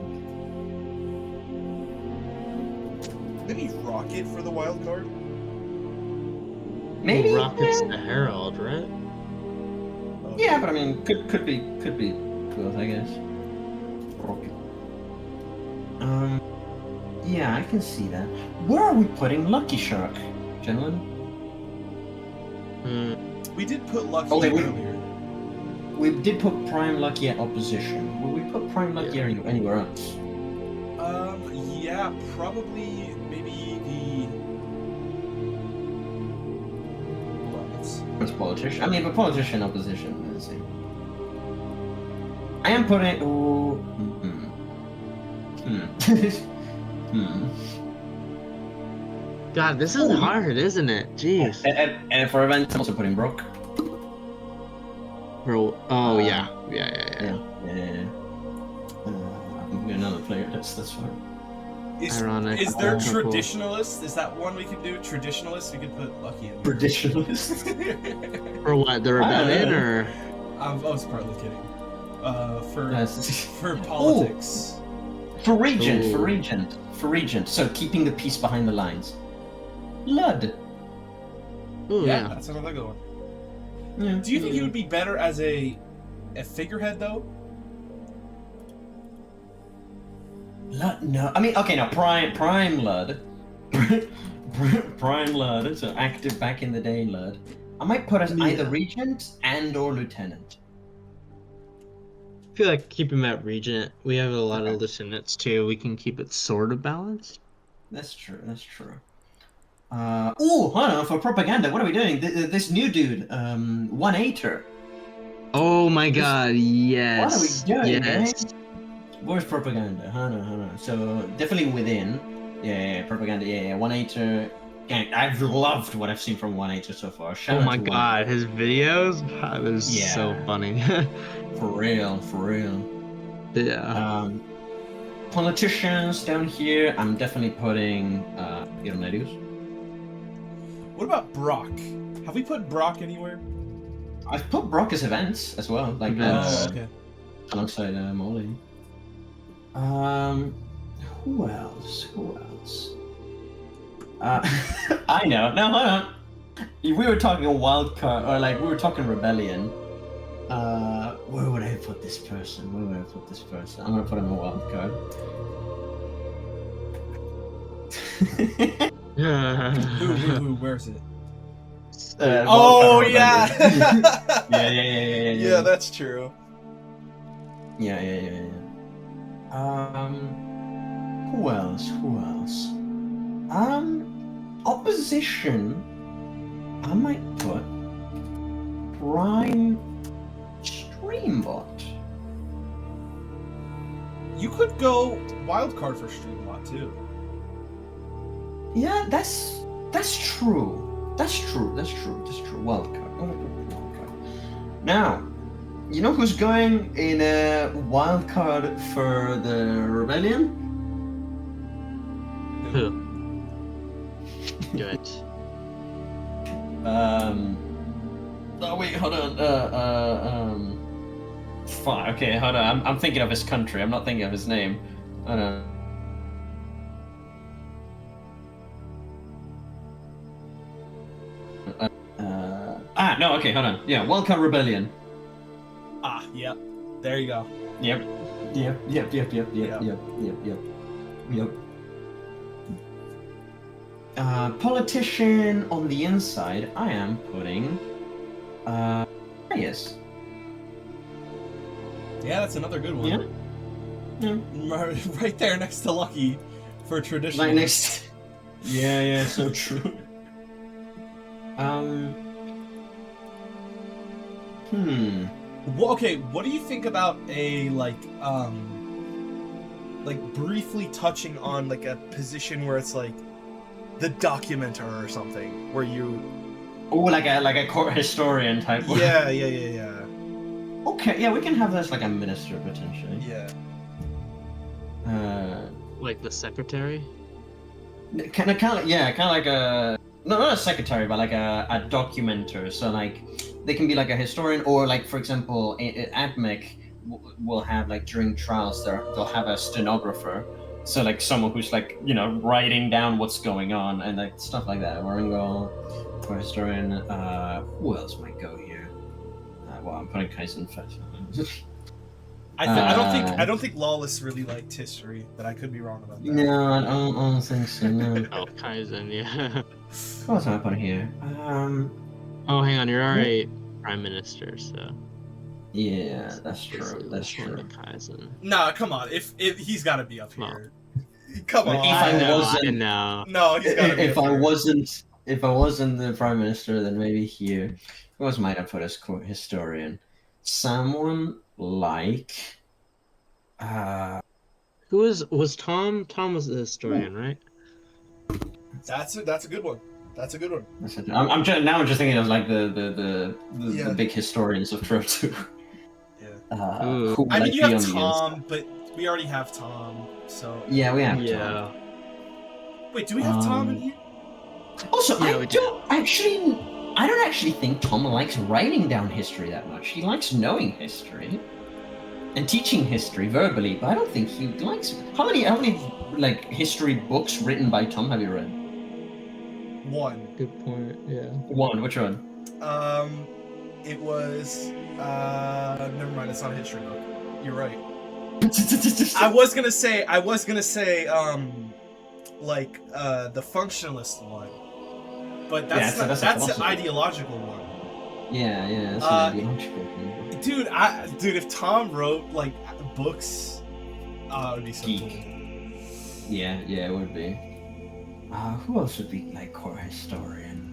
Maybe Rocket for the wild card. Maybe Rocket's the Herald, right? Yeah, but I mean, could be both, I guess. Okay. Yeah, I can see that. Where are we putting Lucky Shark, gentlemen? We did put Lucky Oh, wait, earlier. We did put Prime Lucky at opposition. Will we put Prime Lucky anywhere else? Yeah, probably maybe the. Hold on, It's politician. I mean, but politician opposition. Let's see. I am putting. Oh. God, this is hard, isn't it? Jeez. And for events, I'm also putting Brook. Bro. Oh yeah. Another player. That's fine. Ironic. Is there traditionalist? Is that one we could do? Traditionalist? We could put Lucky in. Traditionalist. For what? The rebellion or? I was partly kidding. For politics. For regent. So keeping the peace behind the lines. Lud. Ooh, yeah, that's another good one. Yeah. Do you think he would be better as a figurehead though? Lud, no. I mean, okay, now Prime Lud. Prime Lud, so active back in the day Lud. I might put as either regent and or lieutenant. I feel like keep him at regent. We have a lot of lieutenants too. We can keep it sort of balanced. That's true. Oh, hold on, for propaganda, what are we doing? This new dude, 1-8er. Oh my god, yes. What are we doing, yes. Where's propaganda? Hold on. So, definitely within. Yeah, propaganda, 1-8er. I've loved what I've seen from 1-8er so far. Shout Oh out my to god, his videos? That is so funny. For real. Yeah. Politicians down here, I'm definitely putting Irnerius. What about Brock? Have we put Brock anywhere? I've put Brock as events as well, like okay. Alongside Molly. Who else? I know. No, hold on. If we were talking a wild card, or like we were talking rebellion, where would I put this person? I'm gonna put him a wild card. Who? Where's it? Oh yeah. yeah. Yeah, that's true. Yeah. Who else? Opposition. I might put Prime Streambot. You could go wildcard for Streambot too. Yeah, that's true. That's true. Wildcard. Now, you know who's going in a wildcard for the rebellion? Who? Good. Oh wait, hold on. Fuck. Okay, hold on. I'm thinking of his country. I'm not thinking of his name. Hold on. No. Okay, hold on. Yeah, Wildcard Rebellion. Yep. There you go. Yep. Politician on the inside, I am putting Yes. Yeah, that's another good one. Yeah. Right there next to Lucky for traditional. Right next. Yeah, so true. Well, okay, what do you think about a like briefly touching on like a position where it's like the documenter or something, where you like a court historian type. Yeah. Okay, yeah, we can have this like a minister potentially. Yeah. Like the secretary? Kind of like a not a secretary, but like a documenter. So like they can be like a historian, or like for example, ADMEC will have like during trials they'll have a stenographer. So like someone who's like writing down what's going on and like stuff like that. Waringo, for historian. Who else might go here? well, I'm putting Kaizen first. I don't think Lawless really liked history, but I could be wrong about that. No, I don't think so. No. Oh, Kaizen, yeah. What else am I putting here? Oh, hang on, you're already prime minister, so. Yeah, that's true. That's This one true. to Kaizen. Nah, come on. If he's got to be up Well, here. Come on. If I wasn't- I know. No, he's got to be. If up I here. wasn't the prime minister, then maybe here. Who else might I put as historian? Someone like. Who was Tom? Tom was the historian, right? That's a good one. That's a good one. I'm just thinking of like the Yeah. big historians of Trotu. Yeah. Who would I mean, like you be have on the Tom, but we already have Tom, so. Yeah, we have Tom. Yeah. Wait, do we have Tom in here? Also, Yeah, I we do. don't actually think Tom likes writing down history that much. He likes knowing history and teaching history verbally, but I don't think he likes. How many like history books written by Tom have you read? One. Good point. Yeah. One. Which one? It was. Never mind. It's not a history book. You're right. I was gonna say. Like the functionalist one, but that's Yeah, not, that's a that's an philosophy. ideological one. Yeah, that's an ideological thing. Dude, if Tom wrote like books, it would be so Geek. cool. Yeah, it would be. Who else would be like core historian?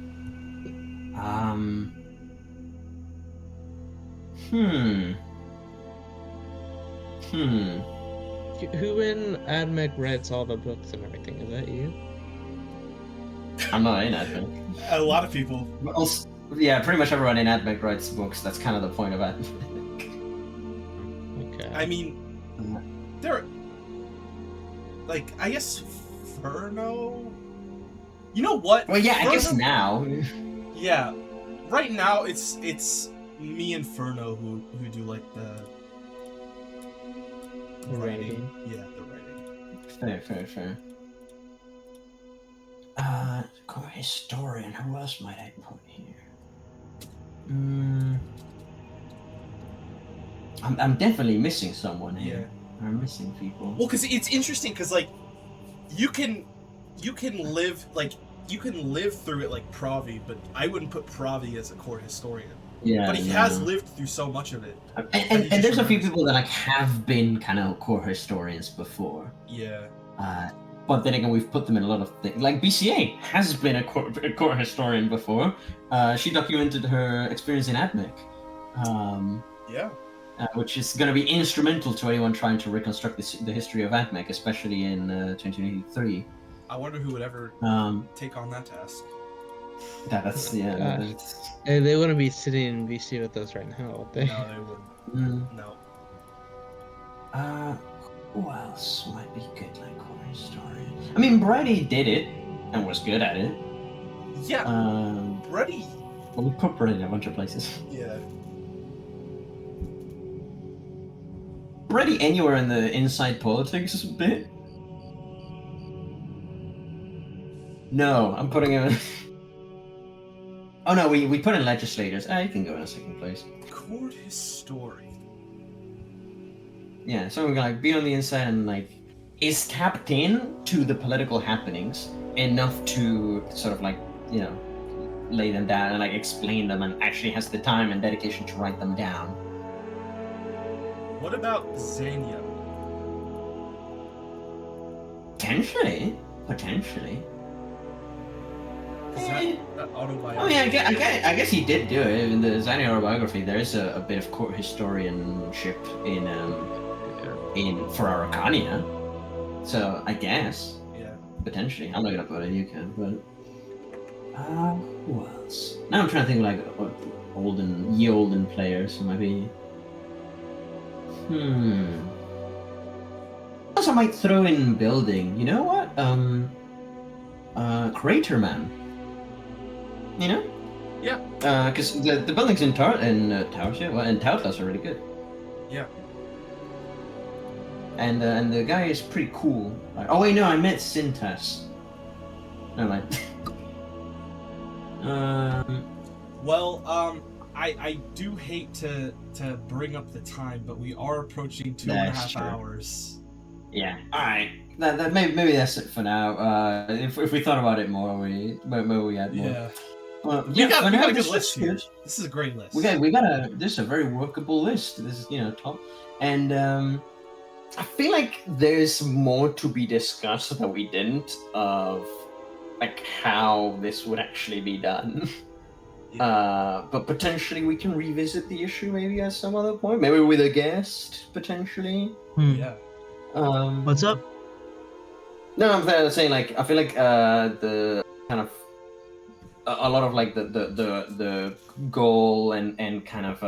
Who in AdMech writes all the books and everything? Is that you? I'm not in AdMech. A lot of people. Yeah, pretty much everyone in AdMech writes books. That's kind of the point of AdMech. Okay. I mean, there. Like, I guess Furno. You know what? Well, yeah, I guess Furno- now. Yeah, right now it's me and Furno who do like the writing. Yeah, the writing. Fair. Core historian. Who else might I put here? I'm definitely missing someone here. Yeah. I'm missing people. Well, because it's interesting, because like you can live through it like Pravi, but I wouldn't put Pravi as a core historian. Yeah, But he has lived through so much of it. And there's a few people that like have been kind of core historians before. Yeah. But then again, we've put them in a lot of things. Like BCA has been a core historian before. She documented her experience in AdMech. Yeah. Which is going to be instrumental to anyone trying to reconstruct the history of AdMech, especially in 2023. I wonder who would ever take on that task. That's They wouldn't be sitting in VC with us right now, would they? No, they wouldn't. No. Who else might be good like core historian? I mean, Brady did it and was good at it. Yeah. Brady. Well, we put Brady in a bunch of places. Yeah. Brady anywhere in the inside politics bit? No, I'm putting him in... Oh no, we put in legislators. You can go in a second place. Court historian. Yeah, so we're gonna like be on the inside and like is tapped in to the political happenings enough to sort of like, you know, lay them down and like explain them and actually has the time and dedication to write them down. What about Xenia? Potentially. Is that autobiography? I mean, I guess he did do it. In the Zani autobiography, there is a bit of court historianship in for Araucania. So I guess potentially. I'm not gonna put it. You can, but who else? Now I'm trying to think of like olden players. So maybe. Also, I might throw in building. You know what? Craterman. You know? Yeah. Because the buildings in Towers, and Tautlas are really good. Yeah. And the guy is pretty cool. Like, oh wait, no, I meant Syntas. Never mind. I do hate to bring up the time, but we are approaching 2.5 hours. Yeah. All right. That maybe that's it for now. If we thought about it more, maybe we had more. Yeah. We got a good list here. This is a great list. This is a very workable list. This is top, and I feel like there's more to be discussed that we didn't of like how this would actually be done. Yeah. But potentially we can revisit the issue maybe at some other point, maybe with a guest potentially. Yeah. What's up? No, I'm saying like I feel like the kind of a lot of like the goal and kind of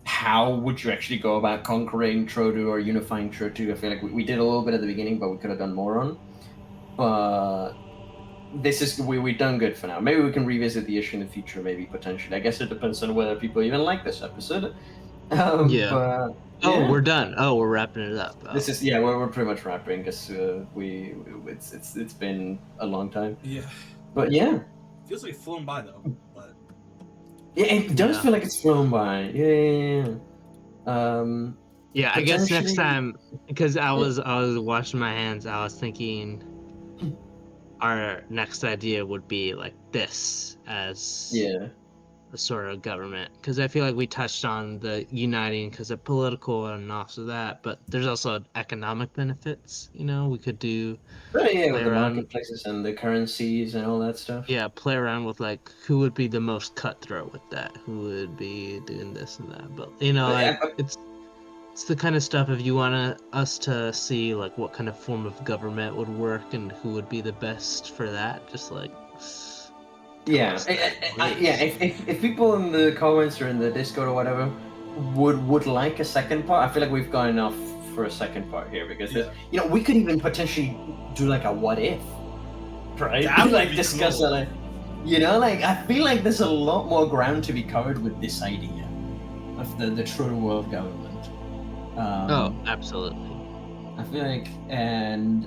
how would you actually go about conquering Trotu or unifying Trotu? I feel like we did a little bit at the beginning, but we could have done more on. But this is we've done good for now. Maybe we can revisit the issue in the future, maybe potentially. I guess it depends on whether people even like this episode. Yeah. Oh, we're done. Oh, we're wrapping it up. Oh. This is we're pretty much wrapping because it's been a long time. Yeah. But yeah. Feels like it's flown by though. But yeah, it does feel like it's flown by. Yeah. Yeah, I guess next time, because I was washing my hands, I was thinking our next idea would be like this as a sort of government, because I feel like we touched on the uniting because of political and also that, but there's also economic benefits. We could do with the marketplaces and the currencies and all that stuff. Yeah, play around with like who would be the most cutthroat with that, who would be doing this and that, but it's the kind of stuff if you want us to see like what kind of form of government would work and who would be the best for that, just like if people in the comments or in the Discord or whatever would like a second part, I feel like we've got enough for a second part here because we could even potentially do like a what if, right? Like discuss cool. Like I feel like there's a lot more ground to be covered with this idea of the Trotu World Government. Oh, absolutely. I feel like, and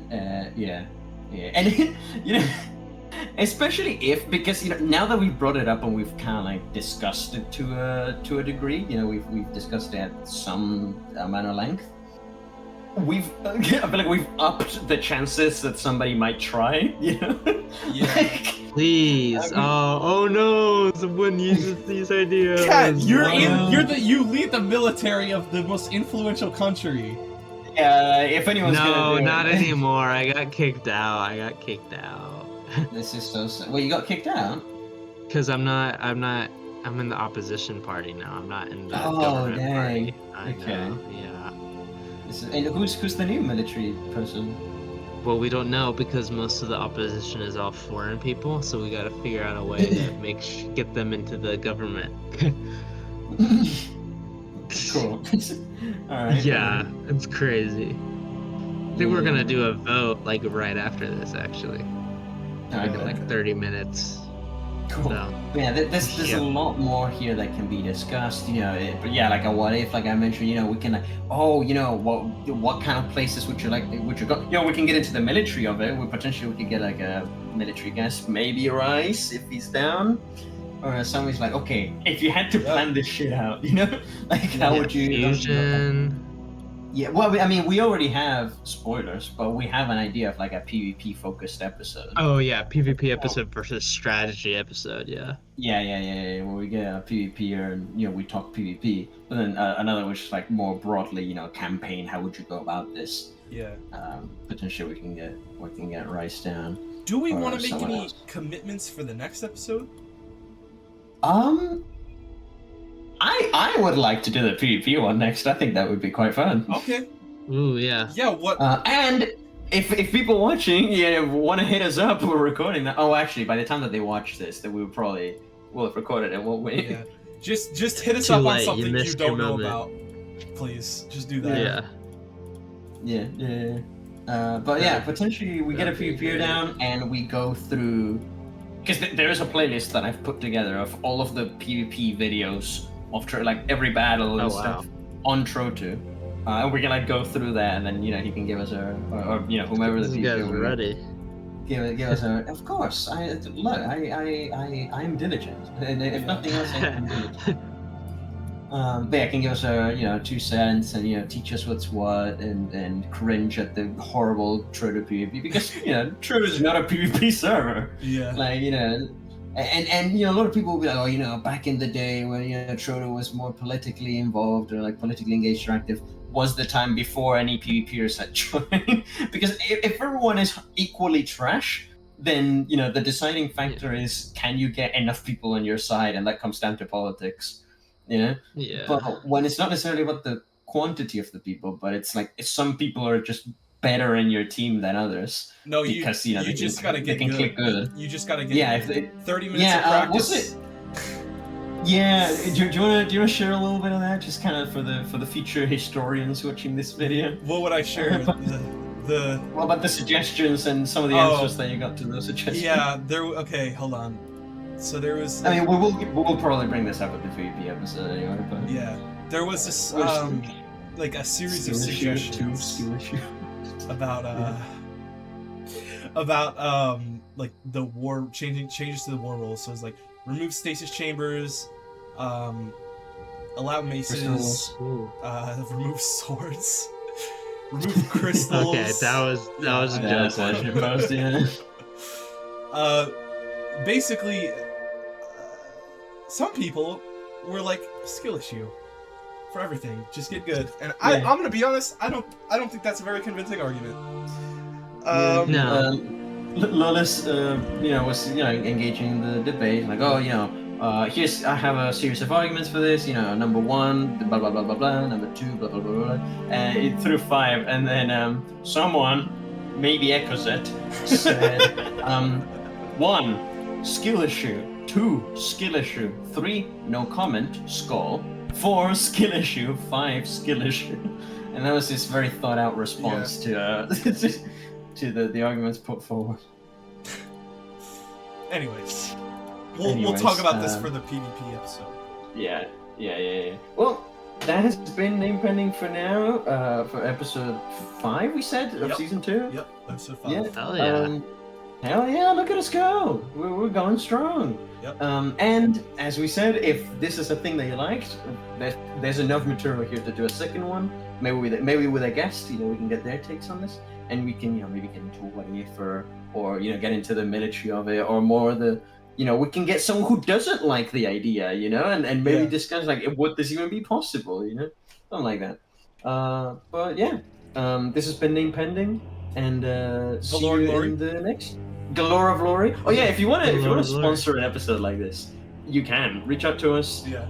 especially because now that we've brought it up and we've kind of like discussed it to a degree, we've discussed it at some amount of length. I feel like we've upped the chances that somebody might try. Yeah. Please. Oh no! Someone uses these ideas. God, you lead the military of the most influential country. Yeah. If anyone's gonna do not it. anymore. I got kicked out. This is so sad. Well, you got kicked out? Because I'm in the opposition party now. I'm not in the government party. I know, yeah. And who's the new military person? Well, we don't know because most of the opposition is all foreign people, so we gotta figure out a way to get them into the government. Cool. Alright. Yeah, it's crazy. I think we're gonna do a vote like right after this actually. Like 30 minutes. Cool. So, yeah, there's a lot more here that can be discussed, but like a what if, like I mentioned, we can what kind of places would you go? We can get into the military of it. We could get like a military guest, maybe Rice if he's down, or somebody's like, okay, if you had to plan this shit out, like how would you? Fusion. Yeah, well, I mean, we already have spoilers, but we have an idea of like a PvP-focused episode. Oh yeah, PvP episode versus strategy episode, yeah. Yeah. Where we get a PvPer and we talk PvP, but then another which is like more broadly, campaign. How would you go about this? Yeah. Potentially we can get Rice down. Do we want to make any commitments for the next episode? I would like to do the PvP one next. I think that would be quite fun. Okay. Ooh, yeah. Yeah, what? And if people watching want to hit us up, we're recording that. Oh, actually, by the time that they watch this, then we'll have recorded it, won't we? Yeah. Just hit us up on something you don't know about. Please, just do that. Yeah. But yeah, potentially we get a PvP down and we go through, because there is a playlist that I've put together of all of the PvP videos of like every battle and stuff on Trotu, and we can like go through that, and then he can give us or whomever the PvP. You guys are ready. give us a. Of course, I am diligent, and if nothing else, I am diligent. But yeah, can give us a 2 cents and teach us what's what and cringe at the horrible Trotu PvP because Trotu is not a PvP server. Yeah. Like and a lot of people will be like, oh, back in the day when Trotu was more politically involved or like politically engaged or active was the time before any PvPers had joined. Because if everyone is equally trash, then the deciding factor is can you get enough people on your side, and that comes down to politics. Yeah. But when it's not necessarily about the quantity of the people, but it's like if some people are just better in your team than others. No, because you just gotta get good. Click good. You just gotta get good. 30 minutes of was practice. Do you want to share a little bit of that, just kind of for the future historians watching this video? What would I share? What about the suggestions and some of the answers that you got to those suggestions? Yeah, okay, hold on. So there was. I mean, we'll probably bring this up at the PvP episode anyway. But yeah, there was this like a series of suggestions about like the war changes to the war rules. So it's like remove stasis chambers, allow maces, remove swords, remove crystals. Okay, that was a joke one. Basically, some people were like skill issue for everything. Just get good, and I'm gonna be honest. I don't think that's a very convincing argument. No. Lolis, was engaging the debate, like, here's I have a series of arguments for this. Number one, blah blah blah blah blah. Number two, blah blah blah blah. And it threw 5, and then someone, maybe Ecozet, said, 1, skill issue. 2, skill issue. 3, no comment, skull. 4, skill issue. 5, skill issue. And that was this very thought out response to the arguments put forward. Anyways, we'll talk about this for the PvP episode. Yeah. Well, that has been NamePending for now. For episode 5, we said, of season 2. Yep, episode 5. Yeah. Hell yeah. Hell yeah, look at us go. We're going strong. Yep. And as we said, if this is a thing that you liked, there's enough material here to do a second one. Maybe with a guest, we can get their takes on this, and we can maybe get into what if or get into the military of it, or more we can get someone who doesn't like the idea, and maybe discuss like would this even be possible, something like that. But yeah, this has been NamePending, and see you in the next Galore of Glory. Oh yeah, if you want to sponsor an episode like this, you can reach out to us. Yeah.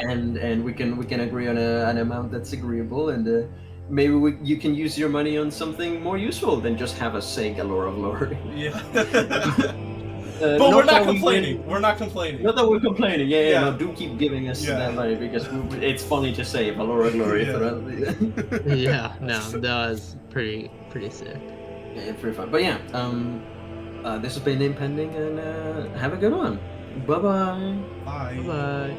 And we can agree on an amount that's agreeable, and maybe you can use your money on something more useful than just have us say Galore of Glory. Yeah. But we're not complaining. We're not complaining. Not that we're complaining. Yeah. No, do keep giving us that money because it's funny to say Galore of Glory. Yeah. No, that was pretty sick. Yeah, pretty fun. But yeah, this has been NamePending, and have a good one. Bye-bye. Bye. Bye.